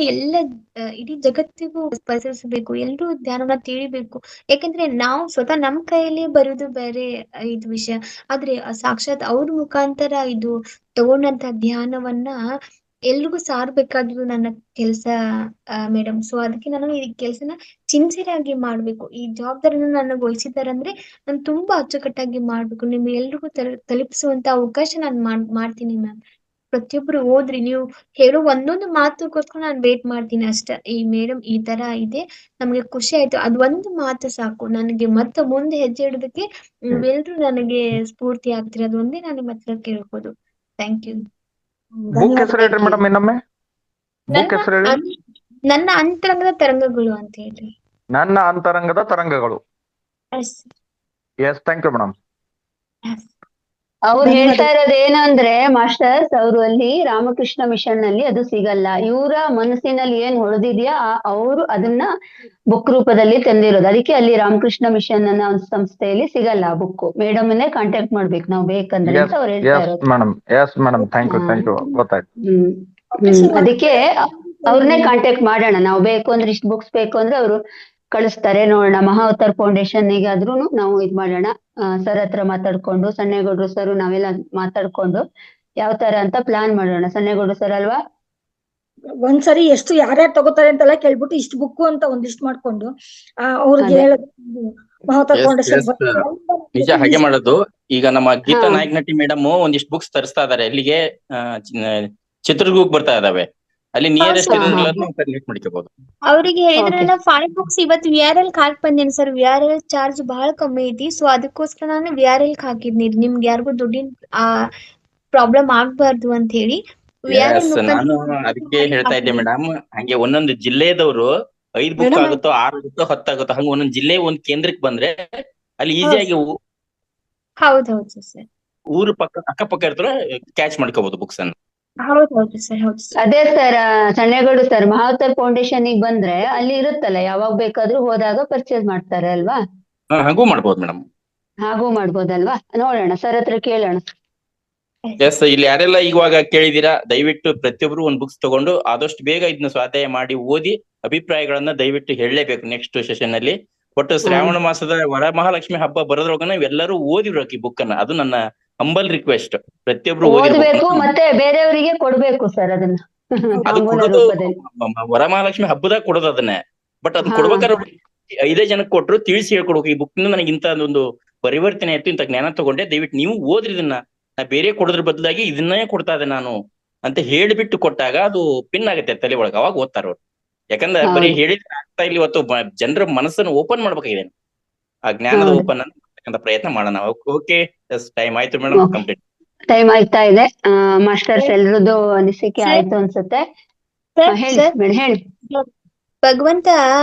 ಇಡೀ ಜಗತ್ತಿಗೂ ಪಸರಿಸಬೇಕು, ಎಲ್ರೂ ಧ್ಯಾನವನ್ನ ತಿಳಿಬೇಕು. ಯಾಕಂದ್ರೆ ನಾವು ಸ್ವತಃ ನಮ್ ಕೈಯಲ್ಲಿ ಬರುದು ಬೇರೆ ಇದು ವಿಷಯ, ಆದ್ರೆ ಸಾಕ್ಷಾತ್ ಅವ್ರ ಮುಖಾಂತರ ಇದು ತಗೊಂಡಂತ ಧ್ಯಾನವನ್ನ ಎಲ್ರಿಗೂ ಸಾರ್ಬೇಕಾಗಿದ್ದು ನನ್ನ ಕೆಲಸ ಮೇಡಮ್. ಸೊ ಅದಕ್ಕೆ ನಾನು ಈ ಕೆಲಸನ ಸಿನ್ಸಿಯರ್ ಆಗಿ ಮಾಡ್ಬೇಕು. ಈ ಜವಾಬ್ದಾರಿನ ನನಗೆ ವಹಿಸಿದಾರಂದ್ರೆ ನಾನು ತುಂಬಾ ಅಚ್ಚುಕಟ್ಟಾಗಿ ಮಾಡ್ಬೇಕು, ನಿಮ್ ಎಲ್ರಿಗೂ ತಲುಪಿಸುವಂತ ಅವಕಾಶ ನಾನು ಮಾಡ್ತೀನಿ ಮ್ಯಾಮ್. ಪ್ರತಿಯೊಬ್ರು ಓದ್ರಿ, ನೀವು ಹೇಳೋ ಒಂದೊಂದು ಮಾತುಗೋಸ್ಕರ ನಾನು ವೇಟ್ ಮಾಡ್ತೀನಿ ಅಷ್ಟ. ಈ ಮೇಡಮ್ ಈ ತರ ಇದೆ, ನಮ್ಗೆ ಖುಷಿ ಆಯ್ತು, ಅದ್ ಒಂದು ಮಾತು ಸಾಕು ನನಗೆ ಮತ್ತೆ ಮುಂದೆ ಹೆಜ್ಜೆ ಇಡೋದಕ್ಕೆ. ನೀವೆಲ್ರು ನನಗೆ ಸ್ಫೂರ್ತಿ ಆಗ್ತೀರಿ, ಅದು ಒಂದೇ ನಾನು ನಿಮ್ಮ ಹತ್ರ ಕೇಳ್ಬೋದು. Thank you. ನನ್ನ ಅಂತರಂಗದ ತರಂಗಗಳು ಅಂತ ಹೇಳ್ರಿ. ನನ್ನ ಅಂತರಂಗದ ತರಂಗಗಳು. Yes, thank you madam. ಅವ್ರು ಹೇಳ್ತಾ ಇರೋದು ಏನಂದ್ರೆ ಮಾಸ್ಟರ್ಸ್, ಅವರು ಅಲ್ಲಿ ರಾಮಕೃಷ್ಣ ಮಿಷನ್ ನಲ್ಲಿ ಅದು ಸಿಗಲ್ಲ. ಇವರ ಮನಸ್ಸಿನಲ್ಲಿ ಏನ್ ಹೊಳೆದಿದ್ಯಾ ಅವರು ಅದನ್ನ ಬುಕ್ ರೂಪದಲ್ಲಿ ತಂದಿರೋದು. ಅದಕ್ಕೆ ಅಲ್ಲಿ ರಾಮಕೃಷ್ಣ ಮಿಷನ್ ಅನ್ನೋ ಒಂದು ಸಂಸ್ಥೆಯಲ್ಲಿ ಸಿಗಲ್ಲ ಆ ಬುಕ್. ಮೇಡಮ್ನೇ ಕಾಂಟ್ಯಾಕ್ಟ್ ಮಾಡ್ಬೇಕು ನಾವು ಬೇಕಂದ್ರೆ ಅಂತ ಅವ್ರು ಹೇಳ್ತಾ ಇರೋದು. ಅದಕ್ಕೆ ಅವ್ರನ್ನೇ ಕಾಂಟ್ಯಾಕ್ಟ್ ಮಾಡೋಣ. ನಾವು ಬೇಕು ಅಂದ್ರೆ ಇಷ್ಟು ಬುಕ್ಸ್ ಬೇಕು ಅಂದ್ರೆ ಅವರು ಕಳಿಸ್ತಾರೆ. ನೋಡೋಣ, ಮಹಾವತಾರ್ ಫೌಂಡೇಶನ್ ಈಗಾದ್ರೂ ನಾವು ಇದ್ ಮಾಡೋಣ, ಸರ್ ಹತ್ರ ಮಾತಾಡ್ಕೊಂಡು, ಸಣ್ಣೇಗೌಡ್ರು ಸರ್ ನಾವೆಲ್ಲ ಮಾತಾಡ್ಕೊಂಡು ಯಾವ ತರ ಅಂತ ಪ್ಲಾನ್ ಮಾಡೋಣ. ಸಣ್ಣೇಗೌಡ್ರು ಸರ್ ಅಲ್ವಾ? ಒಂದ್ಸರಿ ಎಷ್ಟು ಯಾರ್ಯಾರು ತಗೋತಾರೆ ಅಂತೆಲ್ಲ ಕೇಳ್ಬಿಟ್ಟು ಇಷ್ಟು ಬುಕ್ ಅಂತ ಒಂದ್ ಲಿಸ್ಟ್ ಮಾಡ್ಕೊಂಡು ಅವ್ರಿಗೆ ಹೇಳೋದು. ಮಹಾವತಾರ್ ಫೌಂಡೇಶನ್ ನಿಜ ಹಾಗೆ ಮಾಡೋದು. ಈಗ ನಮ್ಮ ಗೀತಾ ನಾಯಕನಟಿ ಮೇಡಮ್ ಒಂದಿಷ್ಟು ಬುಕ್ಸ್ ತರಿಸ್ತಾ ಇದಾರೆ, ಎಲ್ಲಿಗೆ ಚಿತ್ರದುರ್ಗಕ್ಕೆ ಬರ್ತಾ ಇದಾವೆ. ಅಲ್ಲಿ ನಿಯರೆಸ್ಟ್ ಕನೆಕ್ಟ್ ಮಾಡ್ಕೋಬಹುದು. ಅವ್ರಿಗೆ ಹೇಳಿದ್ರೆ 5 ಬುಕ್ಸ್ ಇವತ್ತು VRL ಹಾಕ್ ಬಂದೇನಿ ಸರ್. VRL ಚಾರ್ಜ್ ಬಹಳ ಕಮ್ಮಿ ಐತಿ, ಸೊ ಅದಕ್ಕೋಸ್ಕರ ನಾನು VRL ಹಾಕಿದ್ನಿ. ನಿಮ್ಗೆ ಯಾರಿಗೂ ದುಡ್ಡಿನ ಪ್ರಾಬ್ಲಮ್ ಆಗ್ಬಾರ್ದು ಅಂತ ಹೇಳಿ ನಾನು ಅದಕ್ಕೆ ಹೇಳ್ತಾ ಇದ್ದೆ ಮೇಡಮ್. ಹಂಗೆ ಒಂದೊಂದು ಜಿಲ್ಲೆದವರು 5 ಬುಕ್ ಆಗುತ್ತೋ 6 ಆಗುತ್ತೋ 10 ಆಗುತ್ತೋ, ಹಂಗ ಒಂದೊಂದ್ ಜಿಲ್ಲೆ ಒಂದ್ ಕೇಂದ್ರಕ್ಕೆ ಬಂದ್ರೆ ಅಲ್ಲಿ ಈಸಿಯಾಗಿ. ಹೌದೌದು ಸರ್. ಊರು ಅಕ್ಕಪಕ್ಕ ಇರ್ತಾರೆ, ಕ್ಯಾಚ್ ಮಾಡ್ಕೋಬಹುದು ಬುಕ್ಸ್ ಅನ್ನ. ಹೌದು ಸರ್, ಹೌದು ಸರ್. ಅದೇ sir, Sannegowda sir, Mahavatar foundation ಬಂದ್ರೆ ಅಲ್ಲಿ ಇರುತ್ತಲ್ಲ, ಯಾವಾಗ ಬೇಕಾದ್ರೂ ಹೋದಾಗ ಪರ್ಚೇಸ್ ಮಾಡ್ತಾರೆ ಅಲ್ವಾ? ಹಾಗೂ ಮಾಡ್ಬೋದು ಮೇಡಮ್. ಹಾಗೂ ಮಾಡ್ಬೋದಲ್ವಾ? ನೋಡೋಣ, ಸರ್ ಹತ್ರ ಕೇಳೋಣ. ಎಸ್, ಇಲ್ಲಿ ಯಾರೆಲ್ಲ ಇವಾಗ ಕೇಳಿದೀರಾ, ದಯವಿಟ್ಟು ಪ್ರತಿಯೊಬ್ರು ಒಂದ್ ಬುಕ್ಸ್ ತಗೊಂಡು ಆದಷ್ಟು ಬೇಗ ಇದನ್ನ ಸ್ವಾಧ್ಯಾಯ ಮಾಡಿ ಓದಿ ಅಭಿಪ್ರಾಯಗಳನ್ನ ದಯವಿಟ್ಟು ಹೇಳಲೇಬೇಕು ನೆಕ್ಸ್ಟ್ ಸೆಷನ್ ಅಲ್ಲಿ. ಒಟ್ಟು ಶ್ರಾವಣ ಮಾಸದ ವರಮಹಾಲಕ್ಷ್ಮಿ ಹಬ್ಬ ಬರೋದ್ರೊಳಗ ನಾವೆಲ್ಲರೂ ಓದಿರ್ಬೇಕು ಈ ಬುಕ್ ಅನ್ನ. ಅದು ನನ್ನ ಹಂಬಲ್ ರಿಕ್ವೆಸ್ಟ್, ಪ್ರತಿಯೊಬ್ರು ಓದ್ಬೇಕು ಮತ್ತೆ ಬೇರೆಯವರಿಗೆ ಕೊಡ್ಬೇಕು ಸರ್ ಅದನ್ನ. ಅದು ಕೊಡೋದು ವರಮಹಾಲಕ್ಷ್ಮಿ ಹಬ್ಬದಾಗ ಕೊಡೋದು ಅದನ್ನೇ. ಬಟ್ ಅದನ್ನ ಕೊಡ್ಬೇಕಾದ್ರೆ 5 ಜನಕ್ಕೆ ಕೊಟ್ರು ತಿಳಿಸಿ ಹೇಳ್ಕೊಡ್ಬೇಕು, ಈ ಬುಕ್ ನನಗೆ ಇಂತ ಒಂದು ಪರಿವರ್ತನೆ ಆಯ್ತು, ಇಂತ ಜ್ಞಾನ ತಗೊಂಡೆ, ದಯವಿಟ್ಟು ನೀವು ಓದ್ರಿ ಇದನ್ನ, ನಾ ಬೇರೆ ಕೊಡೋದ್ರ ಬದಲಾಗಿ ಇದನ್ನೇ ಕೊಡ್ತಾ ಇದ್ದೆ ನಾನು ಅಂತ ಹೇಳಿಬಿಟ್ಟು ಕೊಟ್ಟಾಗ ಅದು ಪಿನ್ ಆಗುತ್ತೆ ತಲೆ ಒಳಗೆ, ಅವಾಗ ಓದ್ತಾರ ಅವ್ರು. ಯಾಕಂದ್ರೆ ಬರೀ ಹೇಳಿದ್ರೆ ಆಗ್ತಾ ಇಲ್ಲಿ, ಇವತ್ತು ಜನರ ಮನಸ್ಸನ್ನು ಓಪನ್ ಮಾಡ್ಬೇಕಾಗಿದೆ, ಆ ಜ್ಞಾನದ ಓಪನ್ ಅಂತ ಪ್ರಯತ್ನ ಮಾಡೋಣ. ಓಕೆ, ಟೈಮ್ ಆಯ್ತು ಮೇಡಮ್, ಕಂಪ್ಲೀಟ್ ಟೈಮ್ ಆಯ್ತಾ ಇದೆ. ಮಾಸ್ಟರ್ಸ್ ಎಲ್ರದ್ದು ಅನಿಸಿಕೆ ಆಯ್ತು ಅನ್ಸುತ್ತೆ. ಹೇಳಿ ಮೇಡಮ್, ಹೇಳಿ. ಭಗವಂತ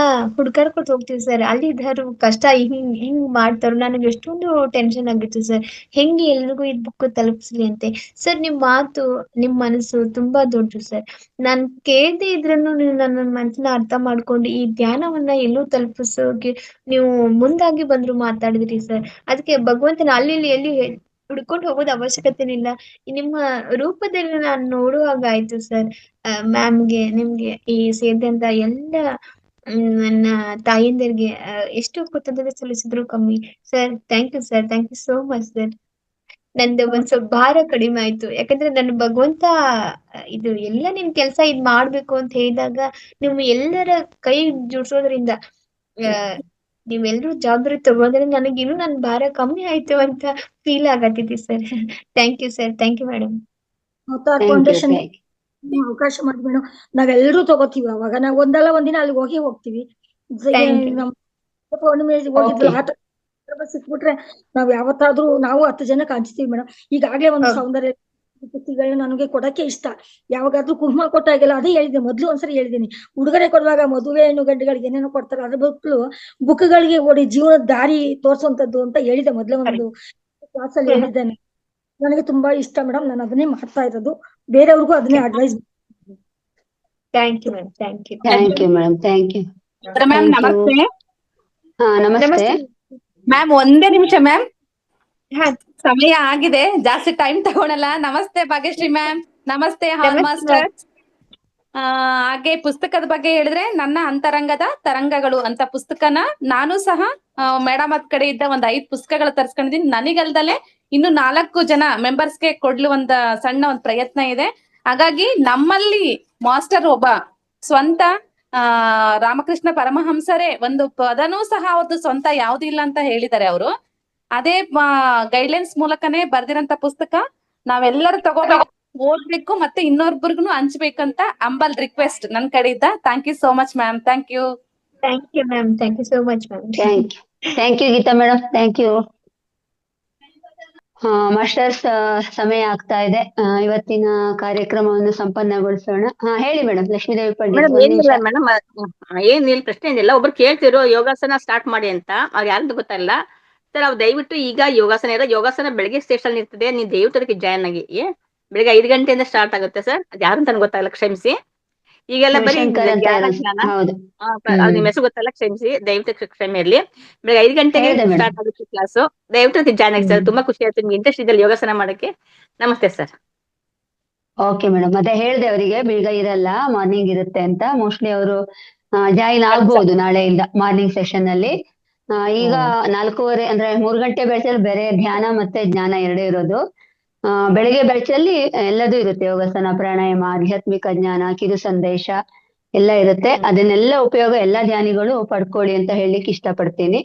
ಹುಡ್ಕಾಡ್ಕೊತ ಹೋಗ್ತೀವಿ ಸರ್, ಅಲ್ಲಿ ಇದ್ದಾರು ಕಷ್ಟ ಹಿಂಗ್ ಮಾಡ್ತಾರು. ನನಗೆ ಎಷ್ಟೊಂದು ಟೆನ್ಷನ್ ಆಗಿತ್ತು ಸರ್, ಹೆಂಗೆ ಎಲ್ರಿಗೂ ಈ ಬುಕ್ ತಲುಪಿಸ್ಲಿ ಅಂತೆ. ಸರ್, ನಿಮ್ ಮಾತು, ನಿಮ್ ಮನಸ್ಸು ತುಂಬಾ ದೊಡ್ಡದು ಸರ್. ನಾನ್ ಕೇಳ್ದೆ ಇದ್ರನ್ನು ನೀವು ನನ್ನ ಮನಸ್ಸನ್ನ ಅರ್ಥ ಮಾಡ್ಕೊಂಡು ಈ ಧ್ಯಾನವನ್ನ ಎಲ್ಲೂ ತಲುಪಿಸೋಕೆ ನೀವು ಮುಂದಾಗಿ ಬಂದ್ರು ಮಾತಾಡಿದ್ರಿ ಸರ್. ಅದಕ್ಕೆ ಭಗವಂತನ ಅಲ್ಲಿ ಎಲ್ಲಿ ಹುಡ್ಕೊಂಡು ಹೋಗೋದು ಅವಶ್ಯಕತೆ ಇಲ್ಲ, ನಿಮ್ಮ ರೂಪದಲ್ಲಿ ನಾನು ನೋಡುವಾಗ ಆಯ್ತು ಸರ್. ಮ್ಯಾಮ್ಗೆ, ನಿಮ್ಗೆ, ಈ ಸೇರಿದಂತ ಎಲ್ಲ ನನ್ನ ತಾಯಂದಿರಿಗೆ ಎಷ್ಟು ಕೃತಜ್ಞತೆ ಸಲ್ಲಿಸಿದ್ರು ಕಮ್ಮಿ sir. Thank you sir, thank you so much sir. ನಂದು ಒಂದ್ ಸ್ವಲ್ಪ ಭಾರ ಕಡಿಮೆ ಆಯ್ತು, ಯಾಕಂದ್ರೆ ನನ್ನ ಭಗವಂತ ಇದು ಎಲ್ಲ ನಿನ್ ಕೆಲ್ಸ ಇದ್ ಮಾಡ್ಬೇಕು ಅಂತ ಹೇಳಿದಾಗ ನೀವು ಎಲ್ಲರ ಕೈ ಜೋಡಿಸೋದ್ರಿಂದ, ನೀವೆಲ್ರೂ ಜವಾಬ್ದಾರಿ ತಗೋದ್ರಿಂದ ನನಗೆ ಇನ್ನೂ ನನ್ ಭಾರ ಕಮ್ಮಿ ಆಯ್ತು ಅಂತ ಫೀಲ್ ಆಗತ್ತಿದೆ sir. Thank you sir, thank you madam. Avatar foundation ಅವಕಾಶ ಮಾಡಿ ಮೇಡಮ್, ನಾವೆಲ್ಲರೂ ತಗೋತೀವಿ. ಅವಾಗ ನಾವು ಒಂದಲ್ಲ ಒಂದಿನ ಅಲ್ಲಿ ಹೋಗ್ತೀವಿ. ಹೋಗಿದ್ವಿ ಸಿಕ್ಬಿಟ್ರೆ ನಾವ್ ಯಾವತ್ತಾದ್ರೂ ನಾವು 10 ಜನಕ್ಕೆ ಹಂಚ್ತೀವಿ ಮೇಡಮ್. ಈಗಾಗ್ಲೇ ಒಂದು ಸೌಂದರ್ಯ ಪುಸ್ತಕಗಳನ್ನ ನನಗೆ ಕೊಡಕ್ಕೆ ಇಷ್ಟ. ಯಾವಾಗಾದ್ರೂ ಕುಂಕುಮ ಕೊಟ್ಟಾಗೆಲ್ಲ ಅದೇ ಹೇಳಿದೆ, ಮೊದ್ಲು ಒಂದ್ಸರಿ ಹೇಳಿದೀನಿ, ಉಡುಗೊರೆ ಕೊಡುವಾಗ ಮದುವೆ ಹೆಣ್ಣು ಗಂಡುಗಳಿಗೆ ಏನೇನೋ ಕೊಡ್ತಾರೆ, ಅದ್ರ ಬದಲು ಬುಕ್ಗಳಿಗೆ ಓಡಿ ಜೀವನದ ದಾರಿ ತೋರ್ಸುವಂತದ್ದು ಅಂತ ಹೇಳಿದೆ, ಮೊದ್ಲೇ ಒಂದು ಕ್ಲಾಸ್ ಅಲ್ಲಿ ಹೇಳಿದ್ದೇನೆ. ನನಗೆ ತುಂಬಾ ಇಷ್ಟ ಮೇಡಮ್, ನಾನು ಅದನ್ನೇ ಮಾಡ್ತಾ ಇರೋದು, ಬೇರೆಯವ್ರಿಗೂ ಅದನ್ನೇ advice. Thank you ma'am, thank you. Thank you madam, thank you. Ma'am ನಮಸ್ತೆ. ಹಾ ನಮಸ್ತೆ ಮ್ಯಾಮ್, ಒಂದೇ ನಿಮಿಷ ಮ್ಯಾಮ್, ಸಮಯ ಆಗಿದೆ, ಜಾಸ್ತಿ ಟೈಮ್ ತಗೊಳಲ್ಲ. ನಮಸ್ತೆ ಭಾಗ್ಯಶ್ರೀ ಮ್ಯಾಮ್, ನಮಸ್ತೆ ಹಾಲ್ ಮಾಸ್ಟರ್ಸ್. ಹಾಗೆ ಪುಸ್ತಕದ ಬಗ್ಗೆ ಹೇಳಿದ್ರೆ, ನನ್ನ ಅಂತರಂಗದ ತರಂಗಗಳು ಅಂತ ಪುಸ್ತಕನ ನಾನು ಸಹ ಮೇಡಮ್ ಅದ್ ಕಡೆ ಇದ್ದ ಒಂದ್ 5 ಪುಸ್ತಕಗಳು ತರ್ಸ್ಕೊಂಡಿದೀನಿ. ನನಗಲ್ದಲೆ ಇನ್ನು 4 ಜನ ಮೆಂಬರ್ಸ್ಗೆ ಕೊಡ್ಲು ಒಂದ್ ಸಣ್ಣ ಒಂದ್ ಪ್ರಯತ್ನ ಇದೆ. ಹಾಗಾಗಿ ನಮ್ಮಲ್ಲಿ ಮಾಸ್ಟರ್ ಒಬ್ಬ ಸ್ವಂತ ರಾಮಕೃಷ್ಣ ಪರಮಹಂಸರೇ ಒಂದು ಪದನೂ ಸಹ ಅವ್ರದ್ದು ಸ್ವಂತ ಯಾವ್ದು ಇಲ್ಲ ಅಂತ ಹೇಳಿದ್ದಾರೆ ಅವರು. ಅದೇ ಗೈಡ್ಲೈನ್ಸ್ ಮೂಲಕನೇ ಬರ್ದಿರಂತ ಪುಸ್ತಕ ನಾವೆಲ್ಲರೂ ತಗೋಬೇಕು, ಓದ್ಬೇಕು, ಮತ್ತೆ ಇನ್ನೊಬ್ರಿಗೂ ಹಂಚ್ಬೇಕಂತ ಅಂಬಲ್ ರಿಕ್ವೆಸ್ಟ್ ನನ್ ಕಡೆಯಿಂದ. Thank you so much ma'am. Thank you. Thank you ma'am, thank you so much ma'am. Thank you Geetha madam, thank you. Masters, ಸಮಯ ಆಗ್ತಾ ಇದೆ, ಇವತ್ತಿನ ಕಾರ್ಯಕ್ರಮವನ್ನು ಸಂಪನ್ನಗೊಳಿಸೋಣ. ಹೇಳಿ ಮೇಡಮ್, ಲಕ್ಷ್ಮೀದೇವಿ ಪಂಡಿತ್. ಏನಿಲ್ಲ ಮೇಡಮ್, ಏನಿಲ್ಲ, ಪ್ರಶ್ನೆ ಏನಿಲ್ಲ. ಒಬ್ರು ಕೇಳ್ತಿರೋ ಯೋಗಾಸನ ಸ್ಟಾರ್ಟ್ ಮಾಡಿ ಅಂತ, ಅವ್ರು ಯಾರ್ದು ಗೊತ್ತಿಲ್ಲ ಸರ್. ಅವ್ರು ದಯವಿಟ್ಟು ಈಗ ಯೋಗಾಸನ ಇರೋ ಯೋಗಾಸನ ಬೆಳಗ್ಗೆ ಸ್ಟೇಷನ್ ಇರ್ತದೆ, ನೀವು ದಯವಿಟ್ಟು ಅದಕ್ಕೆ ಜಾಯ್ನ್ ಆಗಿ. ಬೆಳಿಗ್ಗೆ 5 ಗಂಟೆಯಿಂದ ಸ್ಟಾರ್ಟ್ ಆಗುತ್ತೆ ಸರ್. ಅದು ಯಾರು ಅಂತ ಗೊತ್ತಾಗಲ್ಲ, ಕ್ಷಮಿಸಿ. ಈಗೆಲ್ಲ ಬರೀ ನಿಮ್ಮ ಹೆಸರು ಗೊತ್ತಲ್ಲ, ಕ್ಷಮಿಸಿ, ದಯವಿಟ್ಟು ಕ್ಷಮೆ ಇರ್ಲಿ. ಬೆಳಗ್ಗೆ 5 ಗಂಟೆಗೆ ಸ್ಟಾರ್ಟ್ ಆಗುತ್ತೆ ಕ್ಲಾಸು, ದಯವಿಟ್ಟು ಜಾಯ್ನ್ ಆಗಿ ಸರ್. ತುಂಬಾ ಖುಷಿ ಆಯ್ತು ನಿಮ್ಗೆ ಇಂಟ್ರೆಸ್ಟ್ ಇದೆ ಯೋಗಾಸನ ಮಾಡಕ್ಕೆ. ನಮಸ್ತೆ ಸರ್. ಓಕೆ ಮೇಡಮ್, ಮತ್ತೆ ಹೇಳ್ದೆ ಅವರಿಗೆ ಬೆಳಗ್ಗೆ ಇರಲ್ಲ, ಮಾರ್ನಿಂಗ್ ಇರುತ್ತೆ ಅಂತ. ಮೋಸ್ಟ್ಲಿ ಅವರು ಜಾಯಿನ್ ಆಗ್ಬಹುದು ನಾಳೆಯಿಂದ ಮಾರ್ನಿಂಗ್ ಸೆಷನ್ ಅಲ್ಲಿ. ಈಗ 4:15 ಅಂದ್ರೆ 3 ಗಂಟೆ ಬ್ಯಾಚಲ್ಲಿ ಬೇರೆ ಧ್ಯಾನ ಮತ್ತೆ ಜ್ಞಾನ 2 ಇರೋದು. ಬೆಳಿಗ್ಗೆ ಬ್ಯಾಚಲ್ಲಿ ಎಲ್ಲದೂ ಇರುತ್ತೆ, ಯೋಗಾಸನ, ಪ್ರಾಣಾಯಾಮ, ಆಧ್ಯಾತ್ಮಿಕ ಜ್ಞಾನ, ಕಿರು ಸಂದೇಶ ಎಲ್ಲ ಇರುತ್ತೆ. ಅದನ್ನೆಲ್ಲ ಉಪಯೋಗ ಎಲ್ಲಾ ಧ್ಯಾನಿಗಳು ಪಡ್ಕೊಳ್ಳಿ ಅಂತ ಹೇಳಲಿಕ್ಕೆ ಇಷ್ಟಪಡ್ತೀನಿ.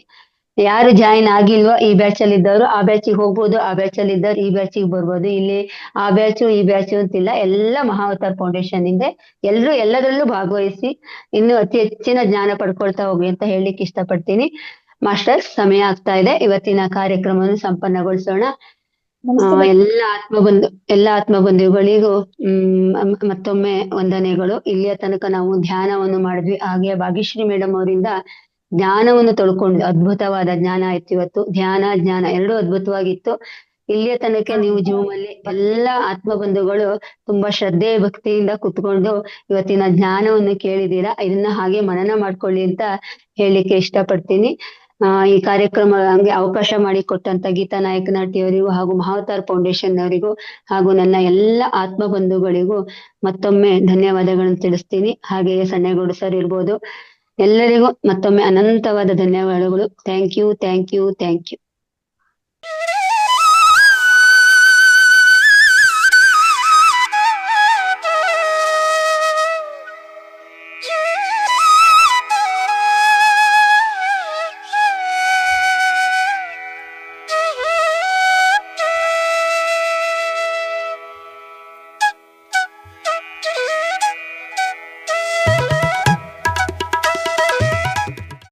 ಯಾರು ಜಾಯಿನ್ ಆಗಿಲ್ವೋ ಈ ಬ್ಯಾಚ್ ಅಲ್ಲಿ ಇದ್ದವರು ಆ ಬ್ಯಾಚಿಗೆ ಹೋಗ್ಬೋದು, ಆ ಬ್ಯಾಚ್ ಅಲ್ಲಿ ಇದ್ದವ್ರು ಈ ಬ್ಯಾಚಿಗೆ ಬರ್ಬೋದು. ಇಲ್ಲಿ ಆ ಬ್ಯಾಚು ಈ ಬ್ಯಾಚು ಅಂತಿಲ್ಲ, ಎಲ್ಲ ಮಹಾವತಾರ್ ಫೌಂಡೇಶನ್ ಇಂದ ಎಲ್ರು ಎಲ್ಲದರಲ್ಲೂ ಭಾಗವಹಿಸಿ ಇನ್ನು ಅತಿ ಹೆಚ್ಚಿನ ಜ್ಞಾನ ಪಡ್ಕೊಳ್ತಾ ಹೋಗಿ ಅಂತ ಹೇಳಲಿಕ್ಕೆ ಇಷ್ಟಪಡ್ತೀನಿ. ಮಾಸ್ಟರ್ಸ್, ಸಮಯ ಆಗ್ತಾ ಇದೆ, ಇವತ್ತಿನ ಕಾರ್ಯಕ್ರಮವನ್ನು ಸಂಪನ್ನಗೊಳಿಸೋಣ. ಎಲ್ಲ ಆತ್ಮಬಂಧುಗಳಿಗೂ ಮತ್ತೊಮ್ಮೆ ವಂದನೆಗಳು. ಇಲ್ಲಿಯ ತನಕ ನಾವು ಧ್ಯಾನವನ್ನು ಮಾಡಿದ್ವಿ. ಹಾಗೆ ಭಾಗ್ಯಶ್ರೀ ಮೇಡಮ್ ಅವರಿಂದ ಜ್ಞಾನವನ್ನು ತೊಳ್ಕೊಂಡು ಅದ್ಭುತವಾದ ಜ್ಞಾನ ಆಯ್ತು ಇವತ್ತು. ಧ್ಯಾನ ಜ್ಞಾನ 2 ಅದ್ಭುತವಾಗಿತ್ತು. ಇಲ್ಲಿಯ ತನಕ ನೀವು ಜೂಮ್ ಅಲ್ಲಿ ಎಲ್ಲ ಆತ್ಮ ಬಂಧುಗಳು ತುಂಬಾ ಶ್ರದ್ಧೆ ಭಕ್ತಿಯಿಂದ ಕುತ್ಕೊಂಡು ಇವತ್ತಿನ ಜ್ಞಾನವನ್ನು ಕೇಳಿದೀರಾ. ಇದನ್ನ ಹಾಗೆ ಮನನ ಮಾಡ್ಕೊಳ್ಳಿ ಅಂತ ಹೇಳಲಿಕ್ಕೆ ಇಷ್ಟಪಡ್ತೀನಿ. ಈ ಕಾರ್ಯಕ್ರಮ ಹಂಗೆ ಅವಕಾಶ ಮಾಡಿಕೊಟ್ಟಂತ ಗೀತಾ ನಾಯಕನಹಟ್ಟಿ ಅವರಿಗೂ ಹಾಗೂ ಮಹಾವತಾರ್ ಫೌಂಡೇಶನ್ ಅವರಿಗೂ ಹಾಗೂ ನನ್ನ ಎಲ್ಲ ಆತ್ಮ ಬಂಧುಗಳಿಗೂ ಮತ್ತೊಮ್ಮೆ ಧನ್ಯವಾದಗಳನ್ನು ತಿಳಿಸ್ತೀನಿ. ಹಾಗೆಯೇ ಸಣ್ಣೇಗೌಡ ಸರ್ ಇರ್ಬೋದು, ಎಲ್ಲರಿಗೂ ಮತ್ತೊಮ್ಮೆ ಅನಂತವಾದ ಧನ್ಯವಾದಗಳು. Thank you, thank you, thank you.